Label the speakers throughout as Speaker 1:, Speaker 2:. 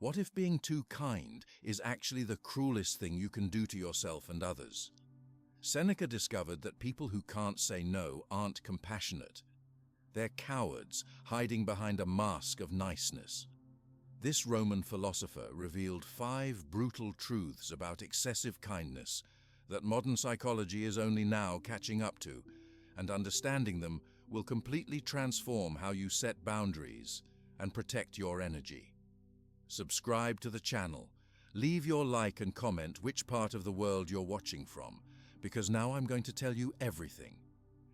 Speaker 1: What if being too kind is actually the cruelest thing you can do to yourself and others? Seneca discovered that people who can't say no aren't compassionate. They're cowards, hiding behind a mask of niceness. This Roman philosopher revealed 5 brutal truths about excessive kindness that modern psychology is only now catching up to, and understanding them will completely transform how you set boundaries and protect your energy. Subscribe to the channel. Leave your like and comment which part of the world you're watching from, because now I'm going to tell you everything.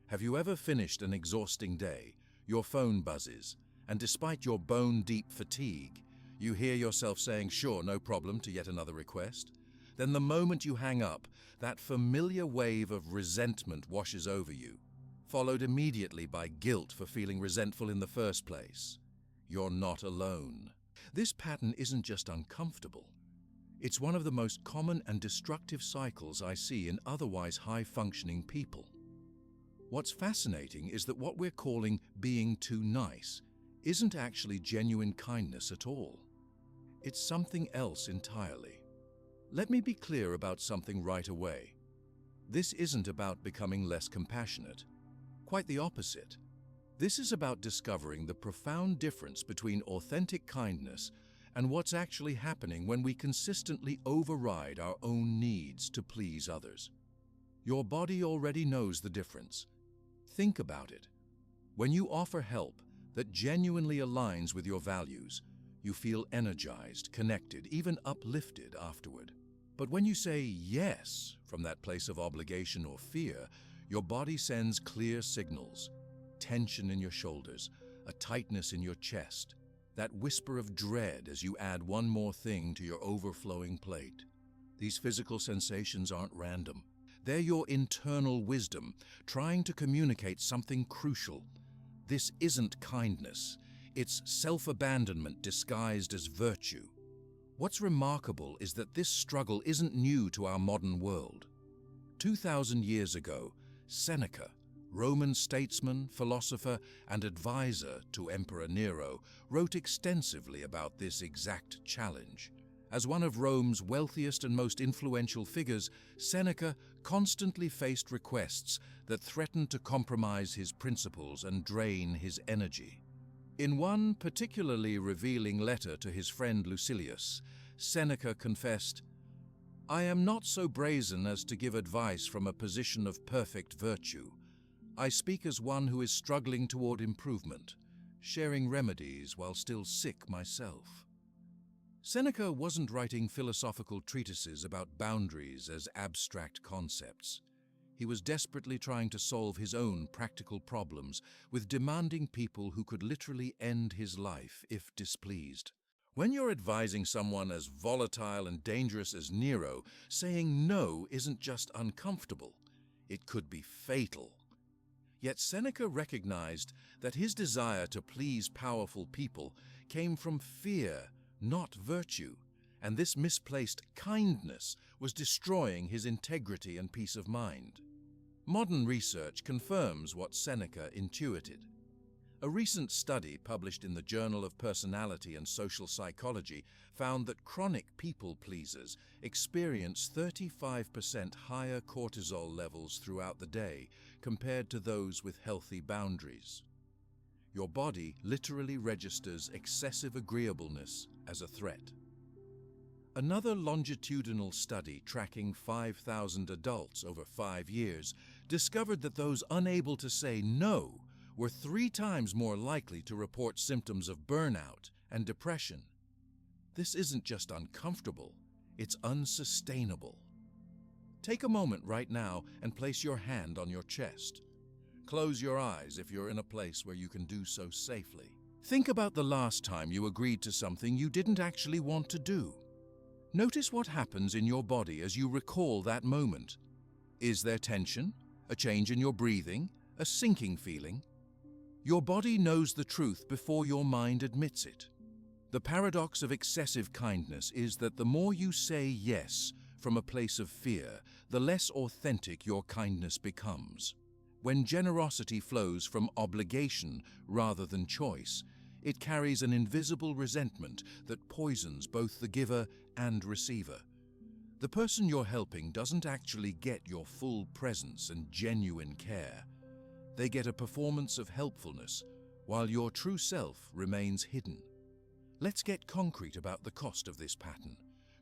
Speaker 1: Have you ever finished an exhausting day, your phone buzzes, and despite your bone-deep fatigue, you hear yourself saying, "Sure, no problem," to yet another request? Then the moment you hang up, that familiar wave of resentment washes over you, followed immediately by guilt for feeling resentful in the first place. You're not alone. This pattern isn't just uncomfortable. It's one of the most common and destructive cycles I see in otherwise high-functioning people. What's fascinating is that what we're calling being too nice isn't actually genuine kindness at all. It's something else entirely. Let me be clear about something right away. This isn't about becoming less compassionate. Quite the opposite. This is about discovering the profound difference between authentic kindness and what's actually happening when we consistently override our own needs to please others. Your body already knows the difference. Think about it. When you offer help that genuinely aligns with your values, you feel energized, connected, even uplifted afterward. But when you say yes from that place of obligation or fear, your body sends clear signals. Tension in your shoulders, a tightness in your chest, that whisper of dread as you add one more thing to your overflowing plate. These physical sensations aren't random. They're your internal wisdom, trying to communicate something crucial. This isn't kindness. It's self-abandonment disguised as virtue. What's remarkable is that this struggle isn't new to our modern world. 2,000 years ago, Seneca, Roman statesman, philosopher, and advisor to Emperor Nero, wrote extensively about this exact challenge. As one of Rome's wealthiest and most influential figures, Seneca constantly faced requests that threatened to compromise his principles and drain his energy. In one particularly revealing letter to his friend Lucilius, Seneca confessed, "I am not so brazen as to give advice from a position of perfect virtue. I speak as one who is struggling toward improvement, sharing remedies while still sick myself." Seneca wasn't writing philosophical treatises about boundaries as abstract concepts. He was desperately trying to solve his own practical problems with demanding people who could literally end his life if displeased. When you're advising someone as volatile and dangerous as Nero, saying no isn't just uncomfortable, it could be fatal. Yet Seneca recognized that his desire to please powerful people came from fear, not virtue, and this misplaced kindness was destroying his integrity and peace of mind. Modern research confirms what Seneca intuited. A recent study published in the Journal of Personality and Social Psychology found that chronic people pleasers experience 35% higher cortisol levels throughout the day compared to those with healthy boundaries. Your body literally registers excessive agreeableness as a threat. Another longitudinal study tracking 5,000 adults over 5 years discovered that those unable to say no were 3 times more likely to report symptoms of burnout and depression. This isn't just uncomfortable, it's unsustainable. Take a moment right now and place your hand on your chest. Close your eyes if you're in a place where you can do so safely. Think about the last time you agreed to something you didn't actually want to do. Notice what happens in your body as you recall that moment. Is there tension? A change in your breathing? A sinking feeling? Your body knows the truth before your mind admits it. The paradox of excessive kindness is that the more you say yes from a place of fear, the less authentic your kindness becomes. When generosity flows from obligation rather than choice, It carries an invisible resentment that poisons both the giver and receiver. The person you're helping doesn't actually get your full presence and genuine care. They get a performance of helpfulness, while your true self remains hidden. Let's get concrete about the cost of this pattern.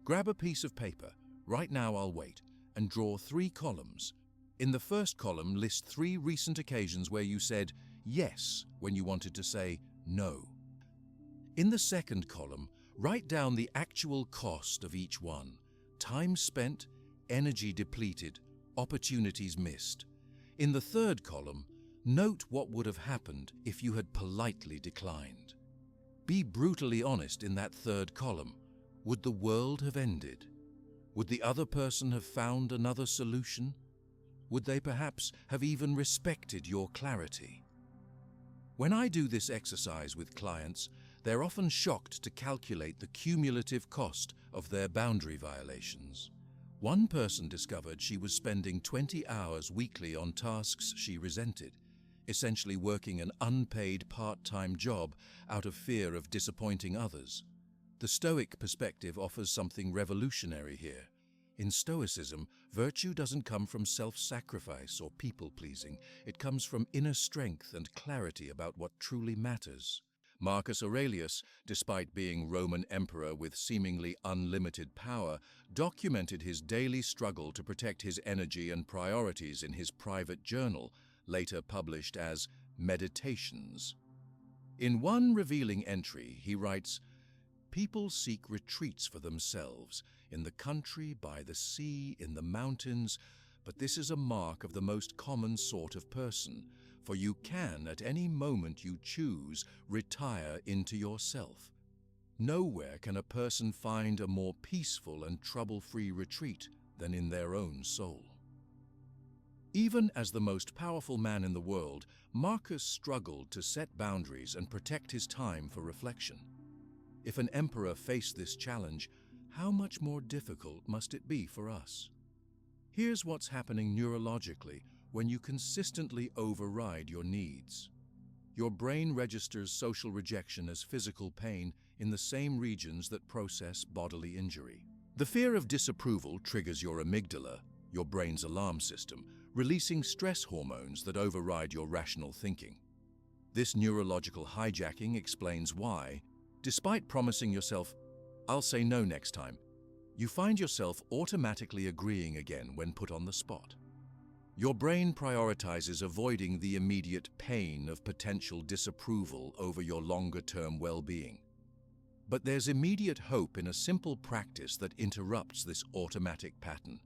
Speaker 1: Grab a piece of paper, "Right now I'll wait," and draw 3 columns. In the first column, list 3 recent occasions where you said yes when you wanted to say no. In the second column, write down the actual cost of each one: time spent, energy depleted, opportunities missed. In the third column, note what would have happened if you had politely declined. Be brutally honest in that third column. Would the world have ended? Would the other person have found another solution? Would they perhaps have even respected your clarity? When I do this exercise with clients, they're often shocked to calculate the cumulative cost of their boundary violations. One person discovered she was spending 20 hours weekly on tasks she resented, essentially working an unpaid part-time job out of fear of disappointing others. The Stoic perspective offers something revolutionary here. In Stoicism, virtue doesn't come from self-sacrifice or people-pleasing. It comes from inner strength and clarity about what truly matters. Marcus Aurelius, despite being Roman emperor with seemingly unlimited power, documented his daily struggle to protect his energy and priorities in his private journal, later published as Meditations. In one revealing entry, he writes, "People seek retreats for themselves, in the country, by the sea, in the mountains, but this is a mark of the most common sort of person, for you can, at any moment you choose, retire into yourself. Nowhere can a person find a more peaceful and trouble-free retreat than in their own soul." Even as the most powerful man in the world, Marcus struggled to set boundaries and protect his time for reflection. If an emperor faced this challenge, how much more difficult must it be for us? Here's what's happening neurologically when you consistently override your needs. Your brain registers social rejection as physical pain in the same regions that process bodily injury. The fear of disapproval triggers your amygdala, your brain's alarm system, releasing stress hormones that override your rational thinking. This neurological hijacking explains why, despite promising yourself, "I'll say no next time," you find yourself automatically agreeing again when put on the spot. Your brain prioritizes avoiding the immediate pain of potential disapproval over your longer-term well-being. But there's immediate hope in a simple practice that interrupts this automatic pattern: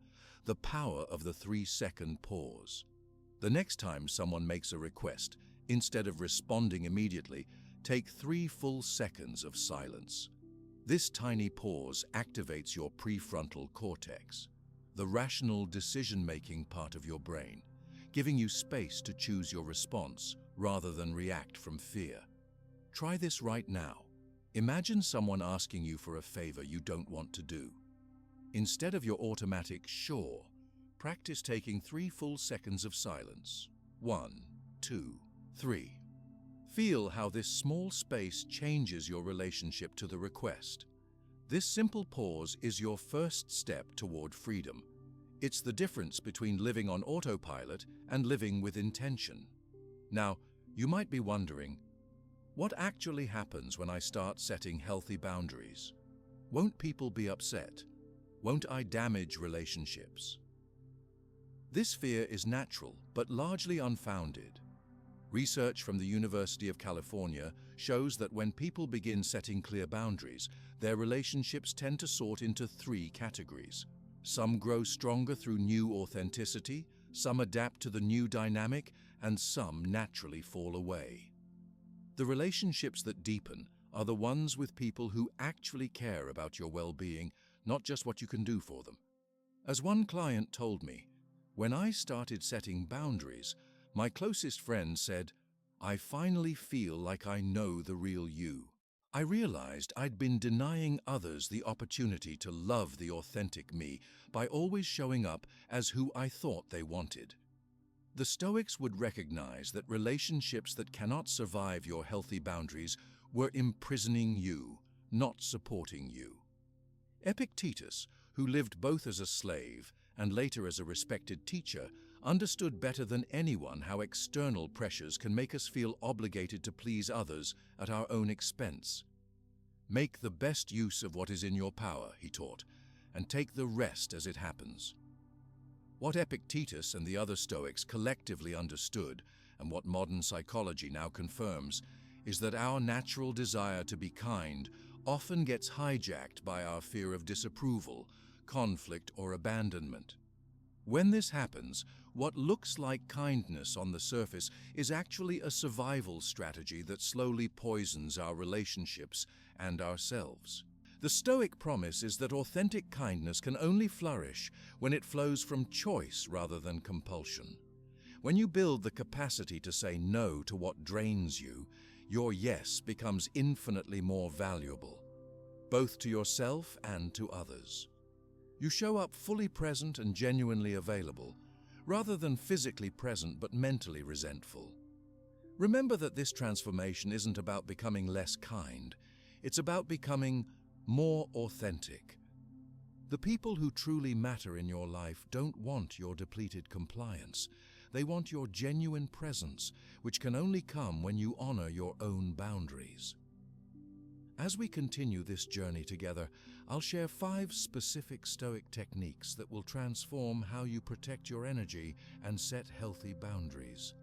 Speaker 1: the power of the 3-second pause. The next time someone makes a request, instead of responding immediately, take 3 full seconds of silence. This tiny pause activates your prefrontal cortex, the rational decision-making part of your brain, giving you space to choose your response rather than react from fear. Try this right now. Imagine someone asking you for a favor you don't want to do. Instead of your automatic "sure," practice taking 3 full seconds of silence. 1, 2, 3. Feel how this small space changes your relationship to the request. This simple pause is your first step toward freedom. It's the difference between living on autopilot and living with intention. Now, you might be wondering, what actually happens when I start setting healthy boundaries? Won't people be upset? Won't I damage relationships? This fear is natural, but largely unfounded. Research from the University of California shows that when people begin setting clear boundaries, their relationships tend to sort into 3 categories. Some grow stronger through new authenticity, some adapt to the new dynamic, and some naturally fall away. The relationships that deepen are the ones with people who actually care about your well-being, not just what you can do for them. As one client told me, when I started setting boundaries, my closest friend said, "I finally feel like I know the real you." I realized I'd been denying others the opportunity to love the authentic me by always showing up as who I thought they wanted. The Stoics would recognize that relationships that cannot survive your healthy boundaries were imprisoning you, not supporting you. Epictetus, who lived both as a slave and later as a respected teacher, understood better than anyone how external pressures can make us feel obligated to please others at our own expense. Make the best use of what is in your power, he taught, and take the rest as it happens. What Epictetus and the other Stoics collectively understood, and what modern psychology now confirms, is that our natural desire to be kind often gets hijacked by our fear of disapproval, conflict, or abandonment. When this happens, what looks like kindness on the surface is actually a survival strategy that slowly poisons our relationships and ourselves. The Stoic promise is that authentic kindness can only flourish when it flows from choice rather than compulsion. When you build the capacity to say no to what drains you, your yes becomes infinitely more valuable, both to yourself and to others. You show up fully present and genuinely available, rather than physically present but mentally resentful. Remember that this transformation isn't about becoming less kind, it's about becoming more authentic. The people who truly matter in your life don't want your depleted compliance. They want your genuine presence, which can only come when you honor your own boundaries. As we continue this journey together, I'll share 5 specific Stoic techniques that will transform how you protect your energy and set healthy boundaries.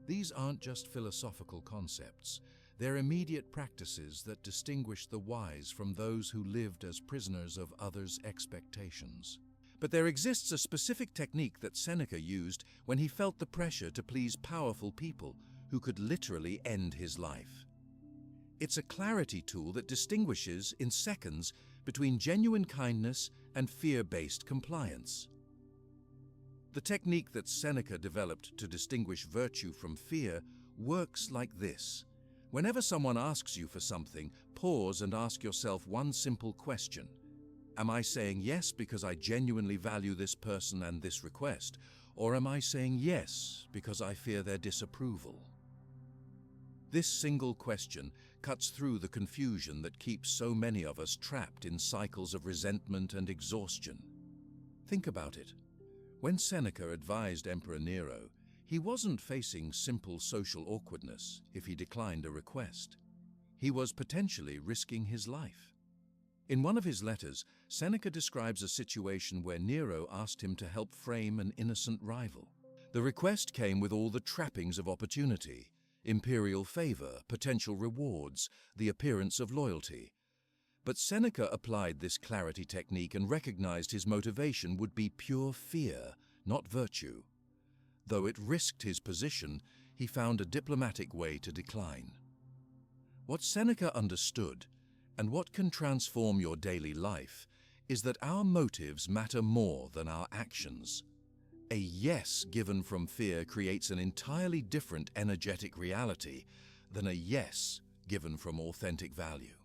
Speaker 1: These aren't just philosophical concepts. They're immediate practices that distinguish the wise from those who lived as prisoners of others' expectations. But there exists a specific technique that Seneca used when he felt the pressure to please powerful people who could literally end his life. It's a clarity tool that distinguishes, in seconds, between genuine kindness and fear-based compliance. The technique that Seneca developed to distinguish virtue from fear works like this. Whenever someone asks you for something, pause and ask yourself one simple question. Am I saying yes because I genuinely value this person and this request, or am I saying yes because I fear their disapproval? This single question cuts through the confusion that keeps so many of us trapped in cycles of resentment and exhaustion. Think about it. When Seneca advised Emperor Nero, he wasn't facing simple social awkwardness if he declined a request. He was potentially risking his life. In one of his letters, Seneca describes a situation where Nero asked him to help frame an innocent rival. The request came with all the trappings of opportunity: imperial favor, potential rewards, the appearance of loyalty. But Seneca applied this clarity technique and recognized his motivation would be pure fear, not virtue. Though it risked his position, he found a diplomatic way to decline. What Seneca understood, and what can transform your daily life, is that our motives matter more than our actions. A yes given from fear creates an entirely different energetic reality than a yes given from authentic value.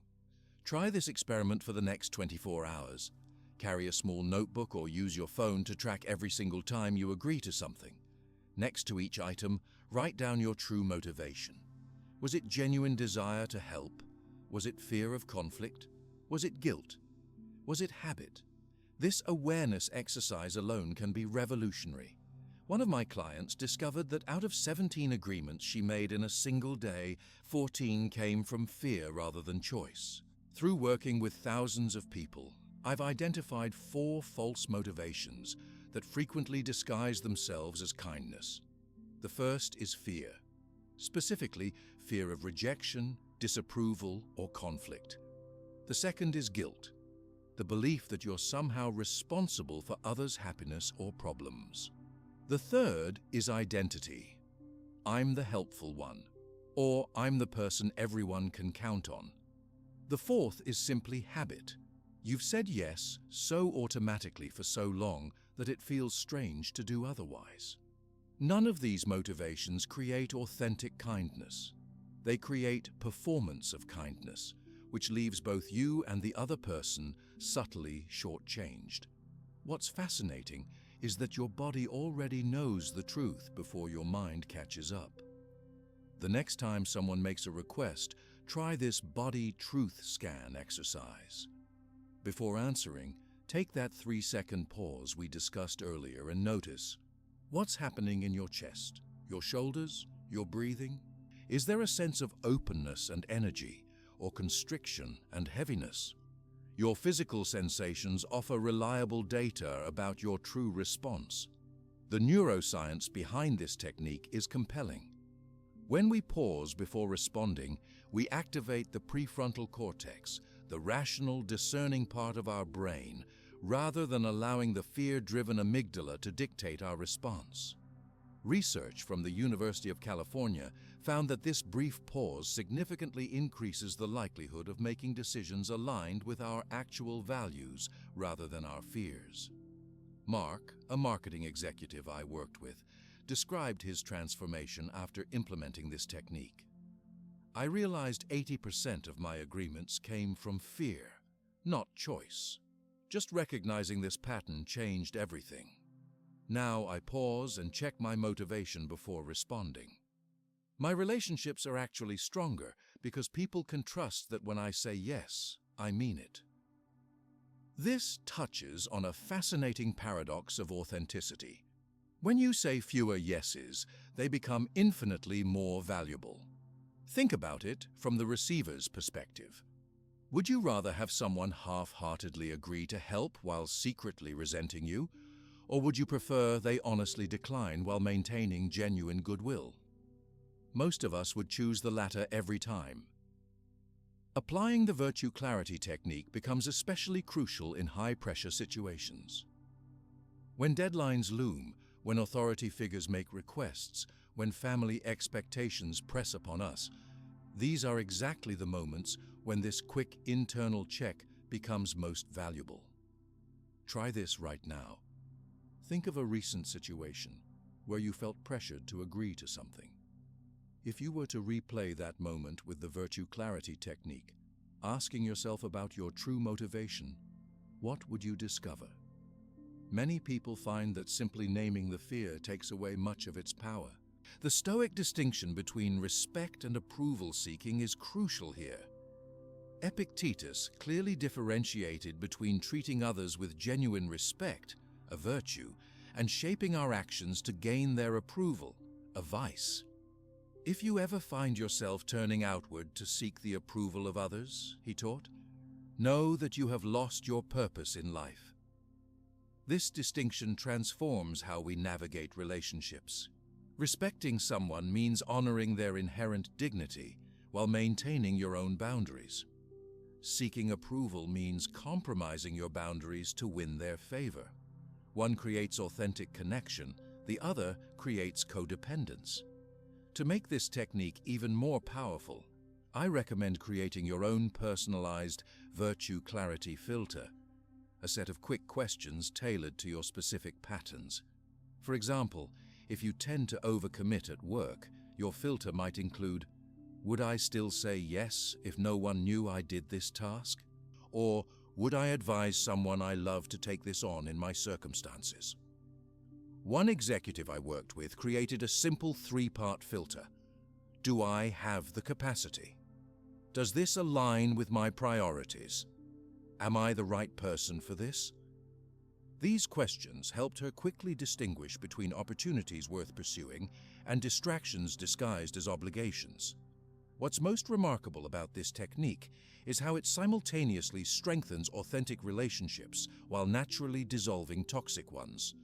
Speaker 1: Try this experiment for the next 24 hours. Carry a small notebook or use your phone to track every single time you agree to something. Next to each item, write down your true motivation. Was it genuine desire to help? Was it fear of conflict? Was it guilt? Was it habit? This awareness exercise alone can be revolutionary. One of my clients discovered that out of 17 agreements she made in a single day, 14 came from fear rather than choice. Through working with thousands of people, I've identified 4 false motivations that frequently disguise themselves as kindness. The first is fear, specifically fear of rejection, disapproval, or conflict. The second is guilt, the belief that you're somehow responsible for others' happiness or problems. The third is identity. I'm the helpful one, or I'm the person everyone can count on. The fourth is simply habit. You've said yes so automatically for so long that it feels strange to do otherwise. None of these motivations create authentic kindness. They create performance of kindness, which leaves both you and the other person subtly shortchanged. What's fascinating is that your body already knows the truth before your mind catches up. The next time someone makes a request, try this body truth scan exercise. Before answering, take that 3-second pause we discussed earlier and notice what's happening in your chest, your shoulders, your breathing. Is there a sense of openness and energy, or constriction and heaviness? Your physical sensations offer reliable data about your true response. The neuroscience behind this technique is compelling. When we pause before responding, we activate the prefrontal cortex, the rational, discerning part of our brain, rather than allowing the fear-driven amygdala to dictate our response. Research from the University of California found that this brief pause significantly increases the likelihood of making decisions aligned with our actual values rather than our fears. Mark, a marketing executive I worked with, described his transformation after implementing this technique. I realized 80% of my agreements came from fear, not choice. Just recognizing this pattern changed everything. Now I pause and check my motivation before responding. My relationships are actually stronger because people can trust that when I say yes, I mean it. This touches on a fascinating paradox of authenticity. When you say fewer yeses, they become infinitely more valuable. Think about it from the receiver's perspective. Would you rather have someone half-heartedly agree to help while secretly resenting you? Or would you prefer they honestly decline while maintaining genuine goodwill? Most of us would choose the latter every time. Applying the virtue clarity technique becomes especially crucial in high-pressure situations. When deadlines loom, when authority figures make requests, when family expectations press upon us, these are exactly the moments when this quick internal check becomes most valuable. Try this right now. Think of a recent situation where you felt pressured to agree to something. If you were to replay that moment with the virtue clarity technique, asking yourself about your true motivation, what would you discover? Many people find that simply naming the fear takes away much of its power. The Stoic distinction between respect and approval seeking is crucial here. Epictetus clearly differentiated between treating others with genuine respect, a virtue, and shaping our actions to gain their approval, a vice. If you ever find yourself turning outward to seek the approval of others, he taught, know that you have lost your purpose in life. This distinction transforms how we navigate relationships. Respecting someone means honoring their inherent dignity while maintaining your own boundaries. Seeking approval means compromising your boundaries to win their favor. One creates authentic connection, the other creates codependence. To make this technique even more powerful, I recommend creating your own personalized virtue clarity filter, a set of quick questions tailored to your specific patterns. For example, if you tend to overcommit at work, your filter might include, would I still say yes if no one knew I did this task? Or would I advise someone I love to take this on in my circumstances? One executive I worked with created a simple 3-part filter. Do I have the capacity? Does this align with my priorities? Am I the right person for this? These questions helped her quickly distinguish between opportunities worth pursuing and distractions disguised as obligations. What's most remarkable about this technique is how it simultaneously strengthens authentic relationships while naturally dissolving toxic ones.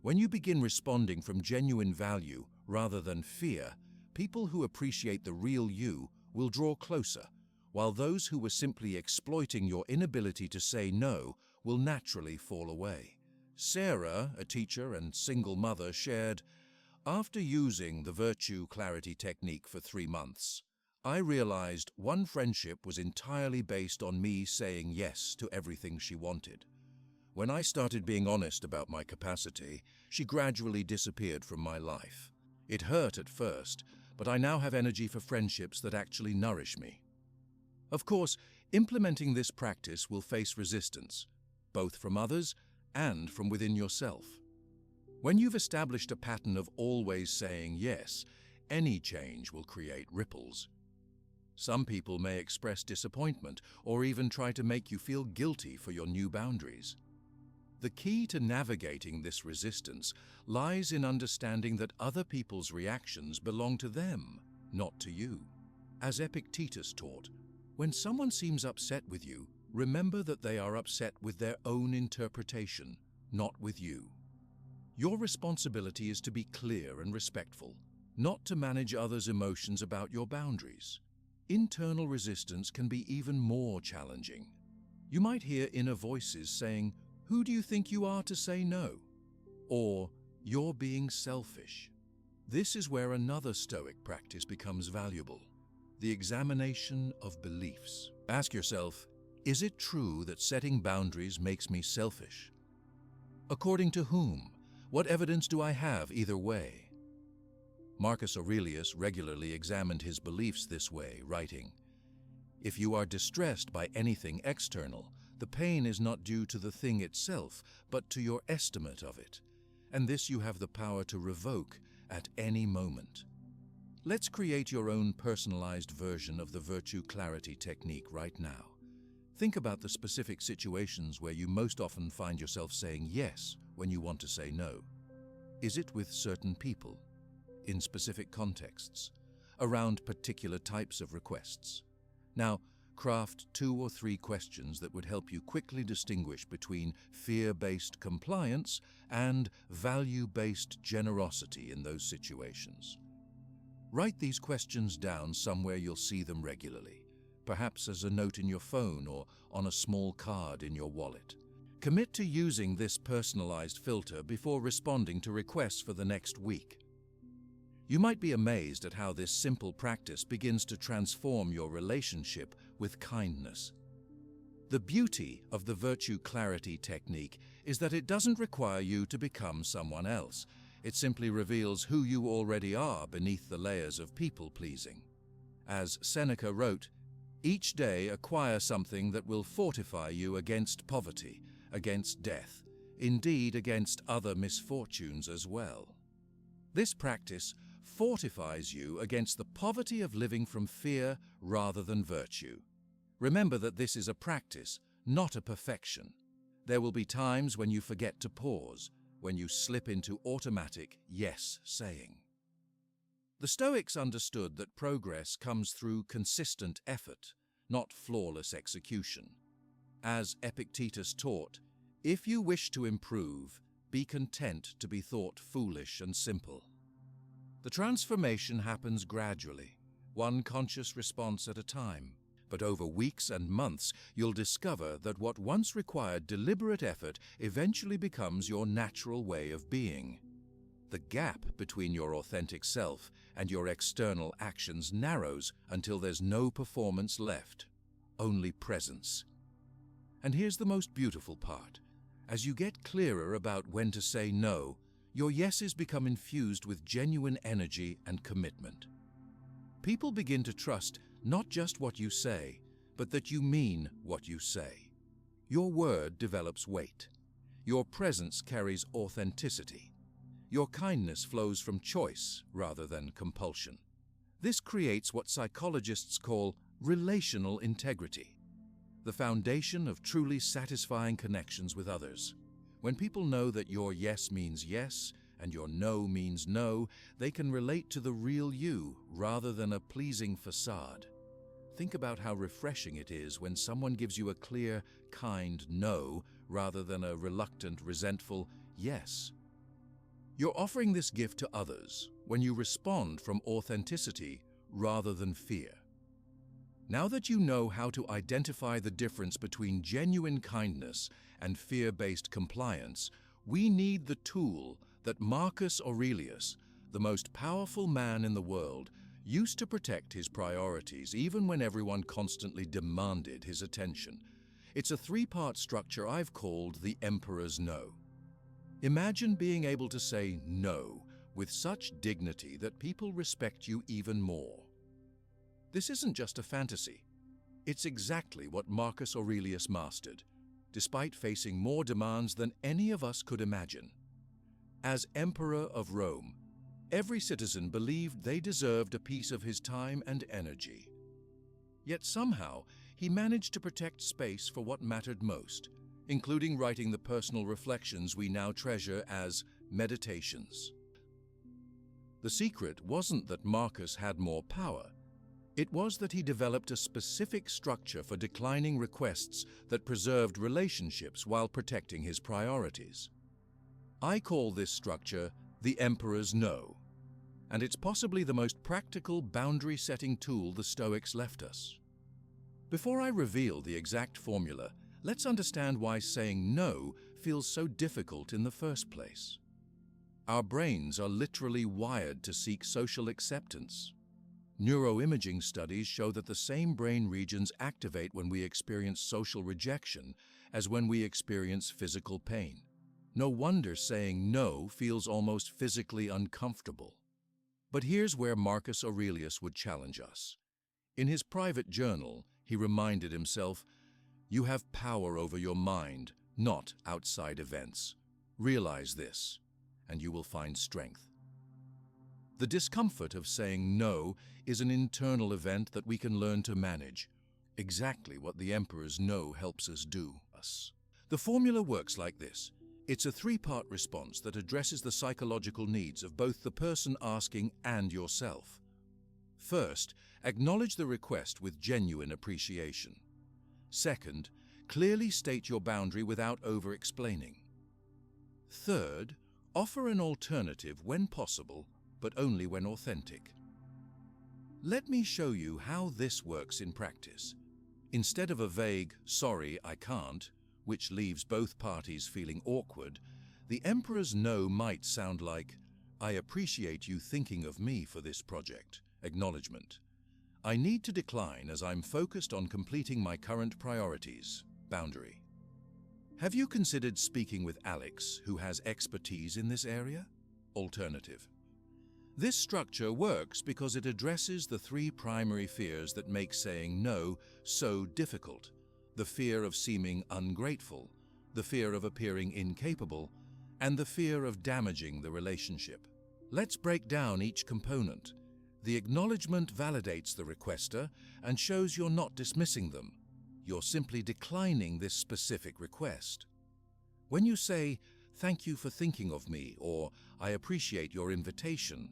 Speaker 1: When you begin responding from genuine value rather than fear, people who appreciate the real you will draw closer, while those who were simply exploiting your inability to say no will naturally fall away. Sarah, a teacher and single mother, shared, after using the virtue clarity technique for 3 months, I realized one friendship was entirely based on me saying yes to everything she wanted. When I started being honest about my capacity, she gradually disappeared from my life. It hurt at first, but I now have energy for friendships that actually nourish me. Of course, implementing this practice will face resistance, both from others and from within yourself. When you've established a pattern of always saying yes, any change will create ripples. Some people may express disappointment or even try to make you feel guilty for your new boundaries. The key to navigating this resistance lies in understanding that other people's reactions belong to them, not to you. As Epictetus taught, when someone seems upset with you, remember that they are upset with their own interpretation, not with you. Your responsibility is to be clear and respectful, not to manage others' emotions about your boundaries. Internal resistance can be even more challenging. You might hear inner voices saying, "Who do you think you are to say no?" Or, "You're being selfish." This is where another Stoic practice becomes valuable: the examination of beliefs. Ask yourself, is it true that setting boundaries makes me selfish? According to whom? What evidence do I have either way? Marcus Aurelius regularly examined his beliefs this way, writing, "If you are distressed by anything external, the pain is not due to the thing itself, but to your estimate of it, and this you have the power to revoke at any moment." Let's create your own personalized version of the virtue clarity technique right now. Think about the specific situations where you most often find yourself saying yes when you want to say no. Is it with certain people, in specific contexts, around particular types of requests? Now, craft 2 or 3 questions that would help you quickly distinguish between fear-based compliance and value-based generosity in those situations. Write these questions down somewhere you'll see them regularly, perhaps as a note in your phone or on a small card in your wallet. Commit to using this personalized filter before responding to requests for the next week. You might be amazed at how this simple practice begins to transform your relationship with kindness. The beauty of the virtue clarity technique is that it doesn't require you to become someone else. It simply reveals who you already are beneath the layers of people-pleasing. As Seneca wrote, "Each day acquire something that will fortify you against poverty, against death, indeed against other misfortunes as well." This practice fortifies you against the poverty of living from fear rather than virtue. Remember that this is a practice, not a perfection. There will be times when you forget to pause, when you slip into automatic yes saying. The Stoics understood that progress comes through consistent effort, not flawless execution. As Epictetus taught, if you wish to improve, be content to be thought foolish and simple. The transformation happens gradually, one conscious response at a time. But over weeks and months, you'll discover that what once required deliberate effort eventually becomes your natural way of being. The gap between your authentic self and your external actions narrows until there's no performance left, only presence. And here's the most beautiful part. As you get clearer about when to say no, your yeses become infused with genuine energy and commitment. People begin to trust not just what you say, but that you mean what you say. Your word develops weight. Your presence carries authenticity. Your kindness flows from choice rather than compulsion. This creates what psychologists call relational integrity, the foundation of truly satisfying connections with others. When people know that your yes means yes and your no means no, they can relate to the real you rather than a pleasing facade. Think about how refreshing it is when someone gives you a clear, kind no rather than a reluctant, resentful yes. You're offering this gift to others when you respond from authenticity rather than fear. Now that you know how to identify the difference between genuine kindness and fear-based compliance, we need the tool that Marcus Aurelius, the most powerful man in the world, used to protect his priorities even when everyone constantly demanded his attention. It's a 3-part structure I've called the Emperor's No. Imagine being able to say no with such dignity that people respect you even more. This isn't just a fantasy. It's exactly what Marcus Aurelius mastered, despite facing more demands than any of us could imagine. As Emperor of Rome, every citizen believed they deserved a piece of his time and energy. Yet somehow, he managed to protect space for what mattered most, including writing the personal reflections we now treasure as meditations. The secret wasn't that Marcus had more power. It was that he developed a specific structure for declining requests that preserved relationships while protecting his priorities. I call this structure the Emperor's No, and it's possibly the most practical boundary-setting tool the Stoics left us. Before I reveal the exact formula, let's understand why saying no feels so difficult in the first place. Our brains are literally wired to seek social acceptance. Neuroimaging studies show that the same brain regions activate when we experience social rejection as when we experience physical pain. No wonder saying no feels almost physically uncomfortable. But here's where Marcus Aurelius would challenge us. In his private journal, he reminded himself, "You have power over your mind, not outside events. Realize this, and you will find strength." The discomfort of saying no is an internal event that we can learn to manage, exactly what the Emperor's No helps us do. The formula works like this. It's a three-part response that addresses the psychological needs of both the person asking and yourself. First, acknowledge the request with genuine appreciation. Second, clearly state your boundary without over-explaining. Third, offer an alternative when possible, but only when authentic. Let me show you how this works in practice. Instead of a vague, "Sorry, I can't," which leaves both parties feeling awkward, the Emperor's No might sound like, "I appreciate you thinking of me for this project. Acknowledgement. I need to decline as I'm focused on completing my current priorities. Boundary. Have you considered speaking with Alex, who has expertise in this area? Alternative. This structure works because it addresses the three primary fears that make saying no so difficult: the fear of seeming ungrateful, the fear of appearing incapable, and the fear of damaging the relationship. Let's break down each component. The acknowledgement validates the requester and shows you're not dismissing them. You're simply declining this specific request. When you say, "Thank you for thinking of me," or "I appreciate your invitation,"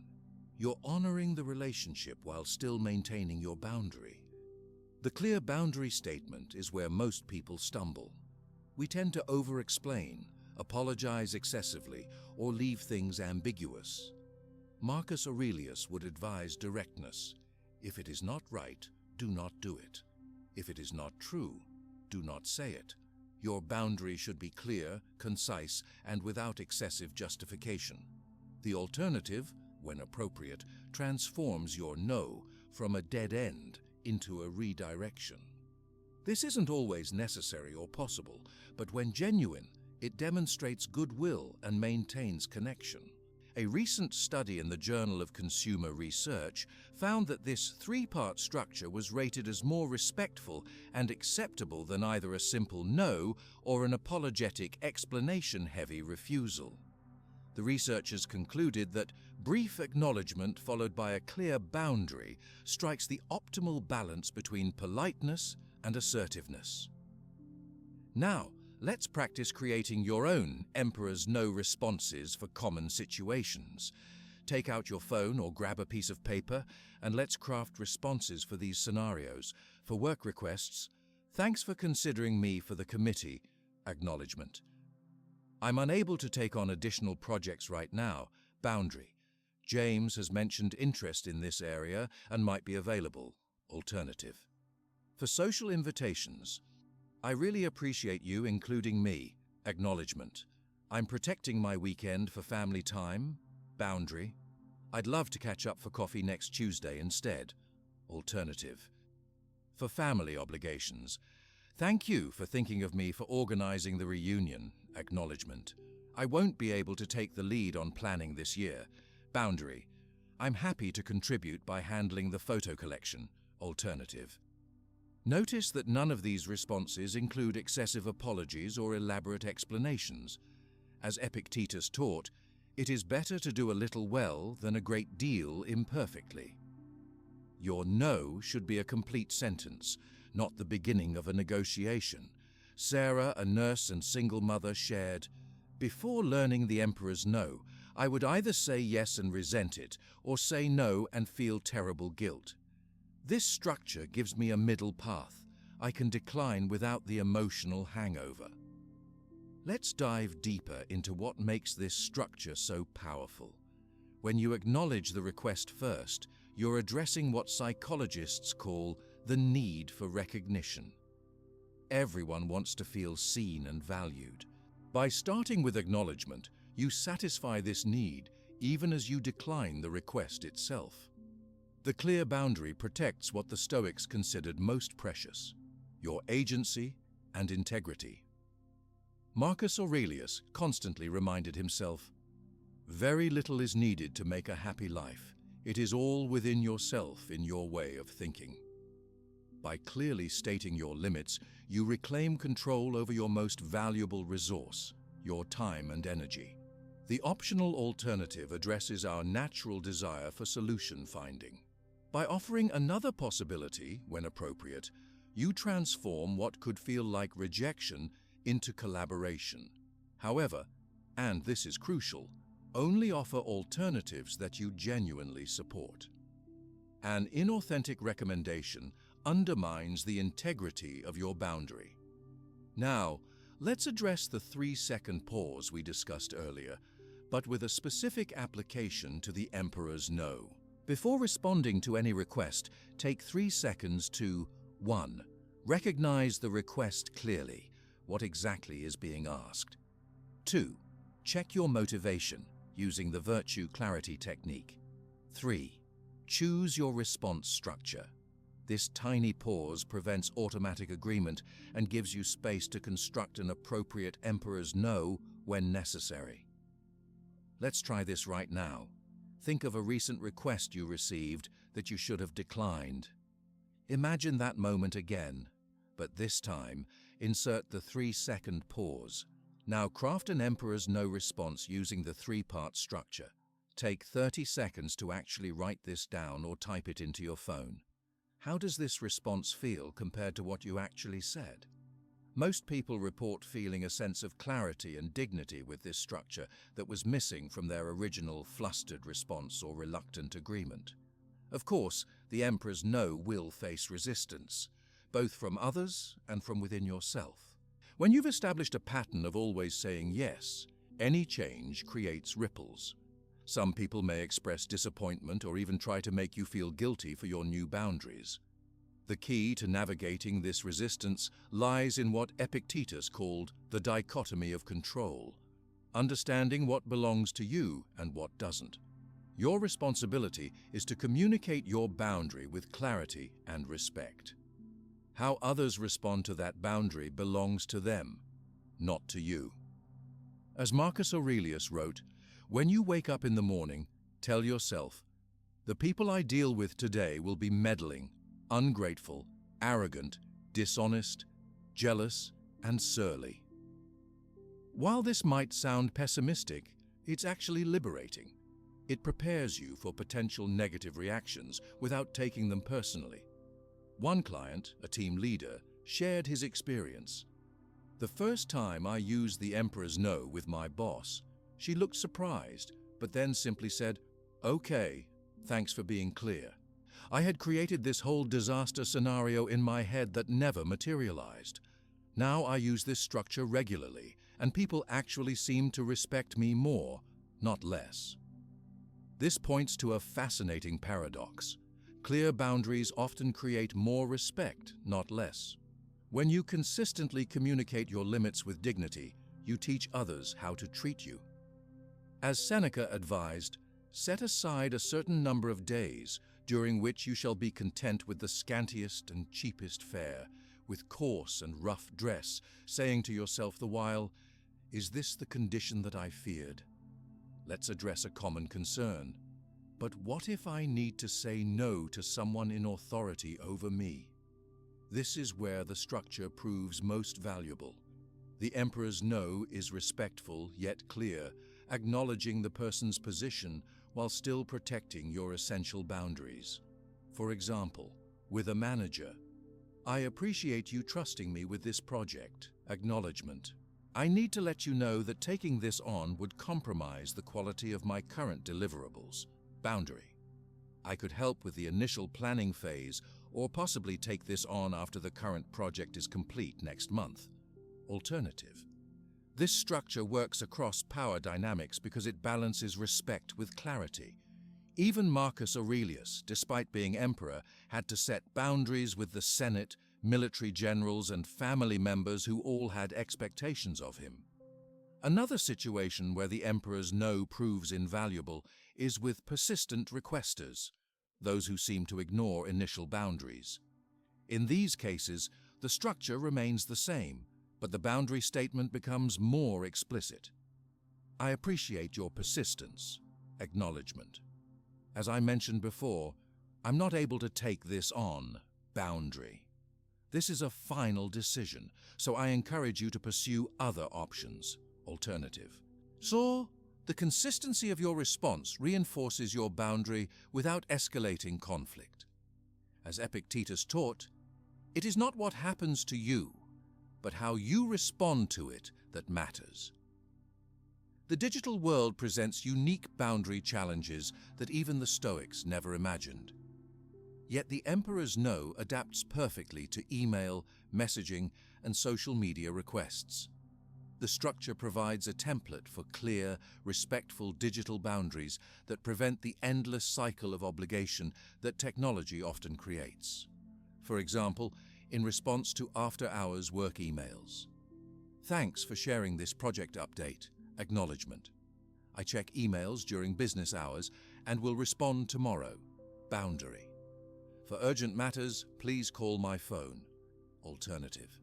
Speaker 1: you're honoring the relationship while still maintaining your boundary. The clear boundary statement is where most people stumble. We tend to over-explain, apologize excessively, or leave things ambiguous. Marcus Aurelius would advise directness. If it is not right, do not do it. If it is not true, do not say it. Your boundary should be clear, concise, and without excessive justification. The alternative, when appropriate, transforms your no from a dead end into a redirection. This isn't always necessary or possible, but when genuine, it demonstrates goodwill and maintains connection. A recent study in the Journal of Consumer Research found that this three-part structure was rated as more respectful and acceptable than either a simple no or an apologetic, explanation-heavy refusal. The researchers concluded that brief acknowledgement followed by a clear boundary strikes the optimal balance between politeness and assertiveness. Now, let's practice creating your own Emperor's No responses for common situations. Take out your phone or grab a piece of paper and let's craft responses for these scenarios. For work requests, "Thanks for considering me for the committee." Acknowledgement. "I'm unable to take on additional projects right now." Boundary. "James has mentioned interest in this area and might be available." Alternative. For social invitations, "I really appreciate you including me." Acknowledgement. "I'm protecting my weekend for family time." Boundary. "I'd love to catch up for coffee next Tuesday instead." Alternative. For family obligations, "Thank you for thinking of me for organizing the reunion." Acknowledgement. "I won't be able to take the lead on planning this year." Boundary. "I'm happy to contribute by handling the photo collection." Alternative. Notice that none of these responses include excessive apologies or elaborate explanations. As Epictetus taught, it is better to do a little well than a great deal imperfectly. Your no should be a complete sentence, not the beginning of a negotiation. Sarah, a nurse and single mother, shared, "Before learning the emperor's no, I would either say yes and resent it, or say no and feel terrible guilt. This structure gives me a middle path. I can decline without the emotional hangover." Let's dive deeper into what makes this structure so powerful. When you acknowledge the request first, you're addressing what psychologists call the need for recognition. Everyone wants to feel seen and valued. By starting with acknowledgement, you satisfy this need even as you decline the request itself. The clear boundary protects what the Stoics considered most precious: your agency and integrity. Marcus Aurelius constantly reminded himself, "Very little is needed to make a happy life. It is all within yourself in your way of thinking." By clearly stating your limits, you reclaim control over your most valuable resource, your time and energy. The optional alternative addresses our natural desire for solution finding. By offering another possibility, when appropriate, you transform what could feel like rejection into collaboration. However, and this is crucial, only offer alternatives that you genuinely support. An inauthentic recommendation undermines the integrity of your boundary. Now, let's address the 3-second pause we discussed earlier, but with a specific application to the emperor's no. Before responding to any request, take 3 seconds to 1. Recognize the request clearly. What exactly is being asked? 2. Check your motivation using the virtue clarity technique. 3. Choose your response structure. This tiny pause prevents automatic agreement and gives you space to construct an appropriate emperor's no when necessary. Let's try this right now. Think of a recent request you received that you should have declined. Imagine that moment again, but this time, insert the 3-second pause. Now craft an emperor's no response using the 3-part structure. Take 30 seconds to actually write this down or type it into your phone. How does this response feel compared to what you actually said? Most people report feeling a sense of clarity and dignity with this structure that was missing from their original flustered response or reluctant agreement. Of course, the emperor's no will face resistance, both from others and from within yourself. When you've established a pattern of always saying yes, any change creates ripples. Some people may express disappointment or even try to make you feel guilty for your new boundaries. The key to navigating this resistance lies in what Epictetus called the dichotomy of control, understanding what belongs to you and what doesn't. Your responsibility is to communicate your boundary with clarity and respect. How others respond to that boundary belongs to them, not to you. As Marcus Aurelius wrote, "When you wake up in the morning, tell yourself, 'The people I deal with today will be meddling, ungrateful, arrogant, dishonest, jealous, and surly.'" While this might sound pessimistic, it's actually liberating. It prepares you for potential negative reactions without taking them personally. One client, a team leader, shared his experience. "The first time I used the emperor's no with my boss, she looked surprised, but then simply said, 'Okay, thanks for being clear.' I had created this whole disaster scenario in my head that never materialized. Now I use this structure regularly, and people actually seem to respect me more, not less." This points to a fascinating paradox. Clear boundaries often create more respect, not less. When you consistently communicate your limits with dignity, you teach others how to treat you. As Seneca advised, set aside a certain number of days during which you shall be content with the scantiest and cheapest fare, with coarse and rough dress, saying to yourself the while, "Is this the condition that I feared?" Let's address a common concern. But what if I need to say no to someone in authority over me? This is where the structure proves most valuable. The emperor's no is respectful yet clear, acknowledging the person's position while still protecting your essential boundaries. For example, with a manager, "I appreciate you trusting me with this project." Acknowledgement: "I need to let you know that taking this on would compromise the quality of my current deliverables." Boundary: "I could help with the initial planning phase or possibly take this on after the current project is complete next month." Alternative: "This structure works across power dynamics because it balances respect with clarity." Even Marcus Aurelius, despite being emperor, had to set boundaries with the Senate, military generals, and family members who all had expectations of him. Another situation where the emperor's no proves invaluable is with persistent requesters, those who seem to ignore initial boundaries. In these cases, the structure remains the same, but the boundary statement becomes more explicit. "I appreciate your persistence." Acknowledgement: "As I mentioned before, I'm not able to take this on." Boundary: "This is a final decision, so I encourage you to pursue other options." Alternative: "So, the consistency of your response reinforces your boundary without escalating conflict. As Epictetus taught, it is not what happens to you, but how you respond to it that matters." The digital world presents unique boundary challenges that even the Stoics never imagined. Yet the emperor's no adapts perfectly to email, messaging, and social media requests. The structure provides a template for clear, respectful digital boundaries that prevent the endless cycle of obligation that technology often creates. For example, in response to after-hours work emails: "Thanks for sharing this project update." Acknowledgement: "I check emails during business hours and will respond tomorrow." Boundary: "For urgent matters, please call my phone." Alternative: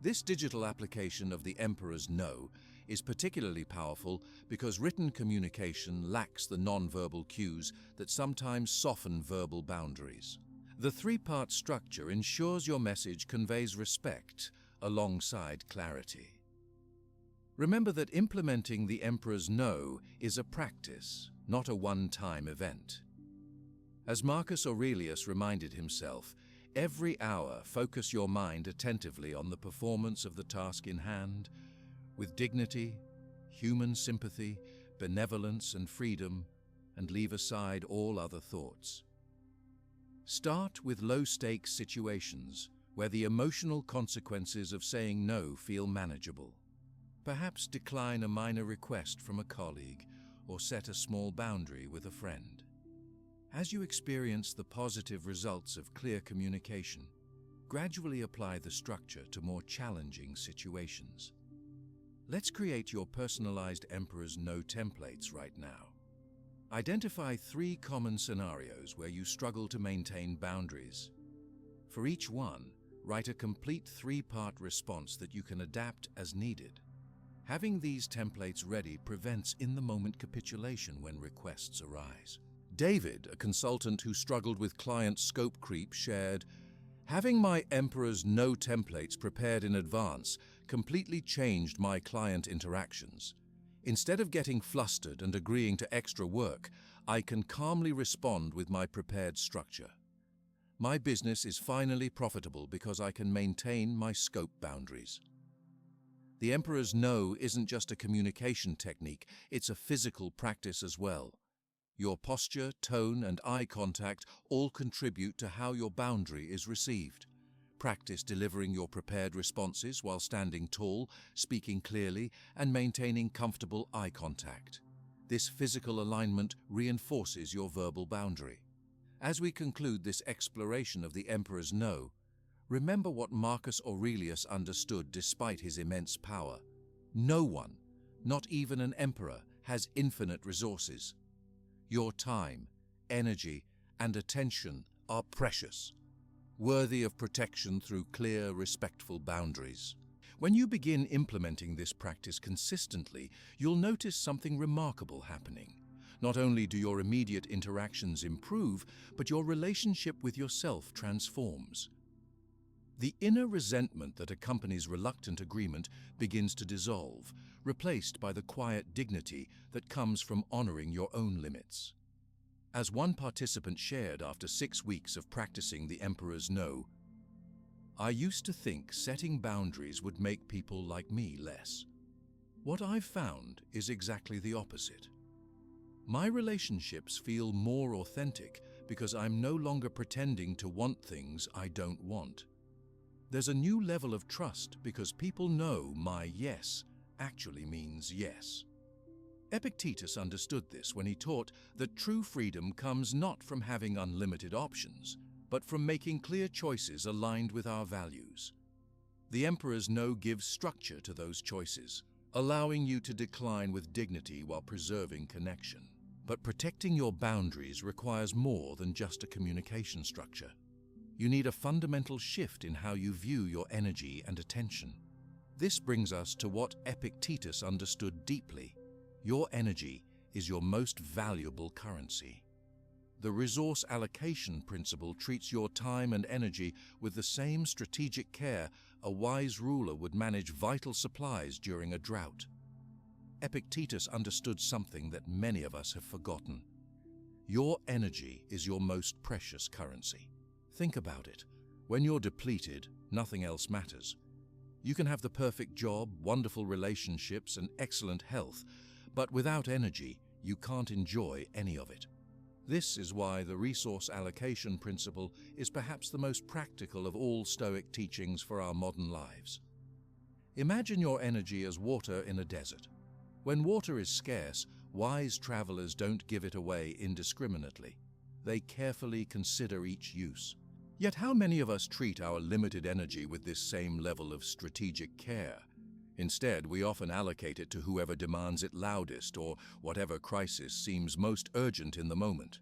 Speaker 1: This digital application of the emperor's no is particularly powerful because written communication lacks the non-verbal cues that sometimes soften verbal boundaries. The three-part structure ensures your message conveys respect alongside clarity. Remember that implementing the emperor's no is a practice, not a one-time event. As Marcus Aurelius reminded himself, every hour focus your mind attentively on the performance of the task in hand, with dignity, human sympathy, benevolence, and freedom, and leave aside all other thoughts. Start with low-stakes situations where the emotional consequences of saying no feel manageable. Perhaps decline a minor request from a colleague or set a small boundary with a friend. As you experience the positive results of clear communication, gradually apply the structure to more challenging situations. Let's create your personalized Emperor's No templates right now. Identify 3 common scenarios where you struggle to maintain boundaries. For each one, write a complete 3-part response that you can adapt as needed. Having these templates ready prevents in-the-moment capitulation when requests arise. David, a consultant who struggled with client scope creep, shared, "Having my Emperor's No templates prepared in advance completely changed my client interactions. Instead of getting flustered and agreeing to extra work, I can calmly respond with my prepared structure. My business is finally profitable because I can maintain my scope boundaries." The Emperor's No isn't just a communication technique, it's a physical practice as well. Your posture, tone, and eye contact all contribute to how your boundary is received. Practice delivering your prepared responses while standing tall, speaking clearly, and maintaining comfortable eye contact. This physical alignment reinforces your verbal boundary. As we conclude this exploration of the Emperor's No, remember what Marcus Aurelius understood despite his immense power. No one, not even an emperor, has infinite resources. Your time, energy, and attention are precious, worthy of protection through clear, respectful boundaries. When you begin implementing this practice consistently, you'll notice something remarkable happening. Not only do your immediate interactions improve, but your relationship with yourself transforms. The inner resentment that accompanies reluctant agreement begins to dissolve, replaced by the quiet dignity that comes from honoring your own limits. As one participant shared after 6 weeks of practicing the Emperor's No, "I used to think setting boundaries would make people like me less. What I've found is exactly the opposite. My relationships feel more authentic because I'm no longer pretending to want things I don't want. There's a new level of trust because people know my yes actually means yes." Epictetus understood this when he taught that true freedom comes not from having unlimited options, but from making clear choices aligned with our values. The Emperor's No gives structure to those choices, allowing you to decline with dignity while preserving connection. But protecting your boundaries requires more than just a communication structure. You need a fundamental shift in how you view your energy and attention. This brings us to what Epictetus understood deeply. Your energy is your most valuable currency. The resource allocation principle treats your time and energy with the same strategic care a wise ruler would manage vital supplies during a drought. Epictetus understood something that many of us have forgotten. Your energy is your most precious currency. Think about it. When you're depleted, nothing else matters. You can have the perfect job, wonderful relationships, and excellent health, but without energy, you can't enjoy any of it. This is why the resource allocation principle is perhaps the most practical of all Stoic teachings for our modern lives. Imagine your energy as water in a desert. When water is scarce, wise travelers don't give it away indiscriminately. They carefully consider each use. Yet how many of us treat our limited energy with this same level of strategic care? Instead, we often allocate it to whoever demands it loudest or whatever crisis seems most urgent in the moment.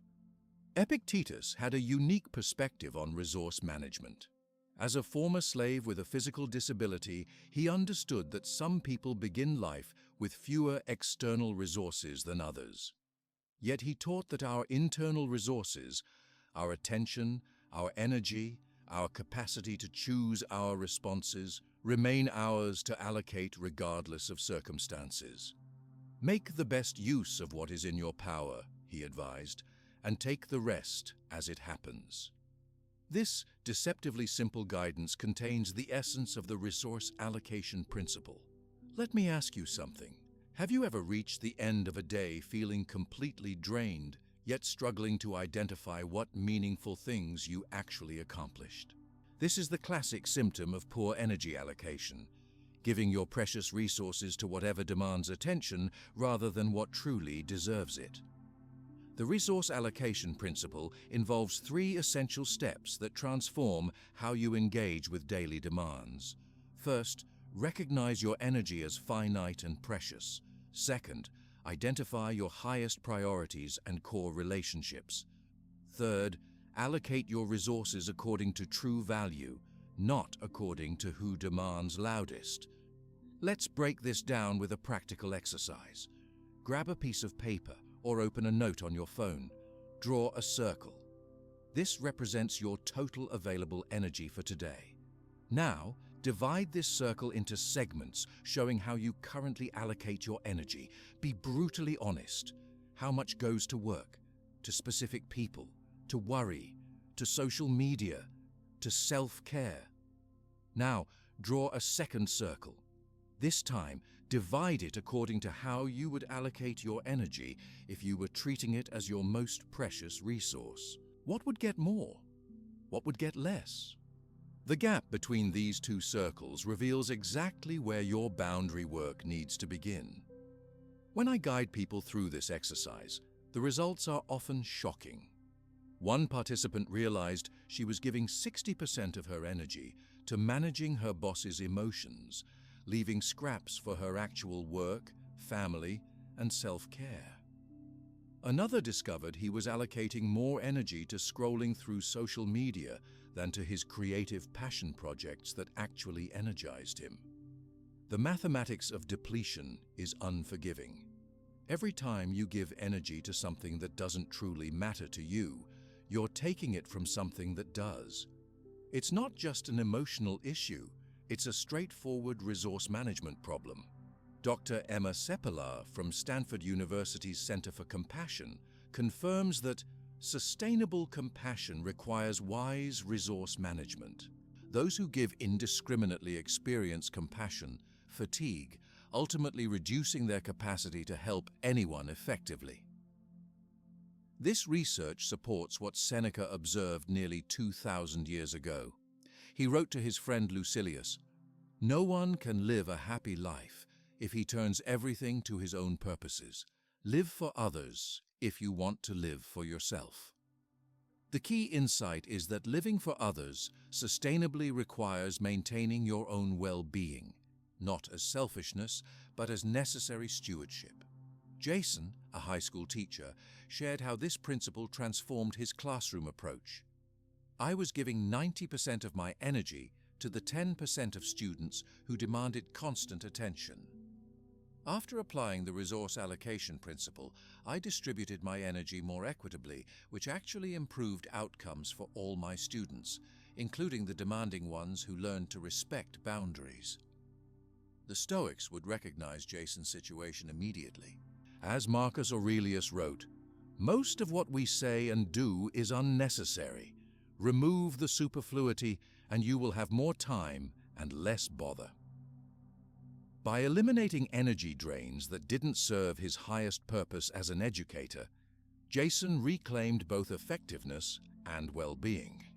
Speaker 1: Epictetus had a unique perspective on resource management. As a former slave with a physical disability, he understood that some people begin life with fewer external resources than others. Yet he taught that our internal resources, our attention, our energy, our capacity to choose our responses, remain ours to allocate regardless of circumstances. Make the best use of what is in your power, he advised, and take the rest as it happens. This deceptively simple guidance contains the essence of the resource allocation principle. Let me ask you something. Have you ever reached the end of a day feeling completely drained, yet struggling to identify what meaningful things you actually accomplished? This is the classic symptom of poor energy allocation, giving your precious resources to whatever demands attention rather than what truly deserves it. The resource allocation principle involves 3 essential steps that transform how you engage with daily demands. First, recognize your energy as finite and precious. Second, identify your highest priorities and core relationships. Third, allocate your resources according to true value, not according to who demands loudest. Let's break this down with a practical exercise. Grab a piece of paper or open a note on your phone. Draw a circle. This represents your total available energy for today. Now, divide this circle into segments showing how you currently allocate your energy. Be brutally honest. How much goes to work, to specific people, to worry, to social media, to self-care? Now, draw a second circle. This time, divide it according to how you would allocate your energy if you were treating it as your most precious resource. What would get more? What would get less? The gap between these 2 circles reveals exactly where your boundary work needs to begin. When I guide people through this exercise, the results are often shocking. One participant realized she was giving 60% of her energy to managing her boss's emotions, leaving scraps for her actual work, family, and self-care. Another discovered he was allocating more energy to scrolling through social media than to his creative passion projects that actually energized him. The mathematics of depletion is unforgiving. Every time you give energy to something that doesn't truly matter to you, you're taking it from something that does. It's not just an emotional issue, it's a straightforward resource management problem. Dr. Emma Seppala from Stanford University's Center for Compassion confirms that Sustainable compassion requires wise resource management. Those who give indiscriminately experience compassion, fatigue, ultimately reducing their capacity to help anyone effectively. This research supports what Seneca observed nearly 2,000 years ago. He wrote to his friend Lucilius, "No one can live a happy life if he turns everything to his own purposes. Live for others if you want to live for yourself." The key insight is that living for others sustainably requires maintaining your own well-being, not as selfishness, but as necessary stewardship. Jason, a high school teacher, shared how this principle transformed his classroom approach. "I was giving 90% of my energy to the 10% of students who demanded constant attention. After applying the resource allocation principle, I distributed my energy more equitably, which actually improved outcomes for all my students, including the demanding ones who learned to respect boundaries." The Stoics would recognize Jason's situation immediately. As Marcus Aurelius wrote, "Most of what we say and do is unnecessary. Remove the superfluity, and you will have more time and less bother." By eliminating energy drains that didn't serve his highest purpose as an educator, Jason reclaimed both effectiveness and well-being.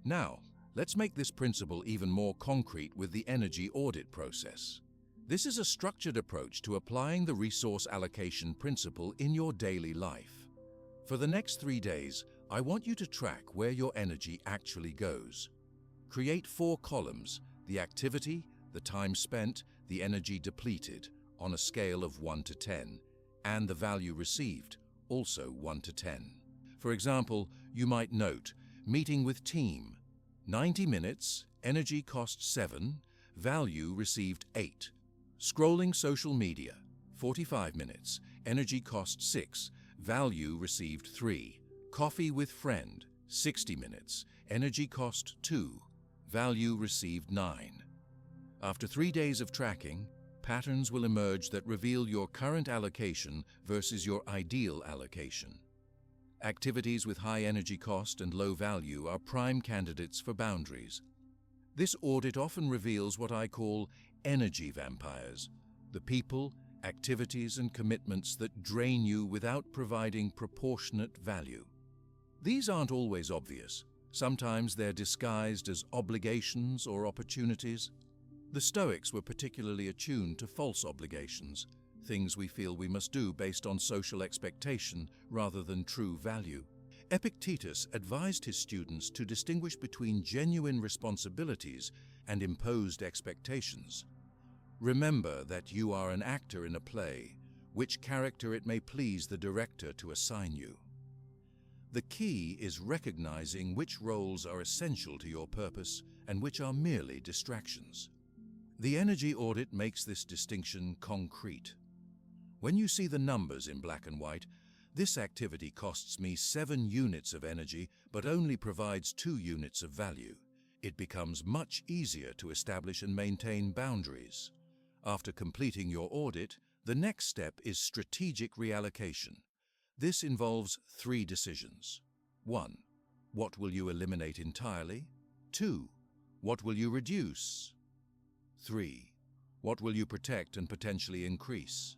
Speaker 1: Now, let's make this principle even more concrete with the energy audit process. This is a structured approach to applying the resource allocation principle in your daily life. For the next 3 days, I want you to track where your energy actually goes. Create 4 columns: the activity, the time spent, the energy depleted, on a scale of 1 to 10, and the value received, also 1 to 10. For example, you might note, meeting with team, 90 minutes, energy cost 7, value received 8. Scrolling social media, 45 minutes, energy cost 6, value received 3. Coffee with friend, 60 minutes, energy cost 2, value received 9. After 3 days of tracking, patterns will emerge that reveal your current allocation versus your ideal allocation. Activities with high energy cost and low value are prime candidates for boundaries. This audit often reveals what I call energy vampires, the people, activities, and commitments that drain you without providing proportionate value. These aren't always obvious. Sometimes they're disguised as obligations or opportunities. The Stoics were particularly attuned to false obligations, things we feel we must do based on social expectation rather than true value. Epictetus advised his students to distinguish between genuine responsibilities and imposed expectations. Remember that you are an actor in a play, which character it may please the director to assign you. The key is recognizing which roles are essential to your purpose and which are merely distractions. The energy audit makes this distinction concrete. When you see the numbers in black and white, this activity costs me 7 units of energy but only provides 2 units of value. It becomes much easier to establish and maintain boundaries. After completing your audit, the next step is strategic reallocation. This involves 3 decisions. 1. What will you eliminate entirely? 2. What will you reduce? 3. What will you protect and potentially increase?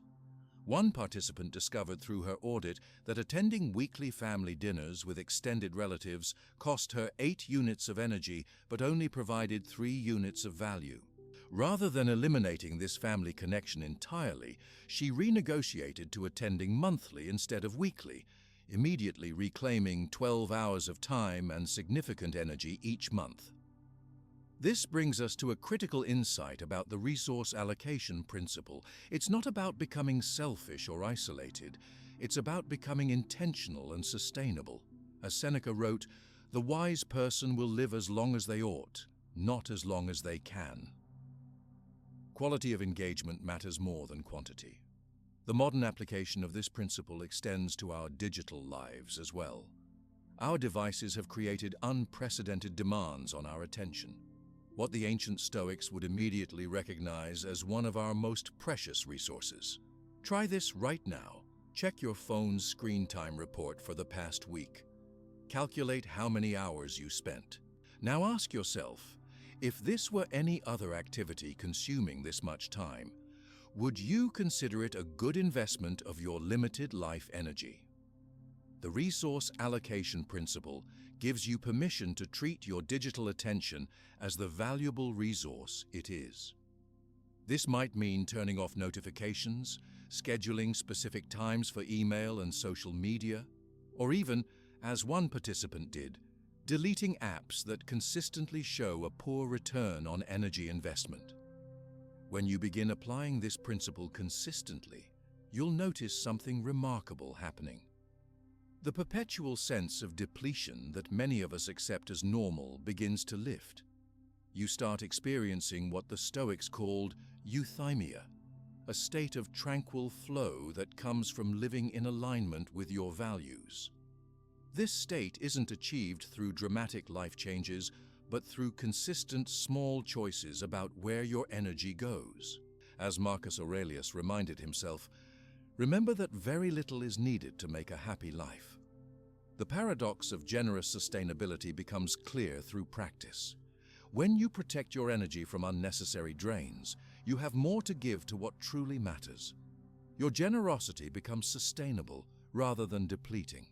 Speaker 1: One participant discovered through her audit that attending weekly family dinners with extended relatives cost her 8 units of energy but only provided 3 units of value. Rather than eliminating this family connection entirely, she renegotiated to attending monthly instead of weekly, immediately reclaiming 12 hours of time and significant energy each month. This brings us to a critical insight about the resource allocation principle. It's not about becoming selfish or isolated. It's about becoming intentional and sustainable. As Seneca wrote, "The wise person will live as long as they ought, not as long as they can." Quality of engagement matters more than quantity. The modern application of this principle extends to our digital lives as well. Our devices have created unprecedented demands on our attention, what the ancient Stoics would immediately recognize as one of our most precious resources. Try this right now. Check your phone's screen time report for the past week. Calculate how many hours you spent. Now ask yourself, if this were any other activity consuming this much time, would you consider it a good investment of your limited life energy? The resource allocation principle gives you permission to treat your digital attention as the valuable resource it is. This might mean turning off notifications, scheduling specific times for email and social media, or even, as one participant did, deleting apps that consistently show a poor return on energy investment. When you begin applying this principle consistently, you'll notice something remarkable happening. The perpetual sense of depletion that many of us accept as normal begins to lift. You start experiencing what the Stoics called euthymia, a state of tranquil flow that comes from living in alignment with your values. This state isn't achieved through dramatic life changes, but through consistent small choices about where your energy goes. As Marcus Aurelius reminded himself, remember that very little is needed to make a happy life. The paradox of generous sustainability becomes clear through practice. When you protect your energy from unnecessary drains, you have more to give to what truly matters. Your generosity becomes sustainable rather than depleting.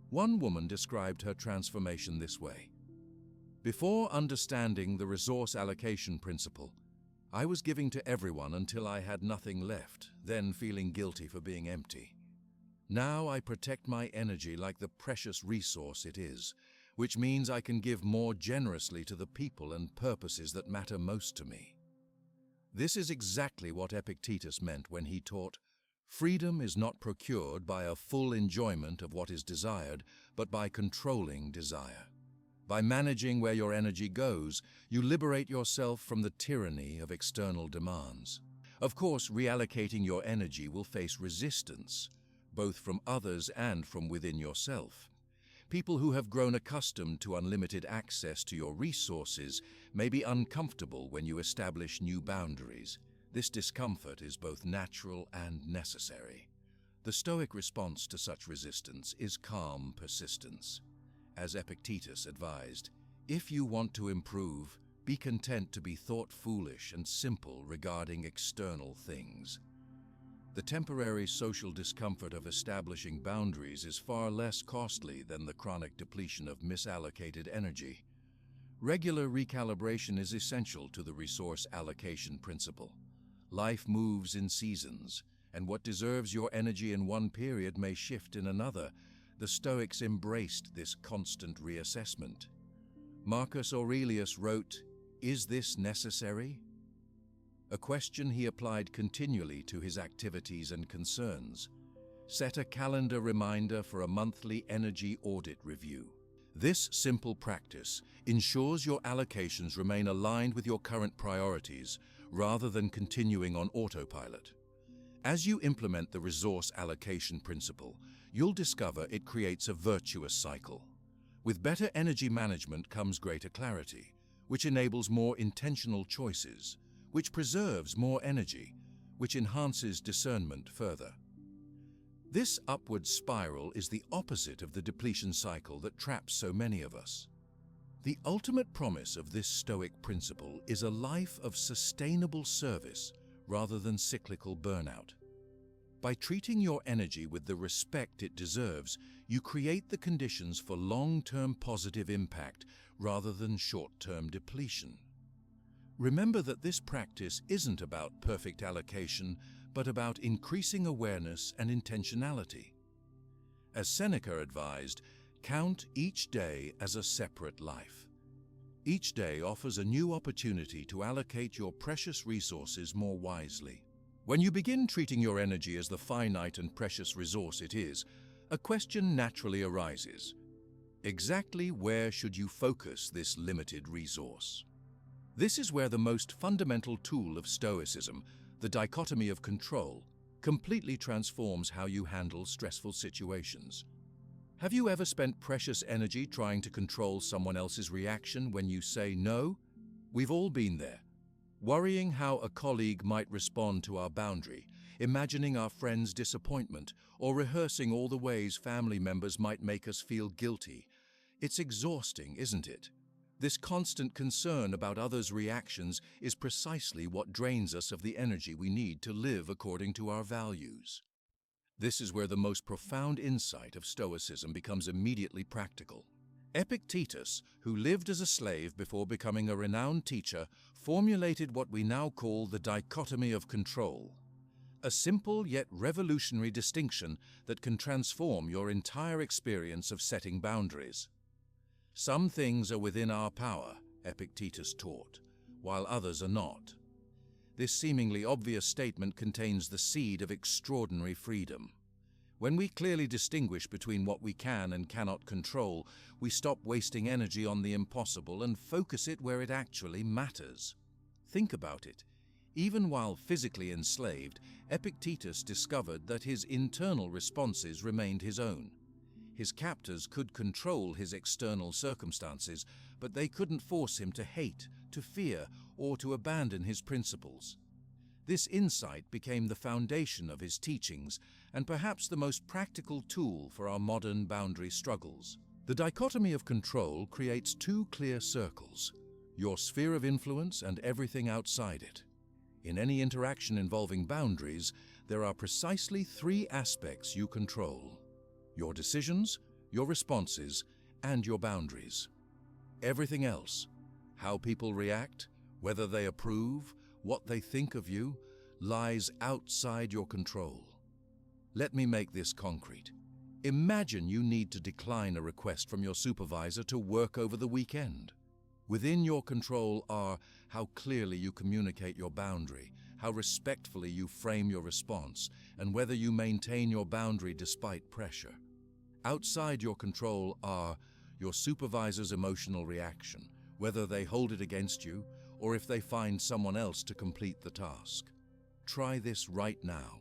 Speaker 1: One woman described her transformation this way. Before understanding the resource allocation principle, I was giving to everyone until I had nothing left, then feeling guilty for being empty. Now I protect my energy like the precious resource it is, which means I can give more generously to the people and purposes that matter most to me. This is exactly what Epictetus meant when he taught, freedom is not procured by a full enjoyment of what is desired, but by controlling desire. By managing where your energy goes, you liberate yourself from the tyranny of external demands. Of course, reallocating your energy will face resistance, both from others and from within yourself. People who have grown accustomed to unlimited access to your resources may be uncomfortable when you establish new boundaries. This discomfort is both natural and necessary. The Stoic response to such resistance is calm persistence. As Epictetus advised, if you want to improve, be content to be thought foolish and simple regarding external things. The temporary social discomfort of establishing boundaries is far less costly than the chronic depletion of misallocated energy. Regular recalibration is essential to the resource allocation principle. Life moves in seasons, and what deserves your energy in one period may shift in another. The Stoics embraced this constant reassessment. Marcus Aurelius wrote, "Is this necessary?" A question he applied continually to his activities and concerns. Set a calendar reminder for a monthly energy audit review. This simple practice ensures your allocations remain aligned with your current priorities rather than continuing on autopilot. As you implement the resource allocation principle, you'll discover it creates a virtuous cycle. With better energy management comes greater clarity, which enables more intentional choices, which preserves more energy, which enhances discernment further. This upward spiral is the opposite of the depletion cycle that traps so many of us. The ultimate promise of this Stoic principle is a life of sustainable service rather than cyclical burnout. By treating your energy with the respect it deserves, you create the conditions for long-term positive impact rather than short-term depletion. Remember that this practice isn't about perfect allocation, but about increasing awareness and intentionality. As Seneca advised, count each day as a separate life. Each day offers a new opportunity to allocate your precious resources more wisely. When you begin treating your energy as the finite and precious resource it is, a question naturally arises. Exactly where should you focus this limited resource? This is where the most fundamental tool of Stoicism, the dichotomy of control, completely transforms how you handle stressful situations. Have you ever spent precious energy trying to control someone else's reaction when you say no? We've all been there. Worrying how a colleague might respond to our boundary, imagining our friend's disappointment, or rehearsing all the ways family members might make us feel guilty. It's exhausting, isn't it? This constant concern about others' reactions is precisely what drains us of the energy we need to live according to our values. This is where the most profound insight of Stoicism becomes immediately practical. Epictetus, who lived as a slave before becoming a renowned teacher, formulated what we now call the dichotomy of control. A simple yet revolutionary distinction that can transform your entire experience of setting boundaries. Some things are within our power, Epictetus taught, while others are not. This seemingly obvious statement contains the seed of extraordinary freedom. When we clearly distinguish between what we can and cannot control, we stop wasting energy on the impossible and focus it where it actually matters. Think about it. Even while physically enslaved, Epictetus discovered that his internal responses remained his own. His captors could control his external circumstances, but they couldn't force him to hate, to fear, or to abandon his principles. This insight became the foundation of his teachings and perhaps the most practical tool for our modern boundary struggles. The dichotomy of control creates two clear circles: your sphere of influence and everything outside it. In any interaction involving boundaries, there are precisely three aspects you control: your decisions, your responses, and your boundaries. Everything else, how people react, whether they approve, what they think of you, lies outside your control. Let me make this concrete. Imagine you need to decline a request from your supervisor to work over the weekend. Within your control are how clearly you communicate your boundary, how respectfully you frame your response, and whether you maintain your boundary despite pressure. Outside your control are your supervisor's emotional reaction, whether they hold it against you or if they find someone else to complete the task. Try this right now.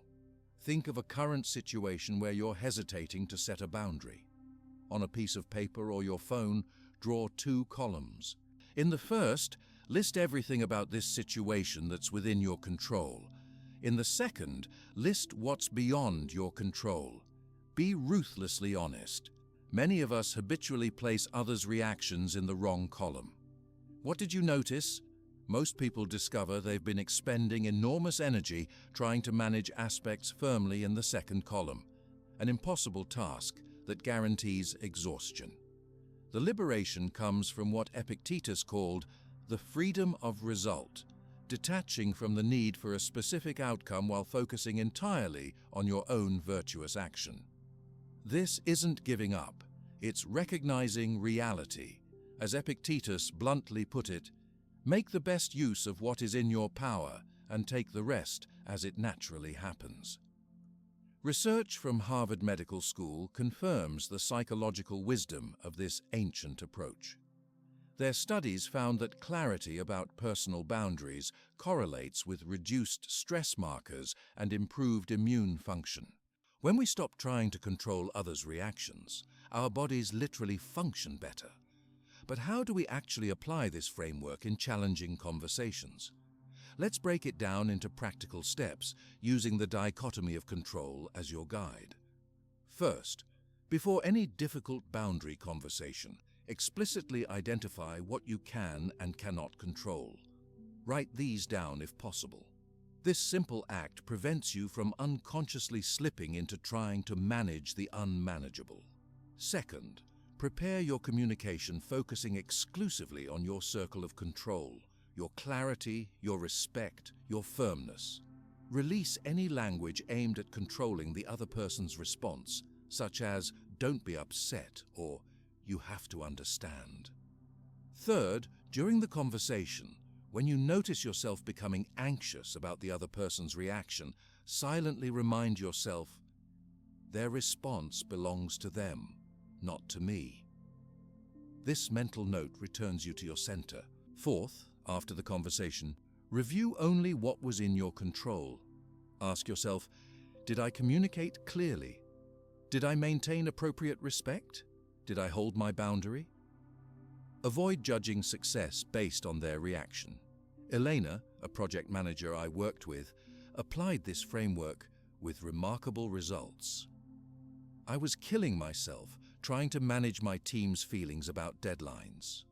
Speaker 1: Think of a current situation where you're hesitating to set a boundary. On a piece of paper or your phone, draw 2 columns. In the first, list everything about this situation that's within your control. In the second, list what's beyond your control. Be ruthlessly honest. Many of us habitually place others' reactions in the wrong column. What did you notice? Most people discover they've been expending enormous energy trying to manage aspects firmly in the second column, an impossible task that guarantees exhaustion. The liberation comes from what Epictetus called the freedom of result, detaching from the need for a specific outcome while focusing entirely on your own virtuous action. This isn't giving up, it's recognizing reality. As Epictetus bluntly put it, make the best use of what is in your power and take the rest as it naturally happens. Research from Harvard Medical School confirms the psychological wisdom of this ancient approach. Their studies found that clarity about personal boundaries correlates with reduced stress markers and improved immune function. When we stop trying to control others' reactions, our bodies literally function better. But how do we actually apply this framework in challenging conversations? Let's break it down into practical steps, using the dichotomy of control as your guide. First, before any difficult boundary conversation, explicitly identify what you can and cannot control. Write these down if possible. This simple act prevents you from unconsciously slipping into trying to manage the unmanageable. Second, prepare your communication focusing exclusively on your circle of control, your clarity, your respect, your firmness. Release any language aimed at controlling the other person's response, such as "don't be upset" or "you have to understand." Third, during the conversation, when you notice yourself becoming anxious about the other person's reaction, silently remind yourself, their response belongs to them, not to me. This mental note returns you to your center. Fourth, after the conversation, review only what was in your control. Ask yourself, did I communicate clearly? Did I maintain appropriate respect? Did I hold my boundary? Avoid judging success based on their reaction. Elena, a project manager I worked with, applied this framework with remarkable results. I was killing myself trying to manage my team's feelings about deadlines.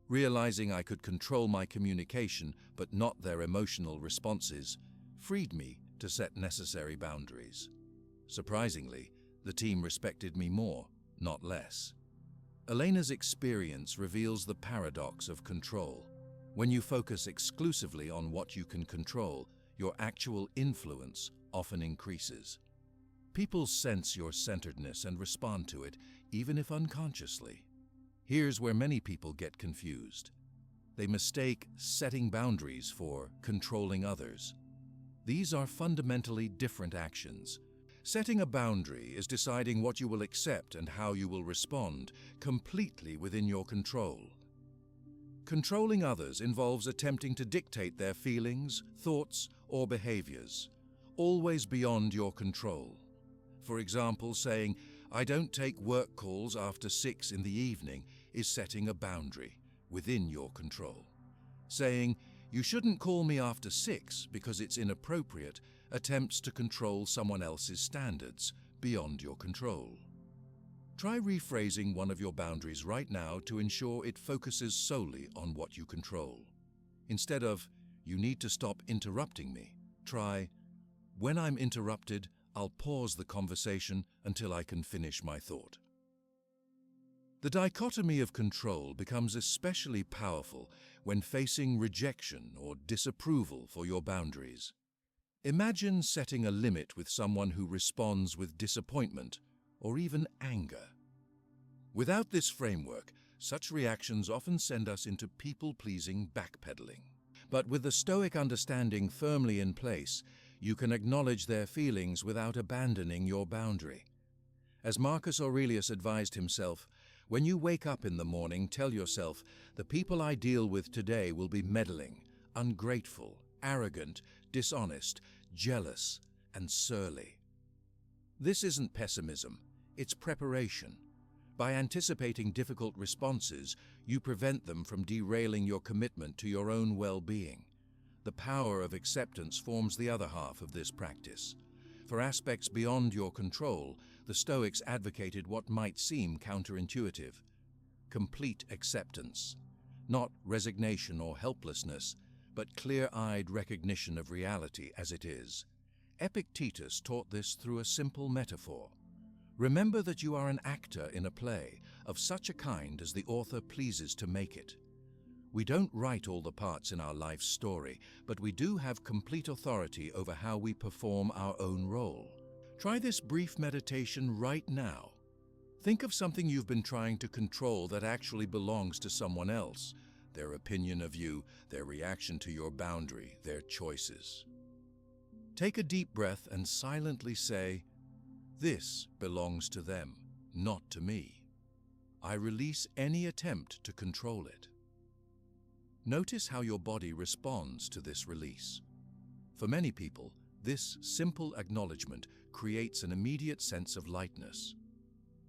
Speaker 1: Realizing I could control my communication but not their emotional responses freed me to set necessary boundaries. Surprisingly, the team respected me more, not less. Elena's experience reveals the paradox of control. When you focus exclusively on what you can control, your actual influence often increases. People sense your centeredness and respond to it, even if unconsciously. Here's where many people get confused. They mistake setting boundaries for controlling others. These are fundamentally different actions. Setting a boundary is deciding what you will accept and how you will respond, completely within your control. Controlling others involves attempting to dictate their feelings, thoughts, or behaviors, always beyond your control. For example, saying, "I don't take work calls after 6 in the evening," is setting a boundary within your control. Saying, "You shouldn't call me after 6 because it's inappropriate," attempts to control someone else's standards beyond your control. Try rephrasing one of your boundaries right now to ensure it focuses solely on what you control. Instead of, "You need to stop interrupting me," try, "When I'm interrupted, I'll pause the conversation until I can finish my thought." The dichotomy of control becomes especially powerful when facing rejection or disapproval for your boundaries. Imagine setting a limit with someone who responds with disappointment or even anger. Without this framework, such reactions often send us into people-pleasing backpedaling. But with the Stoic understanding firmly in place, you can acknowledge their feelings without abandoning your boundary. As Marcus Aurelius advised himself, when you wake up in the morning, tell yourself, "The people I deal with today will be meddling, ungrateful, arrogant, dishonest, jealous, and surly." This isn't pessimism, it's preparation. By anticipating difficult responses, you prevent them from derailing your commitment to your own well-being. The power of acceptance forms the other half of this practice. For aspects beyond your control, the Stoics advocated what might seem counterintuitive: complete acceptance. Not resignation or helplessness, but clear-eyed recognition of reality as it is. Epictetus taught this through a simple metaphor. Remember that you are an actor in a play, of such a kind as the author pleases to make it. We don't write all the parts in our life's story, but we do have complete authority over how we perform our own role. Try this brief meditation right now. Think of something you've been trying to control that actually belongs to someone else: their opinion of you, their reaction to your boundary, their choices. Take a deep breath and silently say, "This belongs to them, not to me. I release any attempt to control it." Notice how your body responds to this release. For many people, this simple acknowledgement creates an immediate sense of lightness.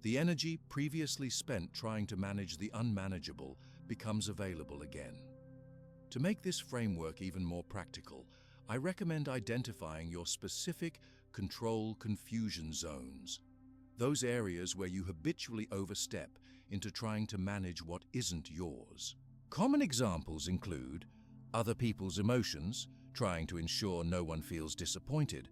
Speaker 1: The energy previously spent trying to manage the unmanageable becomes available again. To make this framework even more practical, I recommend identifying your specific control confusion zones, those areas where you habitually overstep into trying to manage what isn't yours. Common examples include other people's emotions, trying to ensure no one feels disappointed;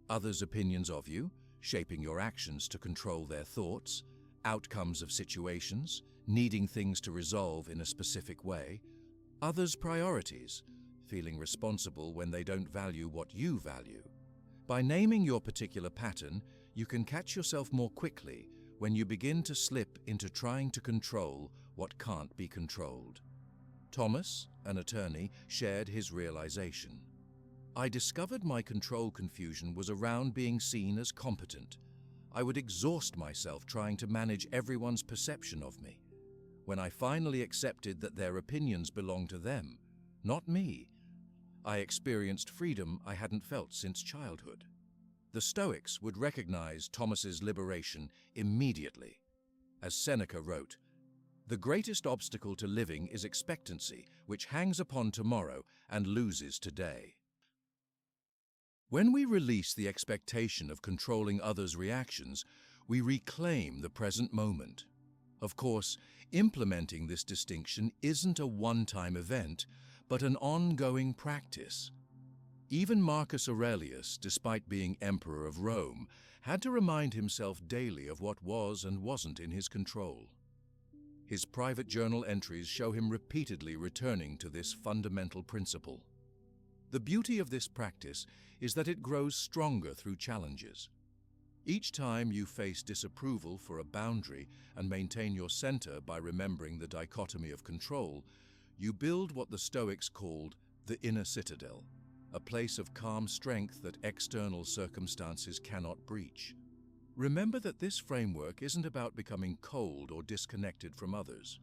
Speaker 1: others' opinions of you, shaping your actions to control their thoughts; outcomes of situations, needing things to resolve in a specific way; others' priorities, feeling responsible when they don't value what you value. By naming your particular pattern, you can catch yourself more quickly when you begin to slip into trying to control what can't be controlled. Thomas, an attorney, shared his realization. "I discovered my control confusion was around being seen as competent. I would exhaust myself trying to manage everyone's perception of me. When I finally accepted that their opinions belonged to them, not me, I experienced freedom I hadn't felt since childhood." The Stoics would recognize Thomas's liberation immediately. As Seneca wrote, The greatest obstacle to living is expectancy, which hangs upon tomorrow and loses today. When we release the expectation of controlling others' reactions, we reclaim the present moment. Of course, implementing this distinction isn't a one-time event, but an ongoing practice. Even Marcus Aurelius, despite being Emperor of Rome, had to remind himself daily of what was and wasn't in his control. His private journal entries show him repeatedly returning to this fundamental principle. The beauty of this practice is that it grows stronger through challenges. Each time you face disapproval for a boundary and maintain your center by remembering the dichotomy of control, you build what the Stoics called the inner citadel, a place of calm strength that external circumstances cannot breach. Remember that this framework isn't about becoming cold or disconnected from others.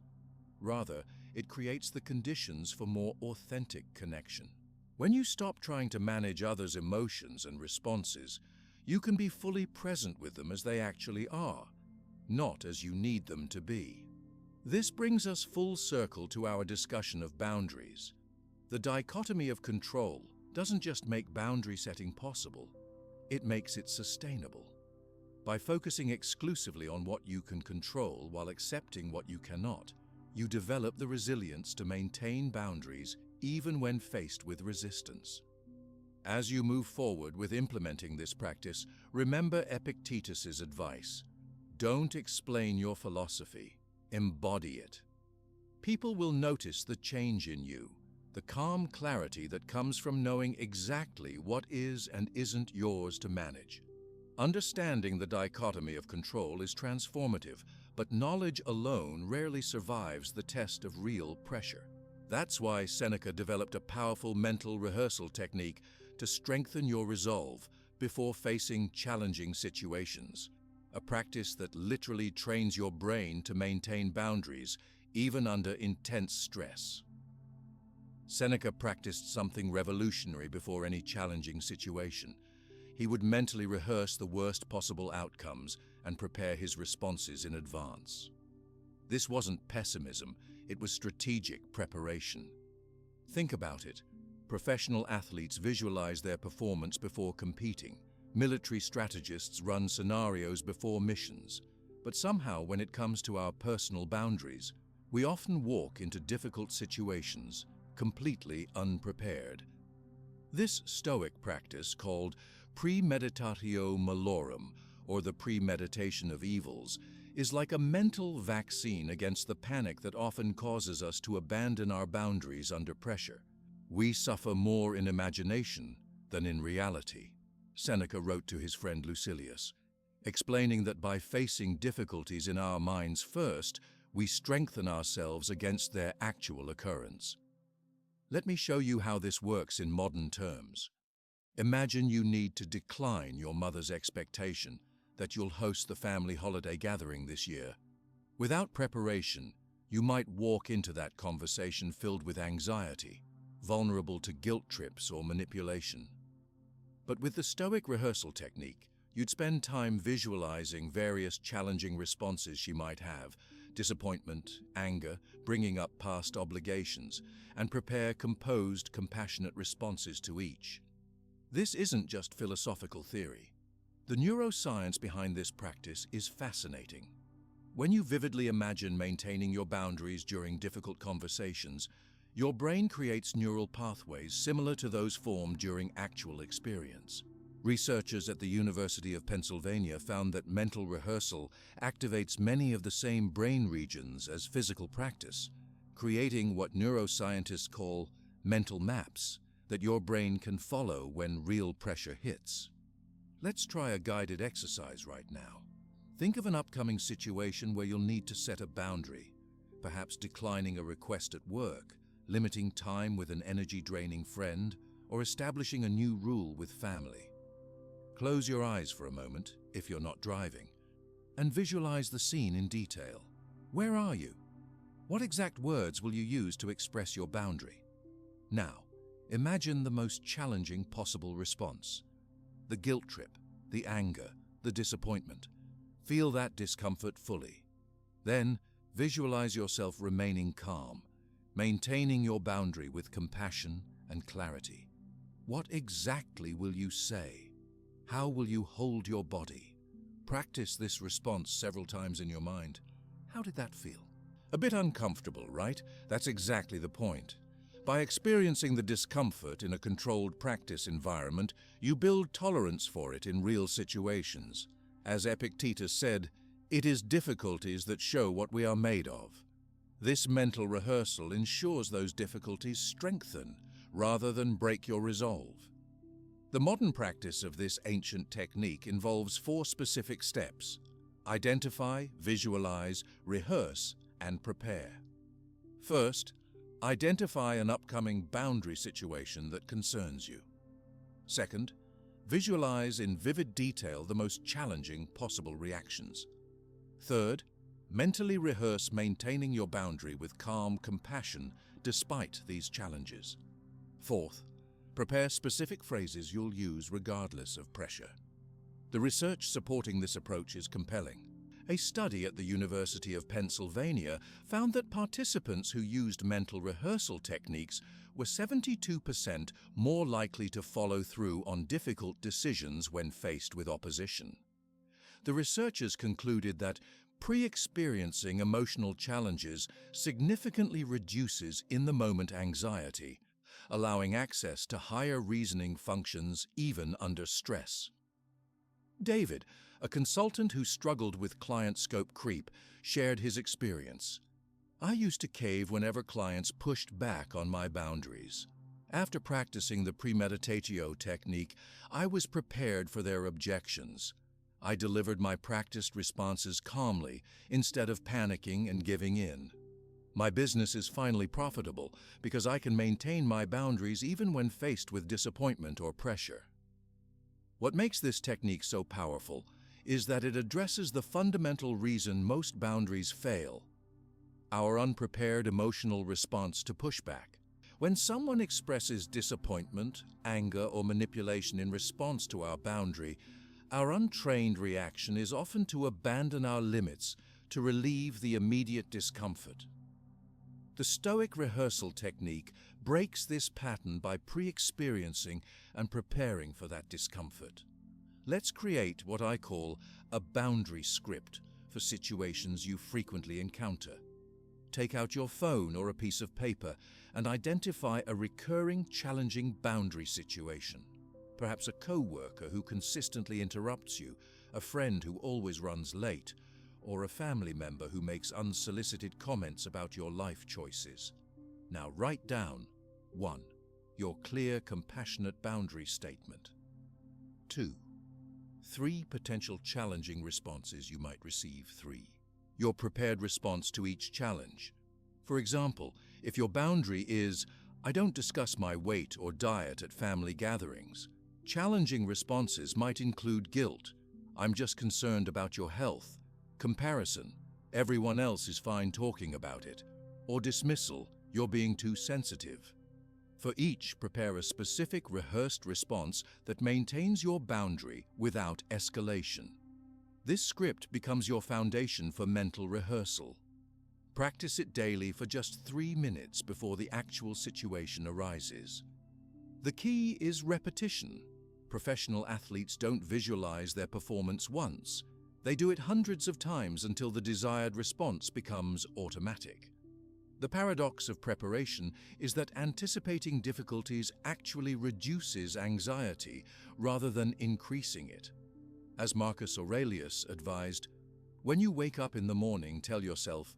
Speaker 1: Rather, it creates the conditions for more authentic connection. When you stop trying to manage others' emotions and responses, you can be fully present with them as they actually are, not as you need them to be. This brings us full circle to our discussion of boundaries. The dichotomy of control doesn't just make boundary setting possible, it makes it sustainable. By focusing exclusively on what you can control while accepting what you cannot, you develop the resilience to maintain boundaries even when faced with resistance. As you move forward with implementing this practice, remember Epictetus's advice. Don't explain your philosophy, embody it. People will notice the change in you, the calm clarity that comes from knowing exactly what is and isn't yours to manage. Understanding the dichotomy of control is transformative, but knowledge alone rarely survives the test of real pressure. That's why Seneca developed a powerful mental rehearsal technique to strengthen your resolve before facing challenging situations, a practice that literally trains your brain to maintain boundaries even under intense stress. Seneca practiced something revolutionary before any challenging situation. He would mentally rehearse the worst possible outcomes and prepare his responses in advance. This wasn't pessimism, it was strategic preparation. Think about it. Professional athletes visualize their performance before competing. Military strategists run scenarios before missions. But somehow, when it comes to our personal boundaries, we often walk into difficult situations completely unprepared. This Stoic practice, called premeditatio malorum, or the premeditation of evils, is like a mental vaccine against the panic that often causes us to abandon our boundaries under pressure. We suffer more in imagination than in reality, Seneca wrote to his friend Lucilius, explaining that by facing difficulties in our minds first, we strengthen ourselves against their actual occurrence. Let me show you how this works in modern terms. Imagine you need to decline your mother's expectation that you'll host the family holiday gathering this year. Without preparation, you might walk into that conversation filled with anxiety, vulnerable to guilt trips or manipulation. But with the Stoic rehearsal technique, you'd spend time visualizing various challenging responses she might have, disappointment, anger, bringing up past obligations, and prepare composed, compassionate responses to each. This isn't just philosophical theory. The neuroscience behind this practice is fascinating. When you vividly imagine maintaining your boundaries during difficult conversations, your brain creates neural pathways similar to those formed during actual experience. Researchers at the University of Pennsylvania found that mental rehearsal activates many of the same brain regions as physical practice, creating what neuroscientists call mental maps that your brain can follow when real pressure hits. Let's try a guided exercise right now. Think of an upcoming situation where you'll need to set a boundary, perhaps declining a request at work, limiting time with an energy-draining friend, or establishing a new rule with family. Close your eyes for a moment, if you're not driving, and visualize the scene in detail. Where are you? What exact words will you use to express your boundary? Now, imagine the most challenging possible response. The guilt trip, the anger, the disappointment. Feel that discomfort fully. Then, Visualize yourself remaining calm, maintaining your boundary with compassion and clarity. What exactly will you say? How will you hold your body? Practice this response several times in your mind. How did that feel? A bit uncomfortable, right? That's exactly the point. By experiencing the discomfort in a controlled practice environment, you build tolerance for it in real situations. As Epictetus said, "It is difficulties that show what we are made of." This mental rehearsal ensures those difficulties strengthen rather than break your resolve. The modern practice of this ancient technique involves 4 specific steps: identify, visualize, rehearse, and prepare. First, identify an upcoming boundary situation that concerns you. Second, visualize in vivid detail the most challenging possible reactions. Third, mentally rehearse maintaining your boundary with calm compassion despite these challenges. Fourth, prepare specific phrases you'll use regardless of pressure. The research supporting this approach is compelling. A study at the University of Pennsylvania found that participants who used mental rehearsal techniques were 72% more likely to follow through on difficult decisions when faced with opposition. The researchers concluded that pre-experiencing emotional challenges significantly reduces in-the-moment anxiety, allowing access to higher reasoning functions even under stress. David, a consultant who struggled with client scope creep, shared his experience. "I used to cave whenever clients pushed back on my boundaries. After practicing the premeditatio technique, I was prepared for their objections. I delivered my practiced responses calmly instead of panicking and giving in. My business is finally profitable because I can maintain my boundaries even when faced with disappointment or pressure." What makes this technique so powerful is that it addresses the fundamental reason most boundaries fail: our unprepared emotional response to pushback. When someone expresses disappointment, anger, or manipulation in response to our boundary, our untrained reaction is often to abandon our limits to relieve the immediate discomfort. The Stoic rehearsal technique breaks this pattern by pre-experiencing and preparing for that discomfort. Let's create what I call a boundary script for situations you frequently encounter. Take out your phone or a piece of paper and identify a recurring, challenging boundary situation. Perhaps a co-worker who consistently interrupts you, a friend who always runs late, or a family member who makes unsolicited comments about your life choices. Now write down: 1. Your clear, compassionate boundary statement. 2. 3 potential challenging responses you might receive. 3. Your prepared response to each challenge. For example, if your boundary is, "I don't discuss my weight or diet at family gatherings," challenging responses might include guilt, "I'm just concerned about your health," comparison, "Everyone else is fine talking about it," or dismissal, "You're being too sensitive." For each, prepare a specific rehearsed response that maintains your boundary without escalation. This script becomes your foundation for mental rehearsal. Practice it daily for just 3 minutes before the actual situation arises. The key is repetition. Professional athletes don't visualize their performance once. They do it hundreds of times until the desired response becomes automatic. The paradox of preparation is that anticipating difficulties actually reduces anxiety rather than increasing it. As Marcus Aurelius advised, "When you wake up in the morning, tell yourself,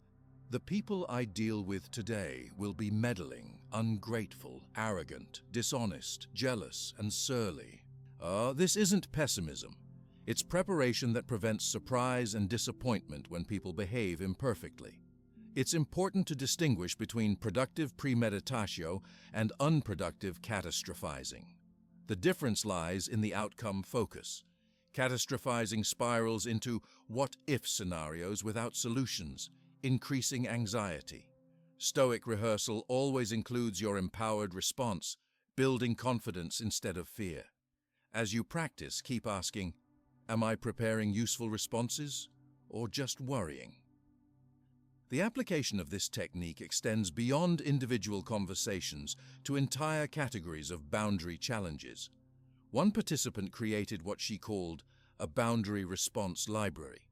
Speaker 1: 'The people I deal with today will be meddling, ungrateful, arrogant, dishonest, jealous, and surly.'" This isn't pessimism. It's preparation that prevents surprise and disappointment when people behave imperfectly. It's important to distinguish between productive premeditatio and unproductive catastrophizing. The difference lies in the outcome focus. Catastrophizing spirals into what-if scenarios without solutions, increasing anxiety. Stoic rehearsal always includes your empowered response, building confidence instead of fear. As you practice, keep asking, "Am I preparing useful responses or just worrying?" The application of this technique extends beyond individual conversations to entire categories of boundary challenges. One participant created what she called a boundary response library,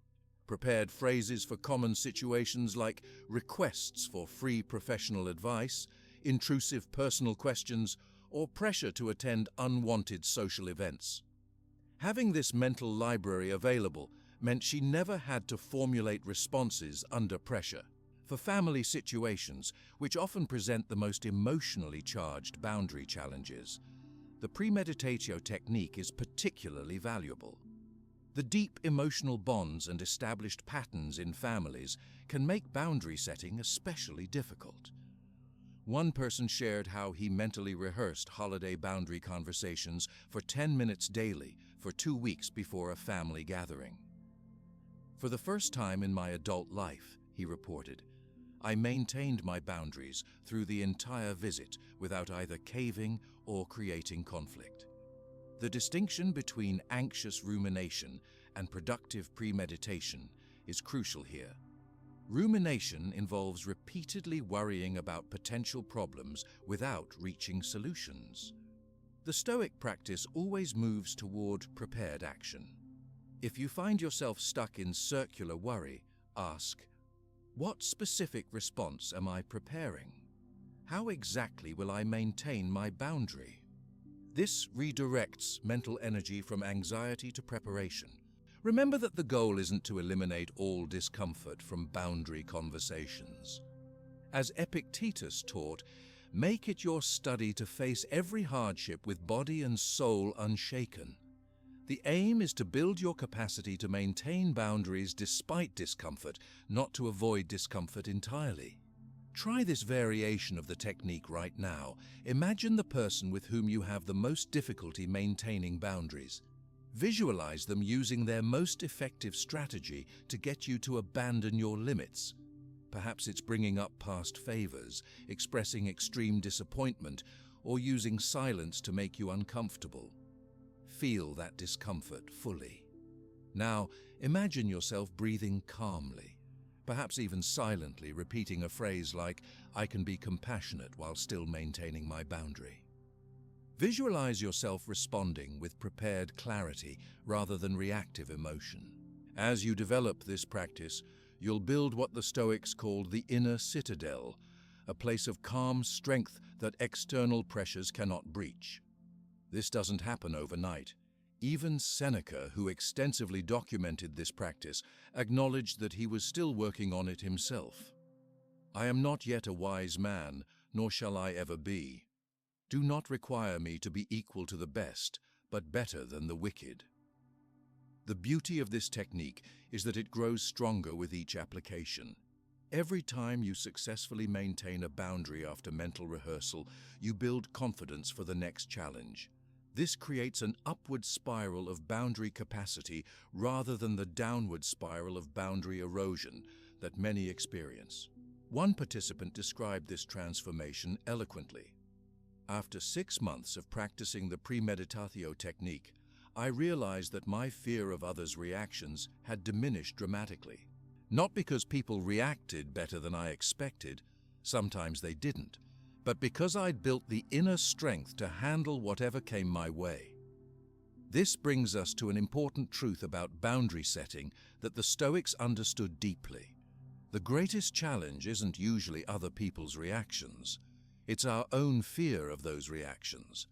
Speaker 1: prepared phrases for common situations like requests for free professional advice, intrusive personal questions, or pressure to attend unwanted social events. Having this mental library available meant she never had to formulate responses under pressure. For family situations, which often present the most emotionally charged boundary challenges, the premeditatio technique is particularly valuable. The deep emotional bonds and established patterns in families can make boundary setting especially difficult. One person shared how he mentally rehearsed holiday boundary conversations for 10 minutes daily for 2 weeks before a family gathering. "For the first time in my adult life," he reported, "I maintained my boundaries through the entire visit without either caving or creating conflict." The distinction between anxious rumination and productive premeditation is crucial here. Rumination involves repeatedly worrying about potential problems without reaching solutions. The Stoic practice always moves toward prepared action. If you find yourself stuck in circular worry, ask, "What specific response am I preparing? How exactly will I maintain my boundary?" This redirects mental energy from anxiety to preparation. Remember that the goal isn't to eliminate all discomfort from boundary conversations. As Epictetus taught, make it your study to face every hardship with body and soul unshaken. The aim is to build your capacity to maintain boundaries despite discomfort, not to avoid discomfort entirely. Try this variation of the technique right now. Imagine the person with whom you have the most difficulty maintaining boundaries. Visualize them using their most effective strategy to get you to abandon your limits. Perhaps it's bringing up past favors, expressing extreme disappointment, or using silence to make you uncomfortable. Feel that discomfort fully. Now, imagine yourself breathing calmly, perhaps even silently repeating a phrase like, "I can be compassionate while still maintaining my boundary." Visualize yourself responding with prepared clarity rather than reactive emotion. As you develop this practice, you'll build what the Stoics called the inner citadel, a place of calm strength that external pressures cannot breach. This doesn't happen overnight. Even Seneca, who extensively documented this practice, acknowledged that he was still working on it himself. "I am not yet a wise man, nor shall I ever be. Do not require me to be equal to the best, but better than the wicked." The beauty of this technique is that it grows stronger with each application. Every time you successfully maintain a boundary after mental rehearsal, you build confidence for the next challenge. This creates an upward spiral of boundary capacity rather than the downward spiral of boundary erosion that many experience. One participant described this transformation eloquently. "After 6 months of practicing the premeditatio technique, I realized that my fear of others' reactions had diminished dramatically. Not because people reacted better than I expected, sometimes they didn't, but because I'd built the inner strength to handle whatever came my way." This brings us to an important truth about boundary setting that the Stoics understood deeply. The greatest challenge isn't usually other people's reactions. It's our own fear of those reactions.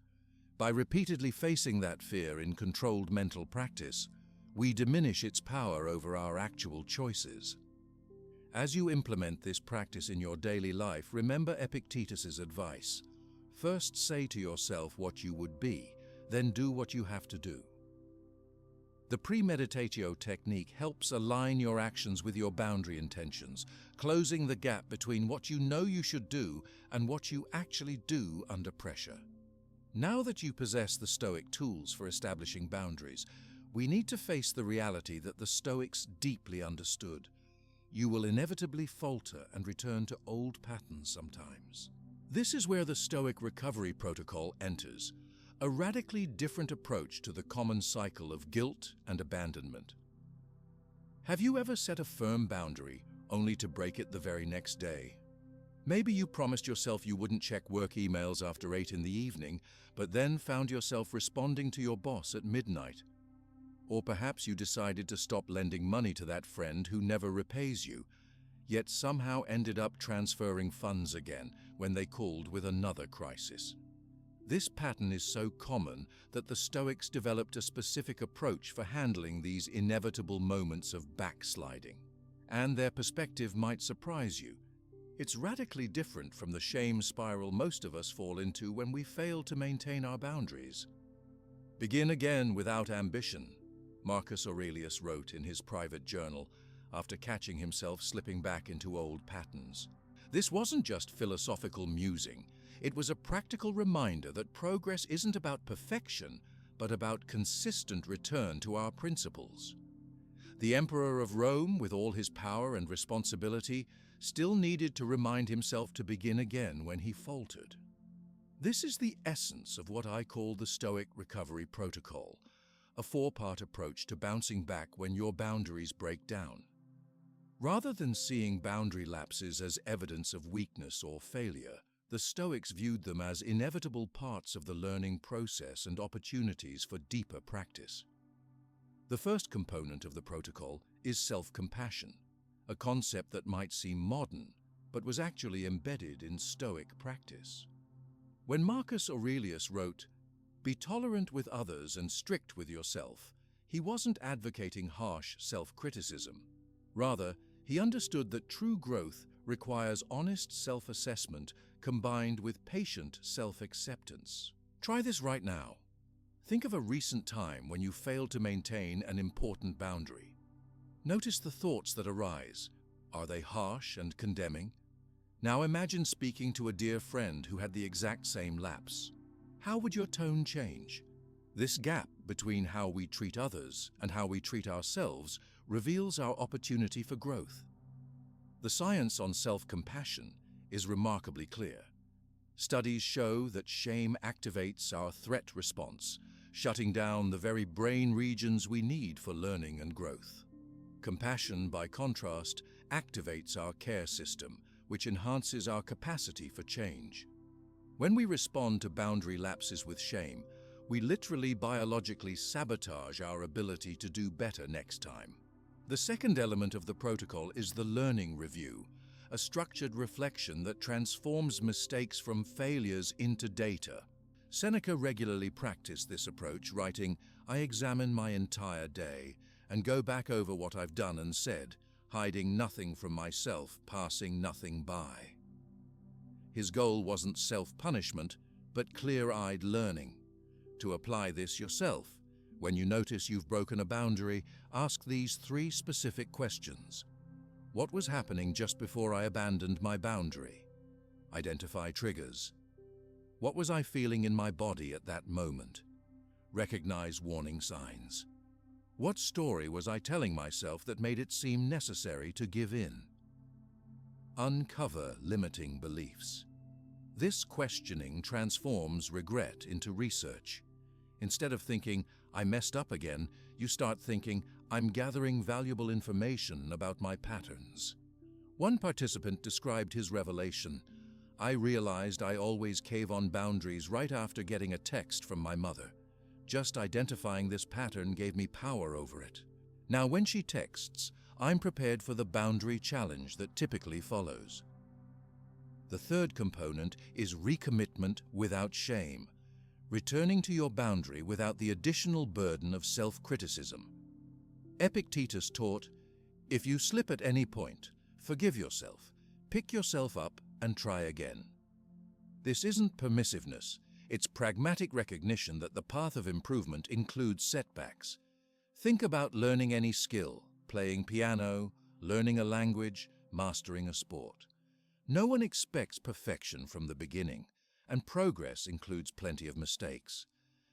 Speaker 1: By repeatedly facing that fear in controlled mental practice, we diminish its power over our actual choices. As you implement this practice in your daily life, remember Epictetus's advice. First say to yourself what you would be, then do what you have to do. The premeditatio technique helps align your actions with your boundary intentions, closing the gap between what you know you should do and what you actually do under pressure. Now that you possess the Stoic tools for establishing boundaries, we need to face the reality that the Stoics deeply understood. You will inevitably falter and return to old patterns sometimes. This is where the Stoic recovery protocol enters, a radically different approach to the common cycle of guilt and abandonment. Have you ever set a firm boundary only to break it the very next day. Maybe you promised yourself you wouldn't check work emails after 8 in the evening, but then found yourself responding to your boss at midnight. Or perhaps you decided to stop lending money to that friend who never repays you, yet somehow ended up transferring funds again when they called with another crisis. This pattern is so common that the Stoics developed a specific approach for handling these inevitable moments of backsliding. And their perspective might surprise you. It's radically different from the shame spiral most of us fall into when we fail to maintain our boundaries. "Begin again without ambition," Marcus Aurelius wrote in his private journal after catching himself slipping back into old patterns. This wasn't just philosophical musing. It was a practical reminder that progress isn't about perfection, but about consistent return to our principles. The Emperor of Rome, with all his power and responsibility, still needed to remind himself to begin again when he faltered. This is the essence of what I call the Stoic Recovery Protocol, a 4-part approach to bouncing back when your boundaries break down. Rather than seeing boundary lapses as evidence of weakness or failure, the Stoics viewed them as inevitable parts of the learning process and opportunities for deeper practice. The first component of the protocol is self-compassion, a concept that might seem modern, but was actually embedded in Stoic practice. When Marcus Aurelius wrote, "Be tolerant with others and strict with yourself," he wasn't advocating harsh self-criticism. Rather, he understood that true growth requires honest self-assessment combined with patient self-acceptance. Try this right now. Think of a recent time when you failed to maintain an important boundary. Notice the thoughts that arise. Are they harsh and condemning? Now imagine speaking to a dear friend who had the exact same lapse. How would your tone change? This gap between how we treat others and how we treat ourselves reveals our opportunity for growth. The science on self-compassion is remarkably clear. Studies show that shame activates our threat response, shutting down the very brain regions we need for learning and growth. Compassion, by contrast, activates our care system, which enhances our capacity for change. When we respond to boundary lapses with shame, we literally biologically sabotage our ability to do better next time. The second element of the protocol is the learning review, a structured reflection that transforms mistakes from failures into data. Seneca regularly practiced this approach, writing, "I examine my entire day and go back over what I've done and said, hiding nothing from myself, passing nothing by." His goal wasn't self-punishment, but clear-eyed learning. To apply this yourself, when you notice you've broken a boundary, ask these 3 specific questions. What was happening just before I abandoned my boundary? Identify triggers. What was I feeling in my body at that moment? Recognize warning signs. What story was I telling myself that made it seem necessary to give in? Uncover limiting beliefs. This questioning transforms regret into research. Instead of thinking, "I messed up again," you start thinking, "I'm gathering valuable information about my patterns." One participant described his revelation, "I realized I always cave on boundaries right after getting a text from my mother. Just identifying this pattern gave me power over it. Now when she texts, I'm prepared for the boundary challenge that typically follows." The third component is recommitment without shame, returning to your boundary without the additional burden of self-criticism. Epictetus taught, "If you slip at any point, forgive yourself, pick yourself up and try again." This isn't permissiveness, it's pragmatic recognition that the path of improvement includes setbacks. Think about learning any skill, playing piano, learning a language, mastering a sport. No one expects perfection from the beginning, and progress includes plenty of mistakes.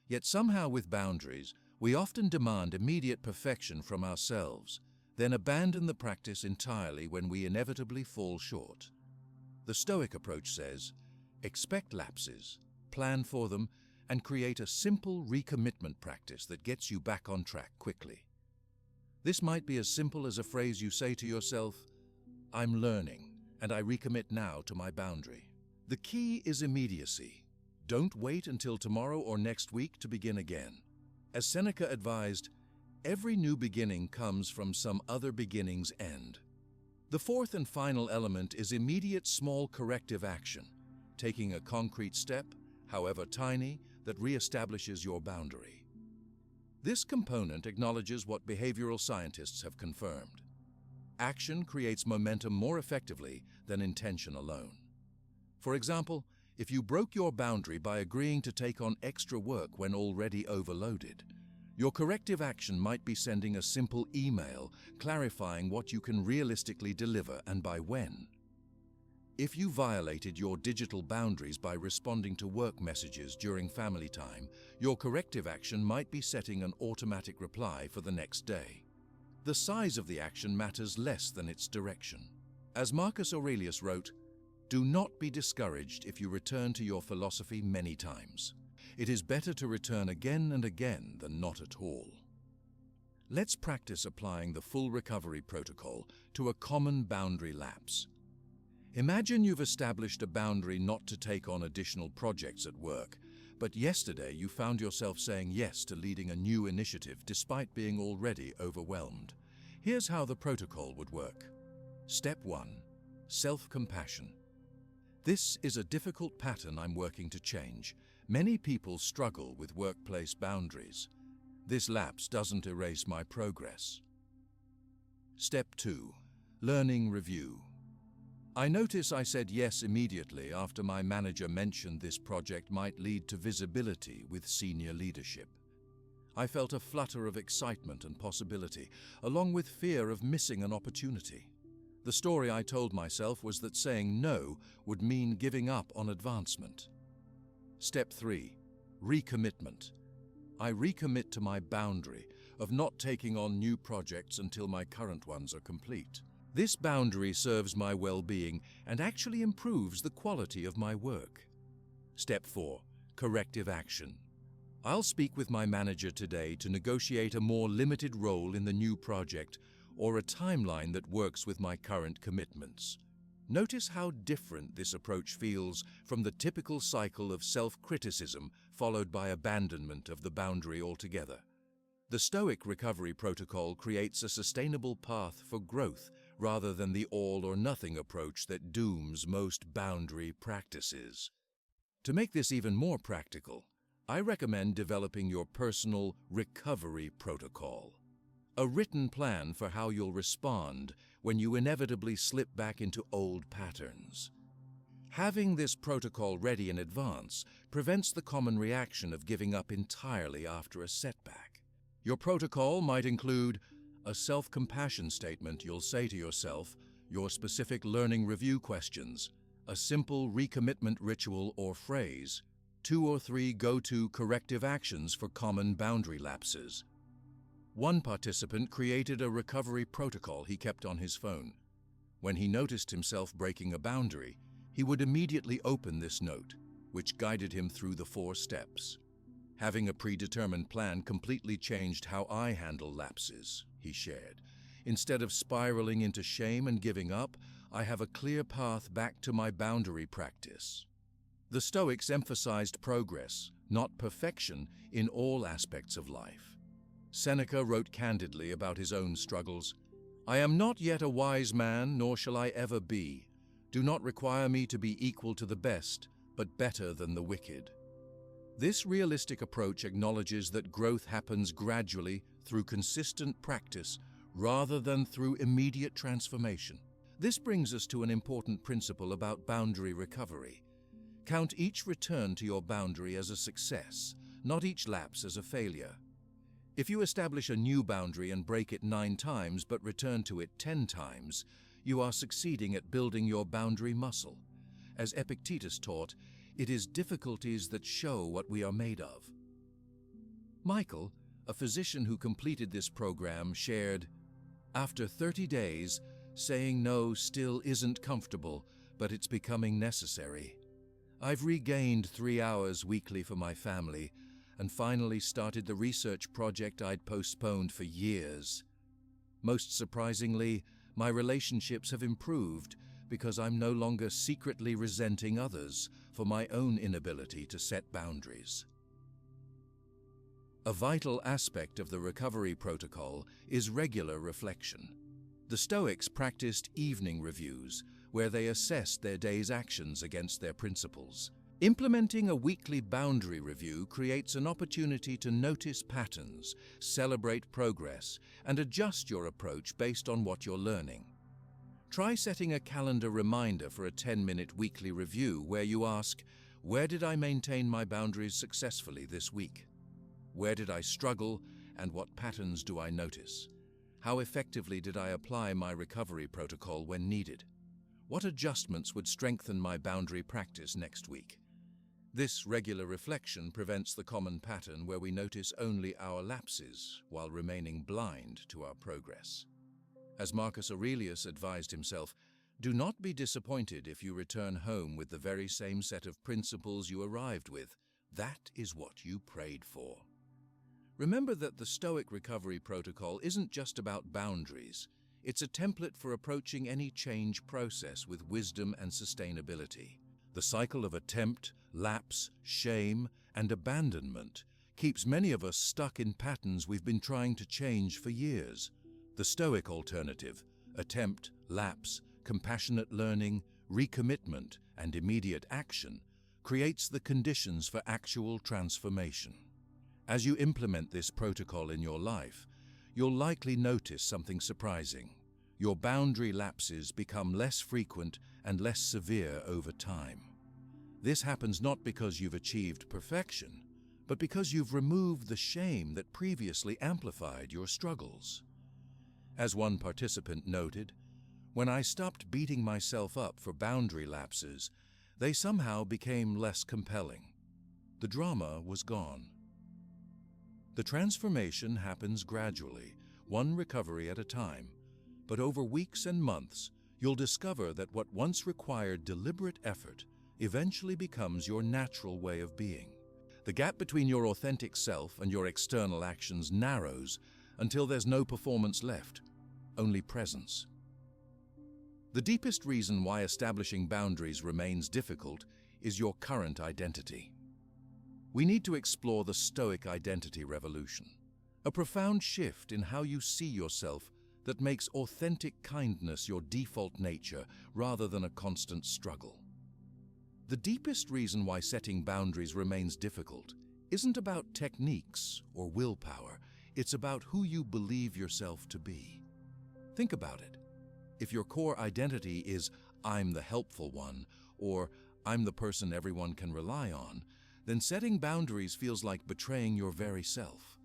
Speaker 1: Yet somehow with boundaries, we often demand immediate perfection from ourselves, then abandon the practice entirely when we inevitably fall short. The Stoic approach says, expect lapses, plan for them, and create a simple recommitment practice that gets you back on track quickly. This might be as simple as a phrase you say to yourself, I'm learning, and I recommit now to my boundary. The key is immediacy. Don't wait until tomorrow or next week to begin again. As Seneca advised, every new beginning comes from some other beginning's end. The fourth and final element is immediate small corrective action, taking a concrete step, however tiny, that reestablishes your boundary. This component acknowledges what behavioral scientists have confirmed. Action creates momentum more effectively than intention alone. For example, if you broke your boundary by agreeing to take on extra work when already overloaded, your corrective action might be sending a simple email clarifying what you can realistically deliver and by when. If you violated your digital boundaries by responding to work messages during family time, your corrective action might be setting an automatic reply for the next day. The size of the action matters less than its direction. As Marcus Aurelius wrote, "Do not be discouraged if you return to your philosophy many times. It is better to return again and again than not at all." Let's practice applying the full recovery protocol to a common boundary lapse. Imagine you've established a boundary not to take on additional projects at work, but yesterday you found yourself saying yes to leading a new initiative despite being already overwhelmed. Here's how the protocol would work. Step 1. Self-compassion. This is a difficult pattern I'm working to change. Many people struggle with workplace boundaries. This lapse doesn't erase my progress. Step 2. Learning review. I notice I said yes immediately after my manager mentioned this project might lead to visibility with senior leadership. I felt a flutter of excitement and possibility, along with fear of missing an opportunity. The story I told myself was that saying no would mean giving up on advancement. Step 3. Recommitment. I recommit to my boundary of not taking on new projects until my current ones are complete. This boundary serves my well-being and actually improves the quality of my work. Step 4. Corrective action. I'll speak with my manager today to negotiate a more limited role in the new project or a timeline that works with my current commitments. Notice how different this approach feels from the typical cycle of self-criticism followed by abandonment of the boundary altogether. The Stoic recovery protocol creates a sustainable path for growth rather than the all-or-nothing approach that dooms most boundary practices. To make this even more practical, I recommend developing your personal recovery protocol, a written plan for how you'll respond when you inevitably slip back into old patterns. Having this protocol ready in advance prevents the common reaction of giving up entirely after a setback. Your protocol might include a self-compassion statement you'll say to yourself, your specific learning review questions, a simple recommitment ritual or phrase, 2 or 3 go-to corrective actions for common boundary lapses. One participant created a recovery protocol he kept on his phone. When he noticed himself breaking a boundary, he would immediately open this note, which guided him through the 4 steps. Having a predetermined plan completely changed how I handle lapses, he shared. Instead of spiraling into shame and giving up, I have a clear path back to my boundary practice. The Stoics emphasized progress, not perfection, in all aspects of life. Seneca wrote candidly about his own struggles. "I am not yet a wise man, nor shall I ever be. Do not require me to be equal to the best, but better than the wicked." This realistic approach acknowledges that growth happens gradually through consistent practice rather than through immediate transformation. This brings us to an important principle about boundary recovery. Count each return to your boundary as a success, not each lapse as a failure. If you establish a new boundary and break it 9 times but return to it 10 times, you are succeeding at building your boundary muscle. As Epictetus taught, it is difficulties that show what we are made of. Michael, a physician who completed this program, shared, "After 30 days, saying no still isn't comfortable, but it's becoming necessary. I've regained 3 hours weekly for my family and finally started the research project I'd postponed for years. Most surprisingly, My relationships have improved because I'm no longer secretly resenting others for my own inability to set boundaries. A vital aspect of the recovery protocol is regular reflection. The Stoics practiced evening reviews, where they assessed their day's actions against their principles. Implementing a weekly boundary review creates an opportunity to notice patterns, celebrate progress, and adjust your approach based on what you're learning. Try setting a calendar reminder for a 10-minute weekly review where you ask, where did I maintain my boundaries successfully this week? Where did I struggle, and what patterns do I notice? How effectively did I apply my recovery protocol when needed? What adjustments would strengthen my boundary practice next week? This regular reflection prevents the common pattern where we notice only our lapses while remaining blind to our progress. As Marcus Aurelius advised himself, do not be disappointed if you return home with the very same set of principles you arrived with. That is what you prayed for. Remember that the Stoic recovery protocol isn't just about boundaries. It's a template for approaching any change process with wisdom and sustainability. The cycle of attempt, lapse, shame, and abandonment keeps many of us stuck in patterns we've been trying to change for years. The Stoic alternative, attempt, lapse, compassionate learning, recommitment, and immediate action, creates the conditions for actual transformation. As you implement this protocol in your life, you'll likely notice something surprising. Your boundary lapses become less frequent and less severe over time. This happens not because you've achieved perfection, but because you've removed the shame that previously amplified your struggles. As one participant noted, when I stopped beating myself up for boundary lapses, they somehow became less compelling. The drama was gone. The transformation happens gradually, one recovery at a time, but over weeks and months, you'll discover that what once required deliberate effort eventually becomes your natural way of being. The gap between your authentic self and your external actions narrows until there's no performance left, only presence. The deepest reason why establishing boundaries remains difficult is your current identity. We need to explore the Stoic identity revolution, a profound shift in how you see yourself that makes authentic kindness your default nature rather than a constant struggle. The deepest reason why setting boundaries remains difficult isn't about techniques or willpower, it's about who you believe yourself to be. Think about it. If your core identity is, I'm the helpful one, or I'm the person everyone can rely on, then setting boundaries feels like betraying your very self.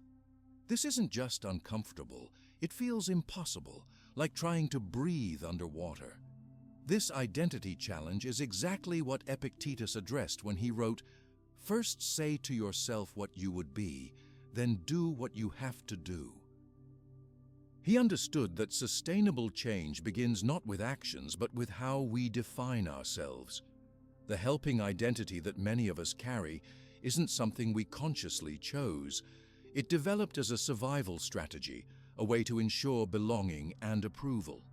Speaker 1: This isn't just uncomfortable, it feels impossible, like trying to breathe underwater. This identity challenge is exactly what Epictetus addressed when he wrote, "First say to yourself what you would be, then do what you have to do." He understood that sustainable change begins not with actions, but with how we define ourselves. The helping identity that many of us carry isn't something we consciously chose. It developed as a survival strategy, a way to ensure belonging and approval.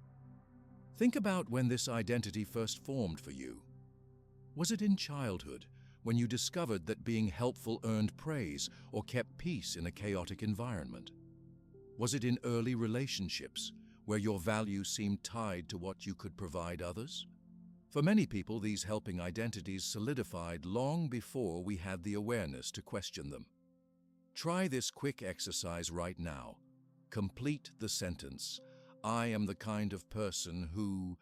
Speaker 1: Think about when this identity first formed for you. Was it in childhood, when you discovered that being helpful earned praise or kept peace in a chaotic environment? Was it in early relationships, where your value seemed tied to what you could provide others? For many people, these helping identities solidified long before we had the awareness to question them. Try this quick exercise right now. Complete the sentence, I am the kind of person who...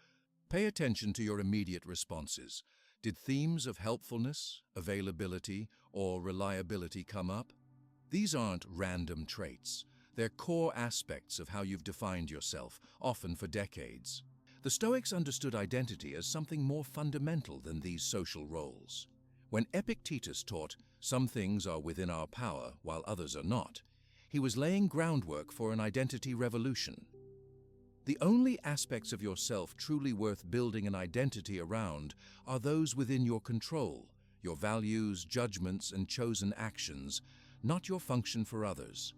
Speaker 1: Pay attention to your immediate responses. Did themes of helpfulness, availability, or reliability come up? These aren't random traits. They're core aspects of how you've defined yourself, often for decades. The Stoics understood identity as something more fundamental than these social roles. When Epictetus taught, some things are within our power while others are not, he was laying groundwork for an identity revolution. The only aspects of yourself truly worth building an identity around are those within your control, your values, judgments, and chosen actions, not your function for others.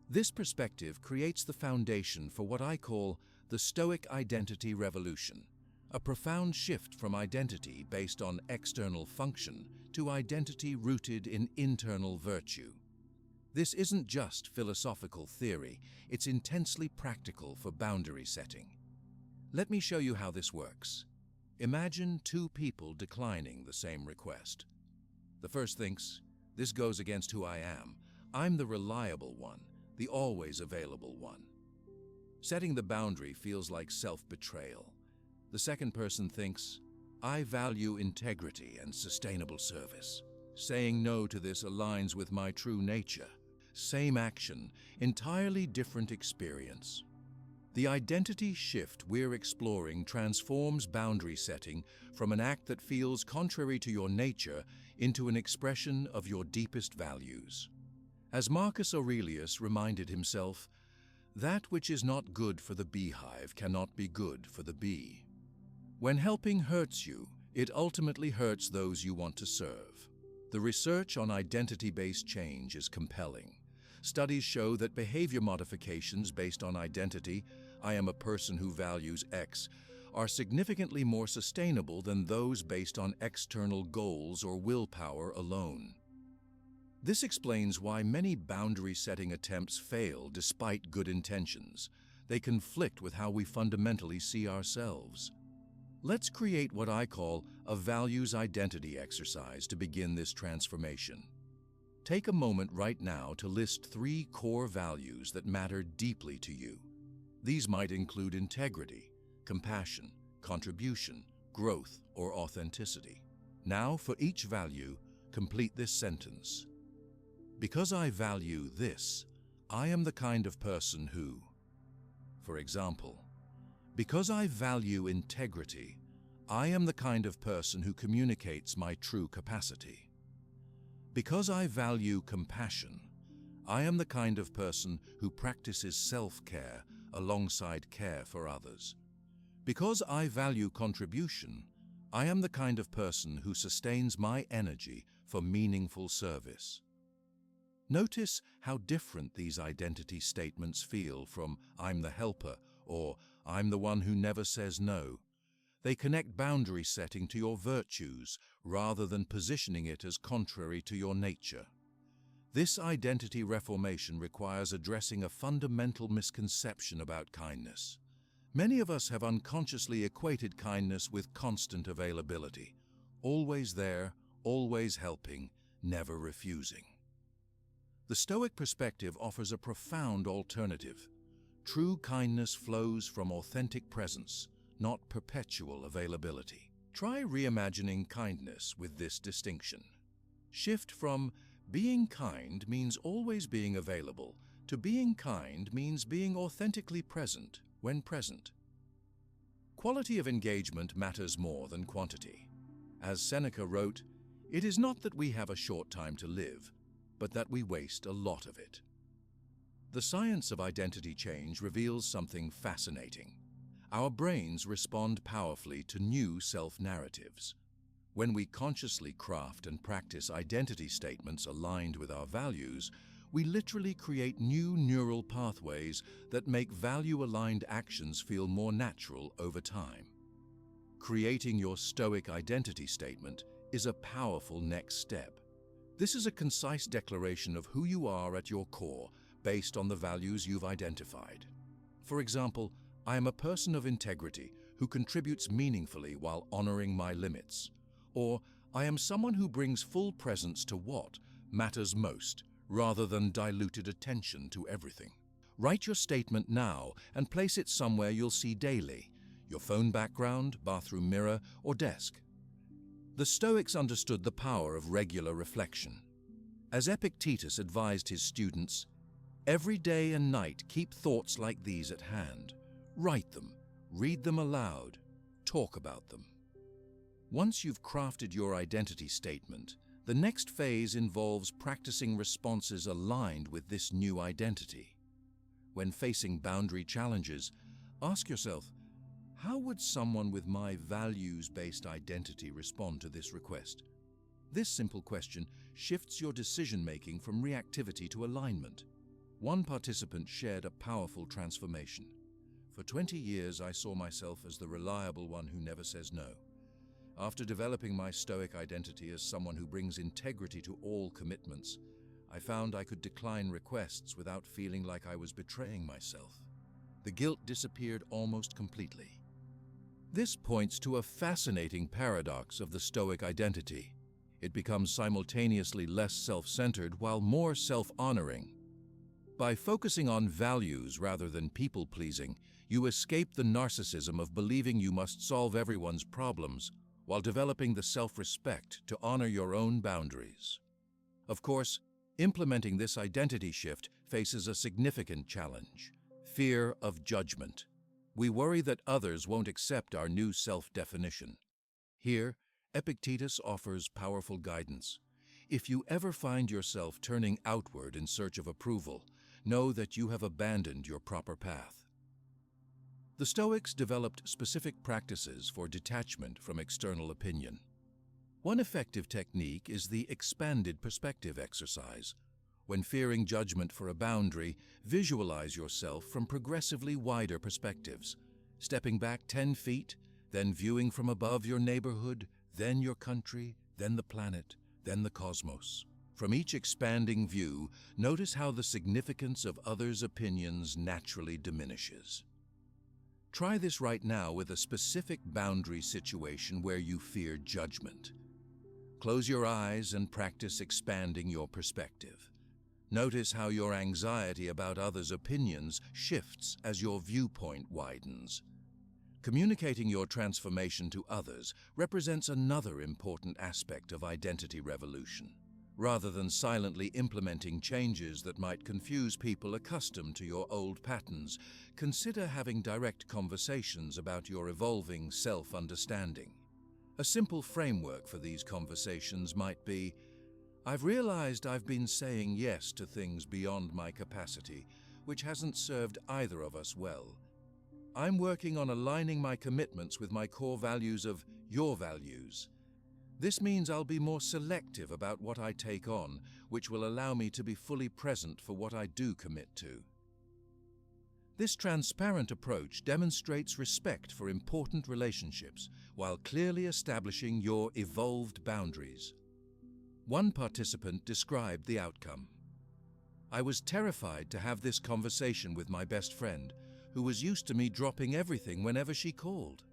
Speaker 1: This perspective creates the foundation for what I call the Stoic identity revolution, a profound shift from identity based on external function to identity rooted in internal virtue. This isn't just philosophical theory, it's intensely practical for boundary setting. Let me show you how this works. Imagine two people declining the same request. The first thinks, "This goes against who I am. I'm the reliable one, the always available one." Setting the boundary feels like self-betrayal. The second person thinks, "I value integrity and sustainable service. Saying no to this aligns with my true nature." Same action, entirely different experience. The identity shift we're exploring transforms boundary setting from an act that feels contrary to your nature into an expression of your deepest values. As Marcus Aurelius reminded himself, "That which is not good for the beehive cannot be good for the bee." When helping hurts you, it ultimately hurts those you want to serve. The research on identity-based change is compelling. Studies show that behavior modifications based on identity, "I am a person who values X," are significantly more sustainable than those based on external goals or willpower alone. This explains why many boundary-setting attempts fail despite good intentions. They conflict with how we fundamentally see ourselves. Let's create what I call a values identity exercise to begin this transformation. Take a moment right now to list 3 core values that matter deeply to you. These might include integrity, compassion, contribution, growth, or authenticity. Now, for each value, complete this sentence. Because I value this, I am the kind of person who... For example, because I value integrity, I am the kind of person who communicates my true capacity. Because I value compassion, I am the kind of person who practices self-care alongside care for others. Because I value contribution, I am the kind of person who sustains my energy for meaningful service. Notice how different these identity statements feel from "I'm the helper" or "I'm the one who never says no." They connect boundary setting to your virtues rather than positioning it as contrary to your nature. This identity reformation requires addressing a fundamental misconception about kindness. Many of us have unconsciously equated kindness with constant availability, always there, always helping, never refusing. The Stoic perspective offers a profound alternative. True kindness flows from authentic presence, not perpetual availability. Try reimagining kindness with this distinction. Shift from being kind means always being available to being kind means being authentically present when present. Quality of engagement matters more than quantity. As Seneca wrote, "It is not that we have a short time to live, but that we waste a lot of it." The science of identity change reveals something fascinating. Our brains respond powerfully to new self-narratives. When we consciously craft and practice identity statements aligned with our values, we literally create new neural pathways that make value-aligned actions feel more natural over time. Creating your Stoic identity statement is a powerful next step. This is a concise declaration of who you are at your core based on the values you've identified. For example, I am a person of integrity who contributes meaningfully while honoring my limits. Or, I am someone who brings full presence to what matters most, rather than diluted attention to everything. Write your statement now and place it somewhere you'll see daily: your phone background, bathroom mirror, or desk. The Stoics understood the power of regular reflection. As Epictetus advised his students, "Every day and night keep thoughts like these at hand. Write them, read them aloud, talk about them." Once you've crafted your identity statement, the next phase involves practicing responses aligned with this new identity. When facing boundary challenges, ask yourself, how would someone with my values-based identity respond to this request? This simple question shifts your decision-making from reactivity to alignment. One participant shared a powerful transformation. For 20 years, I saw myself as the reliable one who never says no. After developing my Stoic identity as someone who brings integrity to all commitments, I found I could decline requests without feeling like I was betraying myself. The guilt disappeared almost completely. This points to a fascinating paradox of the Stoic identity. It becomes simultaneously less self-centered while more self-honoring. By focusing on values rather than people-pleasing, you escape the narcissism of believing you must solve everyone's problems, while developing the self-respect to honor your own boundaries. Of course, implementing this identity shift faces a significant challenge: fear of judgment. We worry that others won't accept our new self-definition. Here, Epictetus offers powerful guidance. If you ever find yourself turning outward in search of approval, know that you have abandoned your proper path. The Stoics developed specific practices for detachment from external opinion. One effective technique is the expanded perspective exercise. When fearing judgment for a boundary, visualize yourself from progressively wider perspectives, stepping back 10 feet, then viewing from above your neighborhood, then your country, then the planet, then the cosmos. From each expanding view, notice how the significance of others' opinions naturally diminishes. Try this right now with a specific boundary situation where you fear judgment. Close your eyes and practice expanding your perspective. Notice how your anxiety about others' opinions shifts as your viewpoint widens. Communicating your transformation to others represents another important aspect of identity revolution. Rather than silently implementing changes that might confuse people accustomed to your old patterns, consider having direct conversations about your evolving self-understanding. A simple framework for these conversations might be, "I've realized I've been saying yes to things beyond my capacity, which hasn't served either of us well. I'm working on aligning my commitments with my core values of your values. This means I'll be more selective about what I take on, which will allow me to be fully present for what I do commit to." This transparent approach demonstrates respect for important relationships while clearly establishing your evolved boundaries. One participant described the outcome. "I was terrified to have this conversation with my best friend, who was used to me dropping everything whenever she called.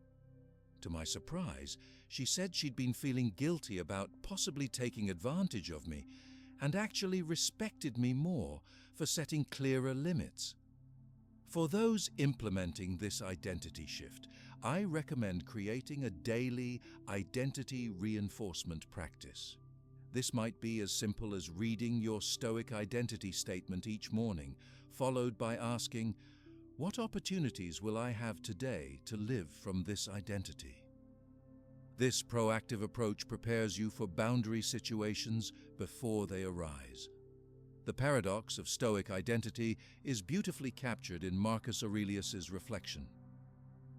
Speaker 1: To my surprise, she said she'd been feeling guilty about possibly taking advantage of me and actually respected me more for setting clearer limits." For those implementing this identity shift, I recommend creating a daily identity reinforcement practice. This might be as simple as reading your Stoic identity statement each morning, followed by asking, "What opportunities will I have today to live from this identity?" This proactive approach prepares you for boundary situations before they arise. The paradox of Stoic identity is beautifully captured in Marcus Aurelius's reflection.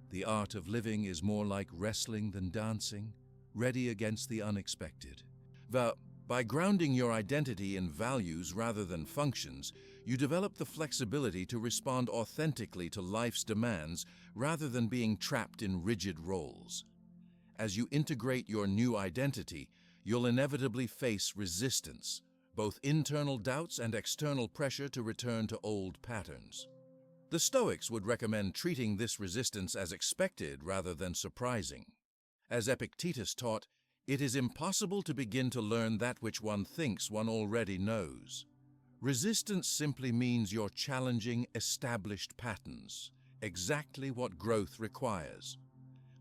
Speaker 1: "The art of living is more like wrestling than dancing, ready against the unexpected." By grounding your identity in values rather than functions, you develop the flexibility to respond authentically to life's demands rather than being trapped in rigid roles. As you integrate your new identity, you'll inevitably face resistance, both internal doubts and external pressure to return to old patterns. The Stoics would recommend treating this resistance as expected rather than surprising. As Epictetus taught, it is impossible to begin to learn that which one thinks one already knows. Resistance simply means you're challenging established patterns, exactly what growth requires.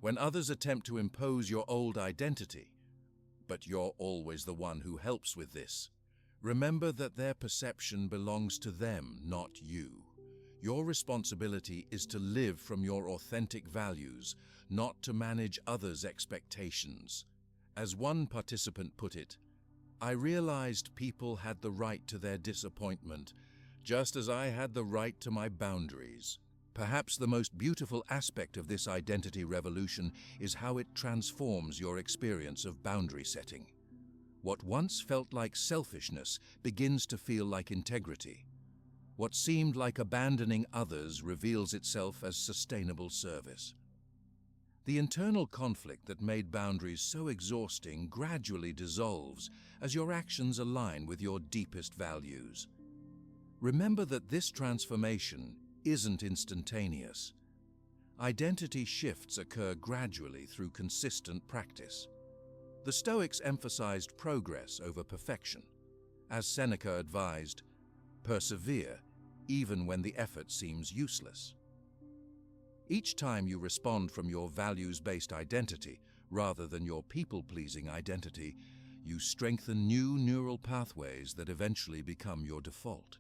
Speaker 1: When others attempt to impose your old identity, but you're always the one who helps with this, remember that their perception belongs to them, not you. Your responsibility is to live from your authentic values, not to manage others' expectations. As one participant put it, "I realized people had the right to their disappointment, just as I had the right to my boundaries." Perhaps the most beautiful aspect of this identity revolution is how it transforms your experience of boundary setting. What once felt like selfishness begins to feel like integrity. What seemed like abandoning others reveals itself as sustainable service. The internal conflict that made boundaries so exhausting gradually dissolves as your actions align with your deepest values. Remember that this transformation isn't instantaneous. Identity shifts occur gradually through consistent practice. The Stoics emphasized progress over perfection. As Seneca advised, persevere even when the effort seems useless. Each time you respond from your values-based identity rather than your people-pleasing identity, you strengthen new neural pathways that eventually become your default.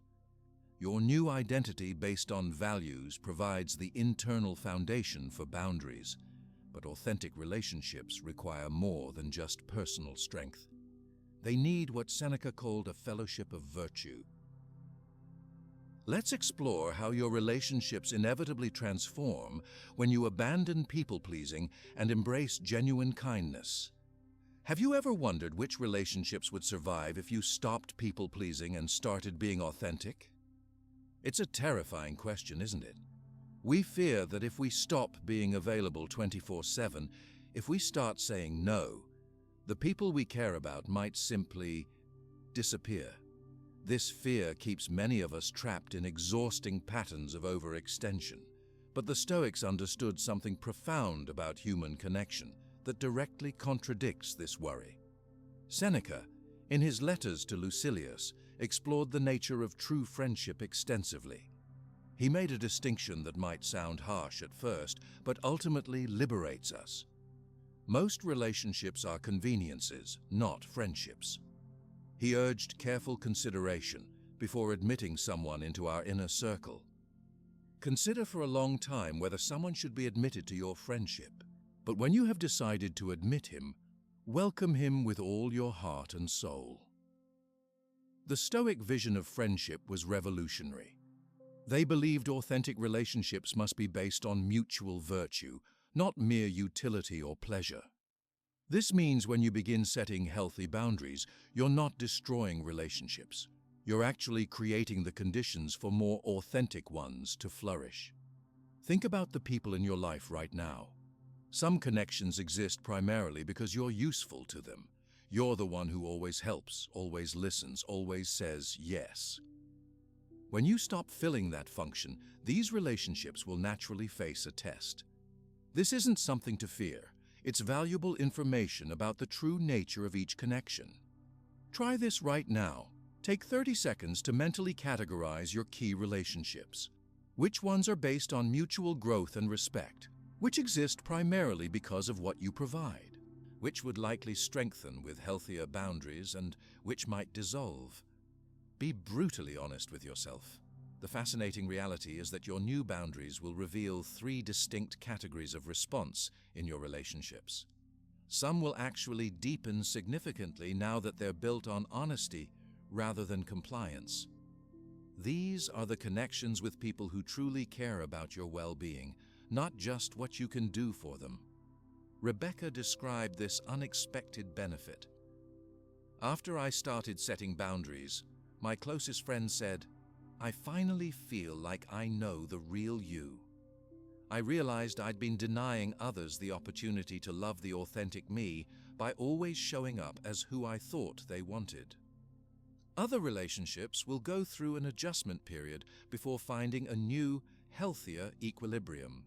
Speaker 1: Your new identity based on values provides the internal foundation for boundaries, but authentic relationships require more than just personal strength. They need what Seneca called a fellowship of virtue. Let's explore how your relationships inevitably transform when you abandon people-pleasing and embrace genuine kindness. Have you ever wondered which relationships would survive if you stopped people-pleasing and started being authentic? It's a terrifying question, isn't it? We fear that if we stop being available 24/7, if we start saying no, the people we care about might simply disappear. This fear keeps many of us trapped in exhausting patterns of overextension. But the Stoics understood something profound about human connection that directly contradicts this worry. Seneca, in his letters to Lucilius, explored the nature of true friendship extensively. He made a distinction that might sound harsh at first, but ultimately liberates us. Most relationships are conveniences, not friendships. He urged careful consideration before admitting someone into our inner circle. Consider for a long time whether someone should be admitted to your friendship. But when you have decided to admit him, welcome him with all your heart and soul. The Stoic vision of friendship was revolutionary. They believed authentic relationships must be based on mutual virtue, not mere utility or pleasure. This means when you begin setting healthy boundaries, you're not destroying relationships. You're actually creating the conditions for more authentic ones to flourish. Think about the people in your life right now. Some connections exist primarily because you're useful to them. You're the one who always helps, always listens, always says yes. When you stop filling that function, these relationships will naturally face a test. This isn't something to fear. It's valuable information about the true nature of each connection. Try this right now. Take 30 seconds to mentally categorize your key relationships. Which ones are based on mutual growth and respect? Which exist primarily because of what you provide? Which would likely strengthen with healthier boundaries and which might dissolve? Be brutally honest with yourself. The fascinating reality is that your new boundaries will reveal 3 distinct categories of response in your relationships. Some will actually deepen significantly now that they're built on honesty rather than compliance. These are the connections with people who truly care about your well-being, not just what you can do for them. Rebecca described this unexpected benefit. After I started setting boundaries, my closest friend said, "I finally feel like I know the real you." I realized I'd been denying others the opportunity to love the authentic me by always showing up as who I thought they wanted. Other relationships will go through an adjustment period before finding a new, healthier equilibrium.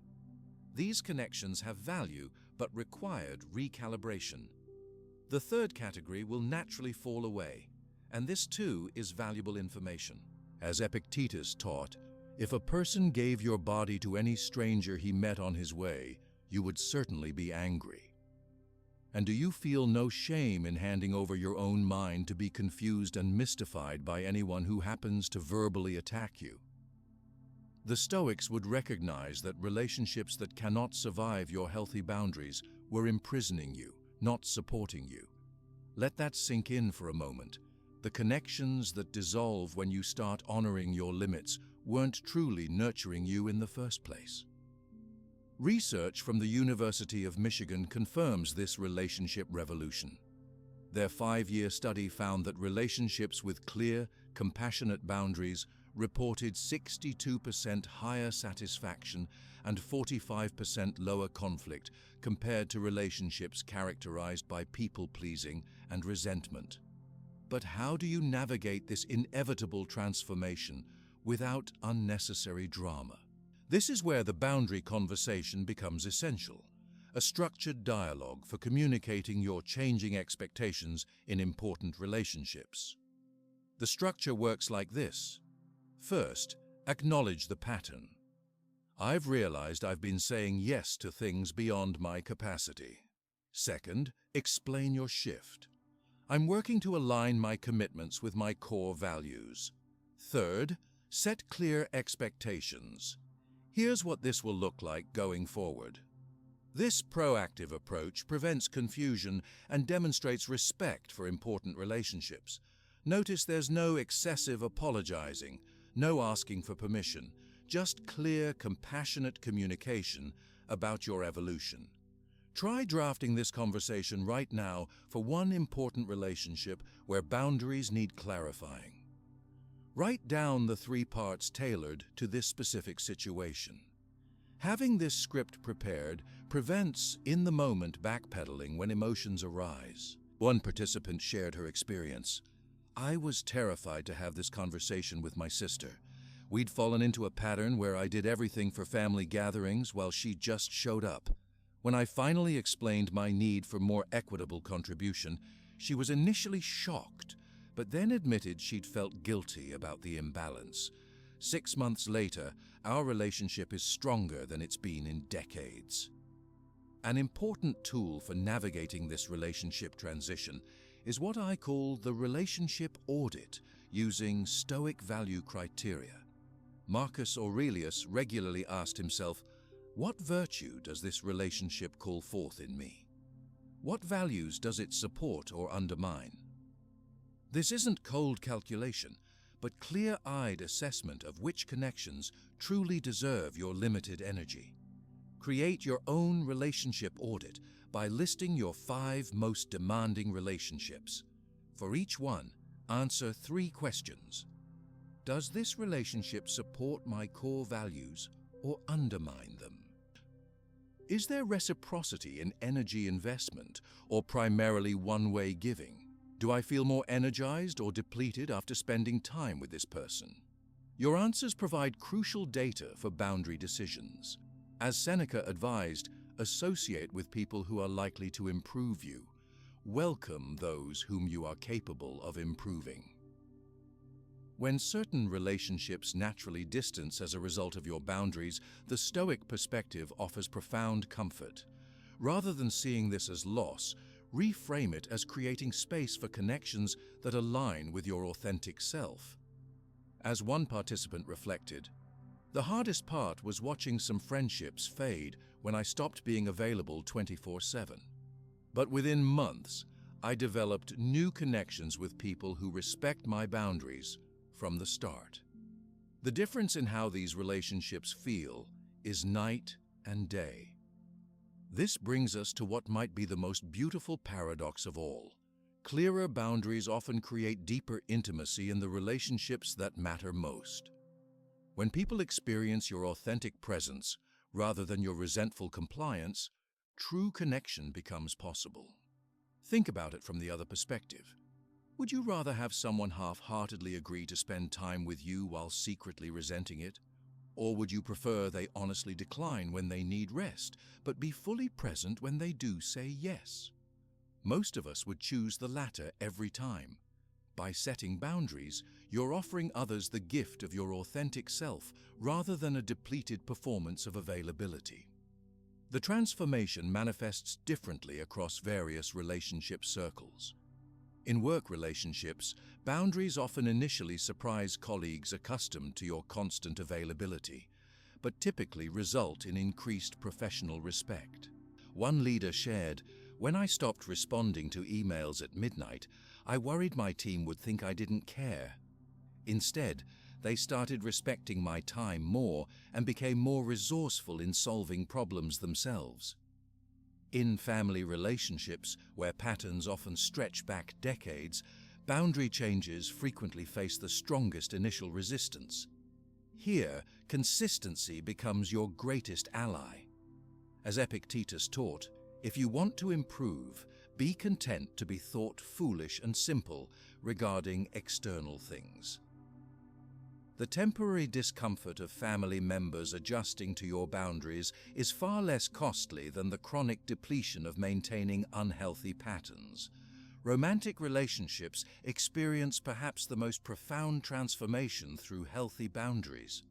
Speaker 1: These connections have value but required recalibration. The third category will naturally fall away, and this too is valuable information. As Epictetus taught, if a person gave your body to any stranger he met on his way, you would certainly be angry. And do you feel no shame in handing over your own mind to be confused and mystified by anyone who happens to verbally attack you? The Stoics would recognize that relationships that cannot survive your healthy boundaries were imprisoning you, not supporting you. Let that sink in for a moment. The connections that dissolve when you start honoring your limits weren't truly nurturing you in the first place. Research from the University of Michigan confirms this relationship revolution. Their 5-year study found that relationships with clear, compassionate boundaries reported 62% higher satisfaction and 45% lower conflict compared to relationships characterized by people-pleasing and resentment. But how do you navigate this inevitable transformation without unnecessary drama? This is where the boundary conversation becomes essential, a structured dialogue for communicating your changing expectations in important relationships. The structure works like this. First, acknowledge the pattern. I've realized I've been saying yes to things beyond my capacity. Second, explain your shift. I'm working to align my commitments with my core values. Third, set clear expectations. Here's what this will look like going forward. This proactive approach prevents confusion and demonstrates respect for important relationships. Notice there's no excessive apologizing, no asking for permission, just clear, compassionate communication about your evolution. Try drafting this conversation right now for one important relationship where boundaries need clarifying. Write down the 3 parts tailored to this specific situation. Having this script prepared prevents in-the-moment backpedaling when emotions arise. One participant shared her experience. I was terrified to have this conversation with my sister. We'd fallen into a pattern where I did everything for family gatherings while she just showed up. When I finally explained my need for more equitable contribution, she was initially shocked, but then admitted she'd felt guilty about the imbalance. 6 months later, our relationship is stronger than it's been in decades. An important tool for navigating this relationship transition is what I call the relationship audit, using Stoic value criteria. Marcus Aurelius regularly asked himself, what virtue does this relationship call forth in me? What values does it support or undermine? This isn't cold calculation, but clear-eyed assessment of which connections truly deserve your limited energy. Create your own relationship audit by listing your 5 most demanding relationships. For each one, answer 3 questions. Does this relationship support my core values or undermine them? Is there reciprocity in energy investment or primarily one-way giving? Do I feel more energized or depleted after spending time with this person? Your answers provide crucial data for boundary decisions. As Seneca advised, associate with people who are likely to improve you. Welcome those whom you are capable of improving. When certain relationships naturally distance as a result of your boundaries, the Stoic perspective offers profound comfort. Rather than seeing this as loss, reframe it as creating space for connections that align with your authentic self. As one participant reflected, the hardest part was watching some friendships fade when I stopped being available 24/7. But within months, I developed new connections with people who respect my boundaries from the start. The difference in how these relationships feel is night and day. This brings us to what might be the most beautiful paradox of all. Clearer boundaries often create deeper intimacy in the relationships that matter most. When people experience your authentic presence rather than your resentful compliance, true connection becomes possible. Think about it from the other perspective. Would you rather have someone half-heartedly agree to spend time with you while secretly resenting it? Or would you prefer they honestly decline when they need rest, but be fully present when they do say yes? Most of us would choose the latter every time. By setting boundaries, you're offering others the gift of your authentic self rather than a depleted performance of availability. The transformation manifests differently across various relationship circles. In work relationships, boundaries often initially surprise colleagues accustomed to your constant availability, but typically result in increased professional respect. One leader shared, "When I stopped responding to emails at midnight, I worried my team would think I didn't care. Instead, they started respecting my time more and became more resourceful in solving problems themselves." In family relationships, where patterns often stretch back decades, boundary changes frequently face the strongest initial resistance. Here, consistency becomes your greatest ally. As Epictetus taught, if you want to improve, be content to be thought foolish and simple regarding external things. The temporary discomfort of family members adjusting to your boundaries is far less costly than the chronic depletion of maintaining unhealthy patterns. Romantic relationships experience perhaps the most profound transformation through healthy boundaries.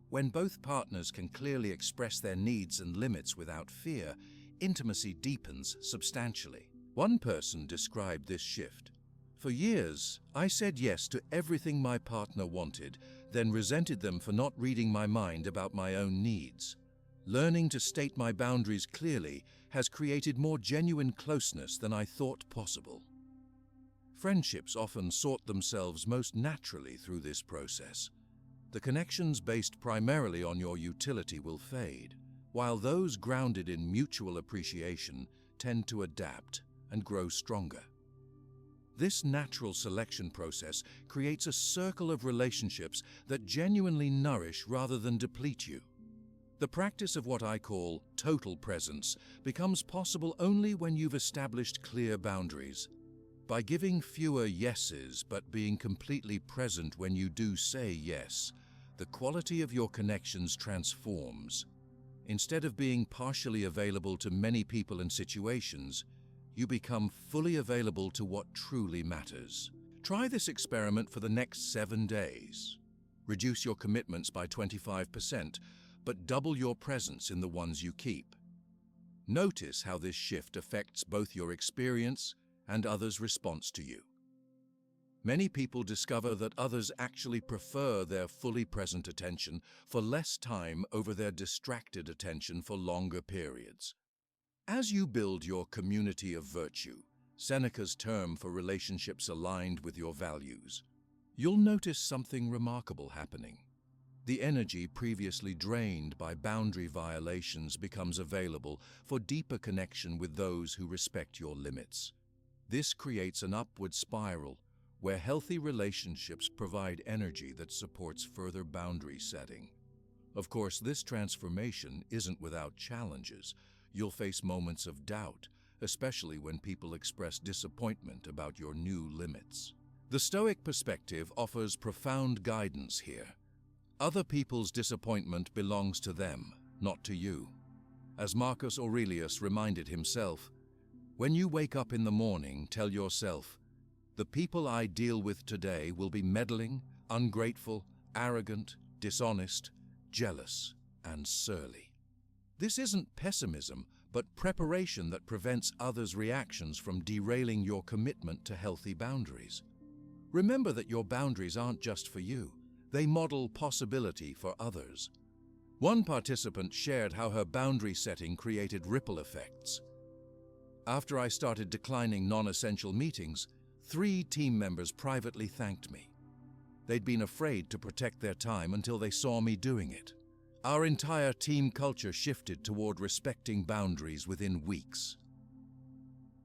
Speaker 1: When both partners can clearly express their needs and limits without fear, intimacy deepens substantially. One person described this shift. For years, I said yes to everything my partner wanted, then resented them for not reading my mind about my own needs. Learning to state my boundaries clearly has created more genuine closeness than I thought possible. Friendships often sort themselves most naturally through this process. The connections based primarily on your utility will fade, while those grounded in mutual appreciation tend to adapt and grow stronger. This natural selection process creates a circle of relationships that genuinely nourish rather than deplete you. The practice of what I call total presence becomes possible only when you've established clear boundaries. By giving fewer yeses but being completely present when you do say yes, the quality of your connections transforms. Instead of being partially available to many people and situations, you become fully available to what truly matters. Try this experiment for the next 7 days. Reduce your commitments by 25%, but double your presence in the ones you keep. Notice how this shift affects both your experience and others' response to you. Many people discover that others actually prefer their fully present attention for less time over their distracted attention for longer periods. As you build your community of virtue, Seneca's term for relationships aligned with your values, you'll notice something remarkable happening. The energy previously drained by boundary violations becomes available for deeper connection with those who respect your limits. This creates an upward spiral where healthy relationships provide energy that supports further boundary setting. Of course, this transformation isn't without challenges. You'll face moments of doubt, especially when people express disappointment about your new limits. The Stoic perspective offers profound guidance here. Other people's disappointment belongs to them, not to you. As Marcus Aurelius reminded himself, when you wake up in the morning, tell yourself, the people I deal with today will be meddling, ungrateful, arrogant, dishonest, jealous, and surly. This isn't pessimism, but preparation that prevents others' reactions from derailing your commitment to healthy boundaries. Remember that your boundaries aren't just for you. They model possibility for others. One participant shared how her boundary setting created ripple effects. After I started declining non-essential meetings, 3 team members privately thanked me. They'd been afraid to protect their time until they saw me doing it. Our entire team culture shifted toward respecting boundaries within weeks.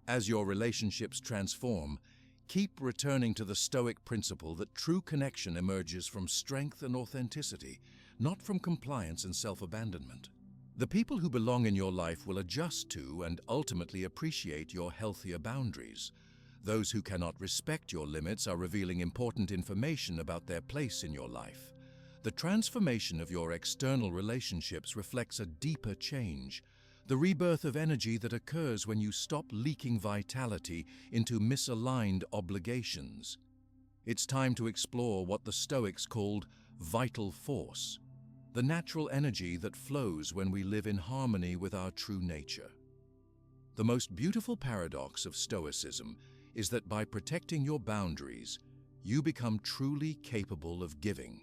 Speaker 1: As your relationships transform, keep returning to the Stoic principle that true connection emerges from strength and authenticity, not from compliance and self-abandonment. The people who belong in your life will adjust to and ultimately appreciate your healthier boundaries. Those who cannot respect your limits are revealing important information about their place in your life. The transformation of your external relationships reflects a deeper change, the rebirth of energy that occurs when you stop leaking vitality into misaligned obligations. It's time to explore what the Stoics called vital force, the natural energy that flows when we live in harmony with our true nature. The most beautiful paradox of Stoicism is that by protecting your boundaries, you become truly capable of giving.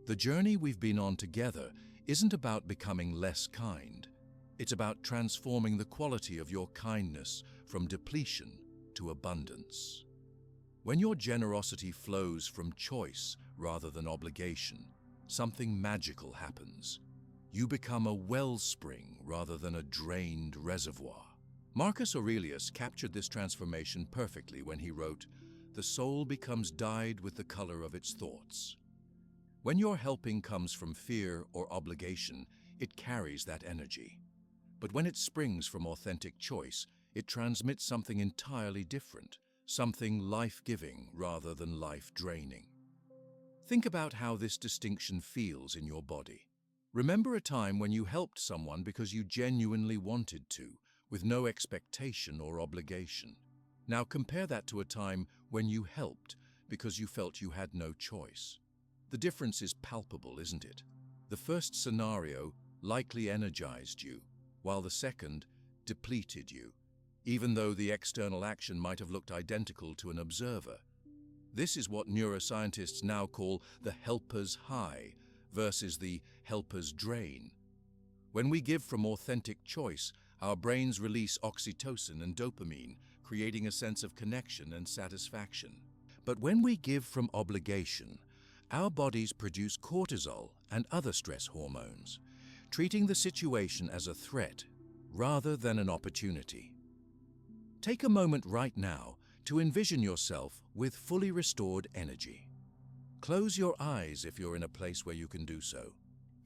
Speaker 1: The journey we've been on together isn't about becoming less kind. It's about transforming the quality of your kindness from depletion to abundance. When your generosity flows from choice rather than obligation, something magical happens. You become a wellspring rather than a drained reservoir. Marcus Aurelius captured this transformation perfectly when he wrote, the soul becomes dyed with the color of its thoughts. When your helping comes from fear or obligation, it carries that energy. But when it springs from authentic choice, it transmits something entirely different, something life-giving rather than life-draining. Think about how this distinction feels in your body. Remember a time when you helped someone because you genuinely wanted to, with no expectation or obligation. Now compare that to a time when you helped because you felt you had no choice. The difference is palpable, isn't it? The first scenario likely energized you, while the second depleted you, even though the external action might have looked identical to an observer. This is what neuroscientists now call the helper's high versus the helper's drain. When we give from authentic choice, our brains release oxytocin and dopamine, creating a sense of connection and satisfaction. But when we give from obligation, our bodies produce cortisol and other stress hormones, treating the situation as a threat rather than an opportunity. Take a moment right now to envision yourself with fully restored energy. Close your eyes if you're in a place where you can do so.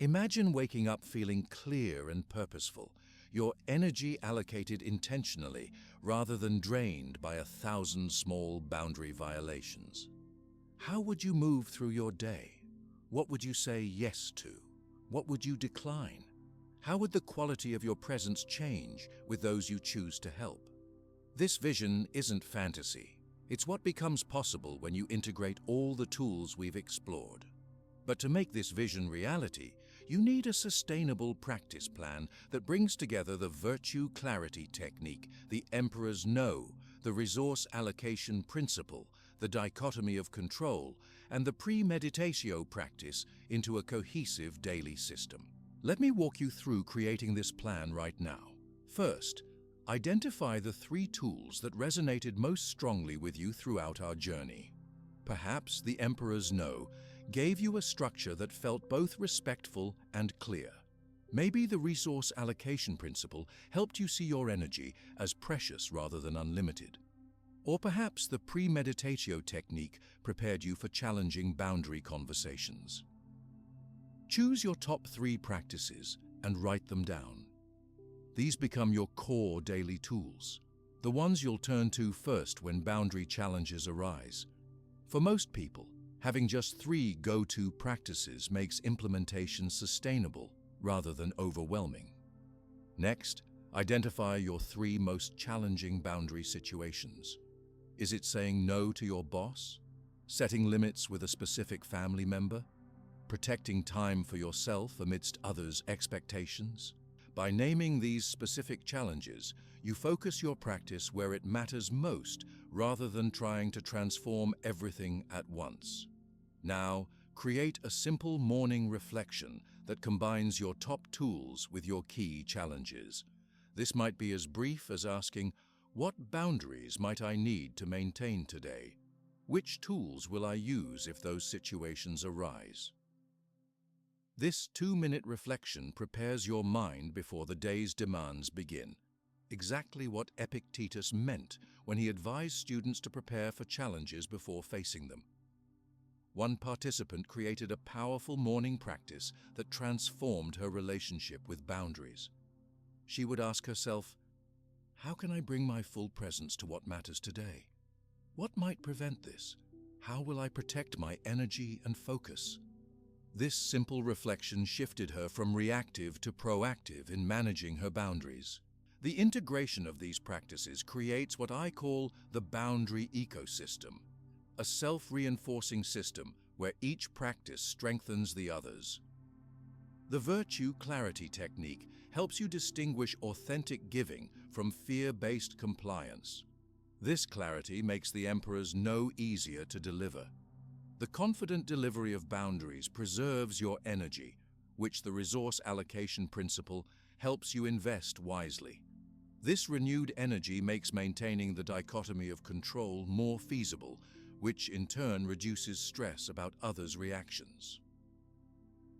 Speaker 1: Imagine waking up feeling clear and purposeful, your energy allocated intentionally rather than drained by 1,000 small boundary violations. How would you move through your day? What would you say yes to? What would you decline? How would the quality of your presence change with those you choose to help? This vision isn't fantasy. It's what becomes possible when you integrate all the tools we've explored. But to make this vision reality, you need a sustainable practice plan that brings together the virtue clarity technique, the Emperor's No, the resource allocation principle, the dichotomy of control, and the premeditatio practice into a cohesive daily system. Let me walk you through creating this plan right now. First, identify the 3 tools that resonated most strongly with you throughout our journey. Perhaps the Emperor's No gave you a structure that felt both respectful and clear. Maybe the resource allocation principle helped you see your energy as precious rather than unlimited. Or perhaps the premeditatio technique prepared you for challenging boundary conversations. Choose your top 3 practices and write them down. These become your core daily tools, the ones you'll turn to first when boundary challenges arise. For most people, having just 3 go-to practices makes implementation sustainable rather than overwhelming. Next, identify your 3 most challenging boundary situations. Is it saying no to your boss? Setting limits with a specific family member? Protecting time for yourself amidst others' expectations? By naming these specific challenges, you focus your practice where it matters most rather than trying to transform everything at once. Now, create a simple morning reflection that combines your top tools with your key challenges. This might be as brief as asking, what boundaries might I need to maintain today? Which tools will I use if those situations arise? This 2-minute reflection prepares your mind before the day's demands begin. Exactly what Epictetus meant when he advised students to prepare for challenges before facing them. One participant created a powerful morning practice that transformed her relationship with boundaries. She would ask herself, how can I bring my full presence to what matters today? What might prevent this? How will I protect my energy and focus? This simple reflection shifted her from reactive to proactive in managing her boundaries. The integration of these practices creates what I call the boundary ecosystem, a self-reinforcing system where each practice strengthens the others. The virtue clarity technique helps you distinguish authentic giving from fear-based compliance. This clarity makes the Emperor's No easier to deliver. The confident delivery of boundaries preserves your energy, which the resource allocation principle helps you invest wisely. This renewed energy makes maintaining the dichotomy of control more feasible, which in turn reduces stress about others' reactions.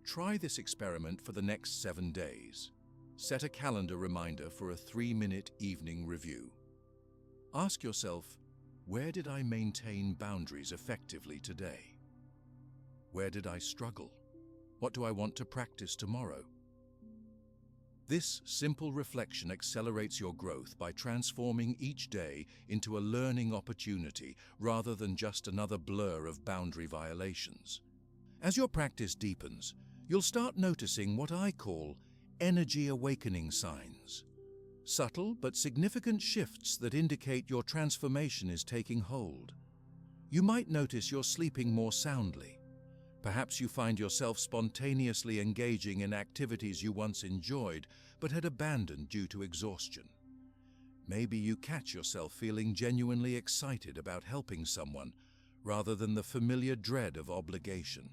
Speaker 1: Try this experiment for the next 7 days. Set a calendar reminder for a 3-minute evening review. Ask yourself, Where did I maintain boundaries effectively today? Where did I struggle? What do I want to practice tomorrow? This simple reflection accelerates your growth by transforming each day into a learning opportunity rather than just another blur of boundary violations. As your practice deepens, you'll start noticing what I call energy awakening signs. Subtle but significant shifts that indicate your transformation is taking hold. You might notice you're sleeping more soundly. Perhaps you find yourself spontaneously engaging in activities you once enjoyed but had abandoned due to exhaustion. Maybe you catch yourself feeling genuinely excited about helping someone rather than the familiar dread of obligation.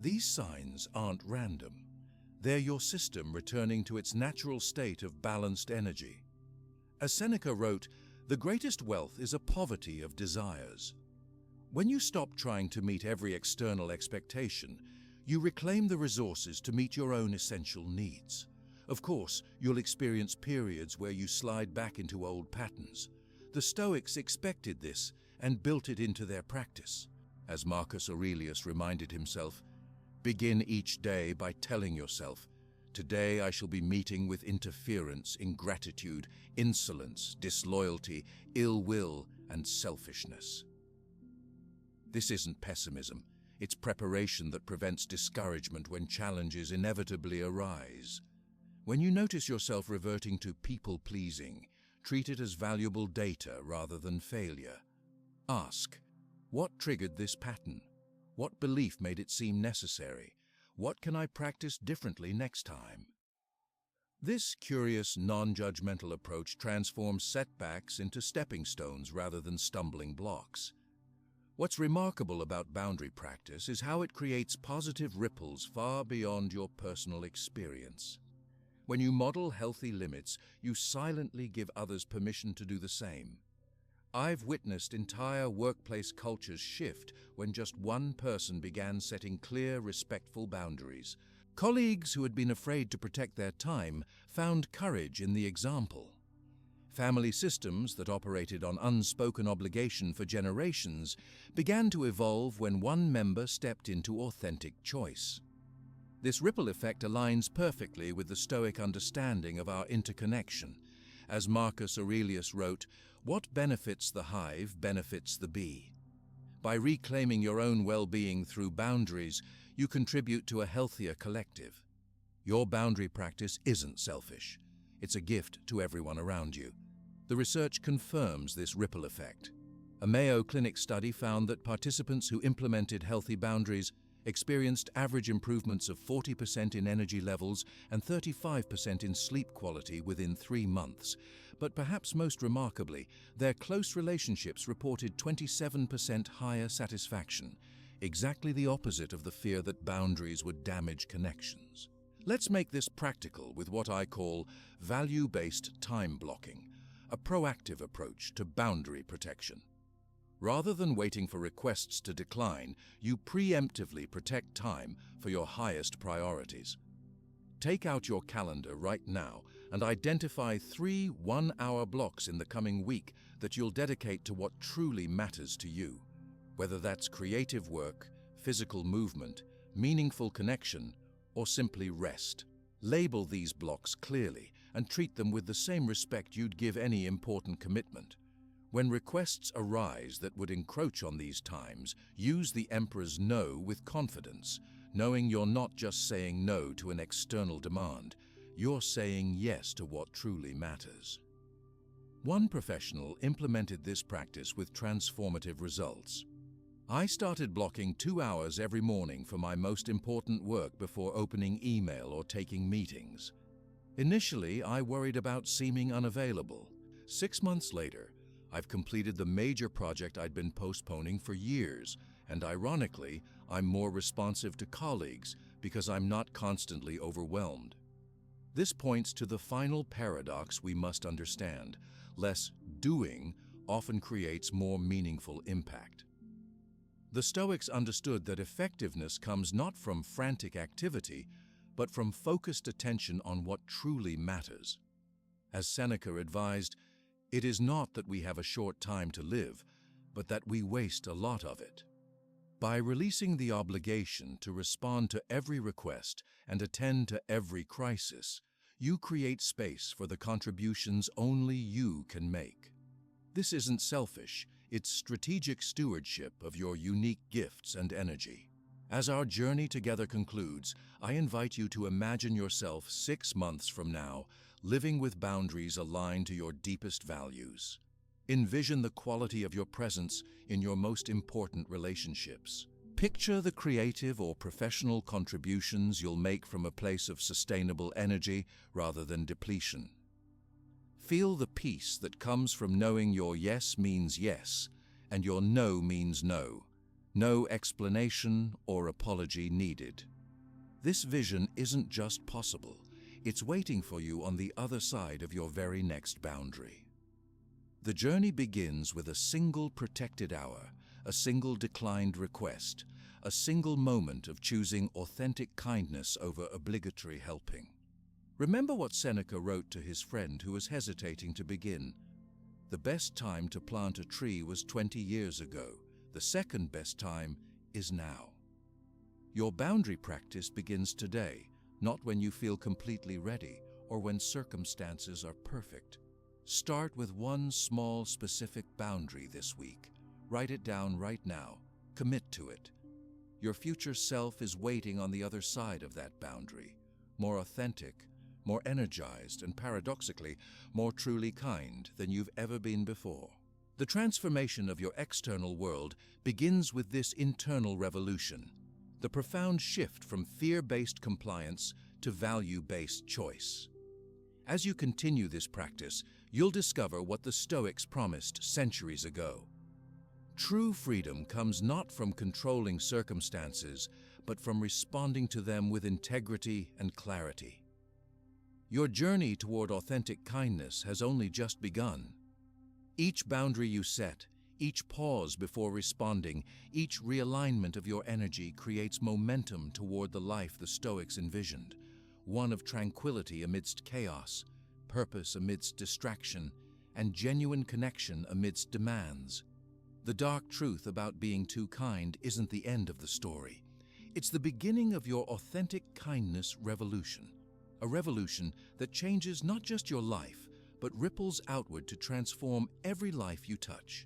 Speaker 1: These signs aren't random. They're your system returning to its natural state of balanced energy. As Seneca wrote, "The greatest wealth is a poverty of desires." When you stop trying to meet every external expectation, you reclaim the resources to meet your own essential needs. Of course, you'll experience periods where you slide back into old patterns. The Stoics expected this and built it into their practice. As Marcus Aurelius reminded himself, begin each day by telling yourself, "Today I shall be meeting with interference, ingratitude, insolence, disloyalty, ill will, and selfishness." This isn't pessimism, it's preparation that prevents discouragement when challenges inevitably arise. When you notice yourself reverting to people-pleasing, treat it as valuable data rather than failure. Ask, what triggered this pattern? What belief made it seem necessary? What can I practice differently next time? This curious, non-judgmental approach transforms setbacks into stepping stones rather than stumbling blocks. What's remarkable about boundary practice is how it creates positive ripples far beyond your personal experience. When you model healthy limits, you silently give others permission to do the same. I've witnessed entire workplace cultures shift when just one person began setting clear, respectful boundaries. Colleagues who had been afraid to protect their time found courage in the example. Family systems that operated on unspoken obligation for generations began to evolve when one member stepped into authentic choice. This ripple effect aligns perfectly with the Stoic understanding of our interconnection. As Marcus Aurelius wrote, "What benefits the hive benefits the bee." By reclaiming your own well-being through boundaries, you contribute to a healthier collective. Your boundary practice isn't selfish. It's a gift to everyone around you. The research confirms this ripple effect. A Mayo Clinic study found that participants who implemented healthy boundaries experienced average improvements of 40% in energy levels and 35% in sleep quality within 3 months. But perhaps most remarkably, their close relationships reported 27% higher satisfaction, exactly the opposite of the fear that boundaries would damage connections. Let's make this practical with what I call value-based time blocking, a proactive approach to boundary protection. Rather than waiting for requests to decline, you preemptively protect time for your highest priorities. Take out your calendar right now and identify 3 one-hour blocks in the coming week that you'll dedicate to what truly matters to you. Whether that's creative work, physical movement, meaningful connection, or simply rest. Label these blocks clearly and treat them with the same respect you'd give any important commitment. When requests arise that would encroach on these times, use the Emperor's no with confidence, knowing you're not just saying no to an external demand, you're saying yes to what truly matters. One professional implemented this practice with transformative results. I started blocking 2 hours every morning for my most important work before opening email or taking meetings. Initially, I worried about seeming unavailable. 6 months later, I've completed the major project I'd been postponing for years, and ironically, I'm more responsive to colleagues because I'm not constantly overwhelmed. This points to the final paradox we must understand. Less doing often creates more meaningful impact. The Stoics understood that effectiveness comes not from frantic activity, but from focused attention on what truly matters. As Seneca advised, it is not that we have a short time to live, but that we waste a lot of it. By releasing the obligation to respond to every request and attend to every crisis, you create space for the contributions only you can make. This isn't selfish, it's strategic stewardship of your unique gifts and energy. As our journey together concludes, I invite you to imagine yourself 6 months from now, living with boundaries aligned to your deepest values. Envision the quality of your presence in your most important relationships. Picture the creative or professional contributions you'll make from a place of sustainable energy rather than depletion. Feel the peace that comes from knowing your yes means yes and your no means no. No explanation or apology needed. This vision isn't just possible, it's waiting for you on the other side of your very next boundary. The journey begins with a single protected hour, a single declined request, a single moment of choosing authentic kindness over obligatory helping. Remember what Seneca wrote to his friend who was hesitating to begin. The best time to plant a tree was 20 years ago. The second best time is now. Your boundary practice begins today, not when you feel completely ready or when circumstances are perfect. Start with one small, specific boundary this week. Write it down right now. Commit to it. Your future self is waiting on the other side of that boundary, more authentic, more energized, and paradoxically, more truly kind than you've ever been before. The transformation of your external world begins with this internal revolution, the profound shift from fear-based compliance to value-based choice. As you continue this practice, you'll discover what the Stoics promised centuries ago. True freedom comes not from controlling circumstances, but from responding to them with integrity and clarity. Your journey toward authentic kindness has only just begun. Each boundary you set, each pause before responding, each realignment of your energy creates momentum toward the life the Stoics envisioned, one of tranquility amidst chaos, purpose amidst distraction, and genuine connection amidst demands. The dark truth about being too kind isn't the end of the story. It's the beginning of your authentic kindness revolution, a revolution that changes not just your life, but ripples outward to transform every life you touch.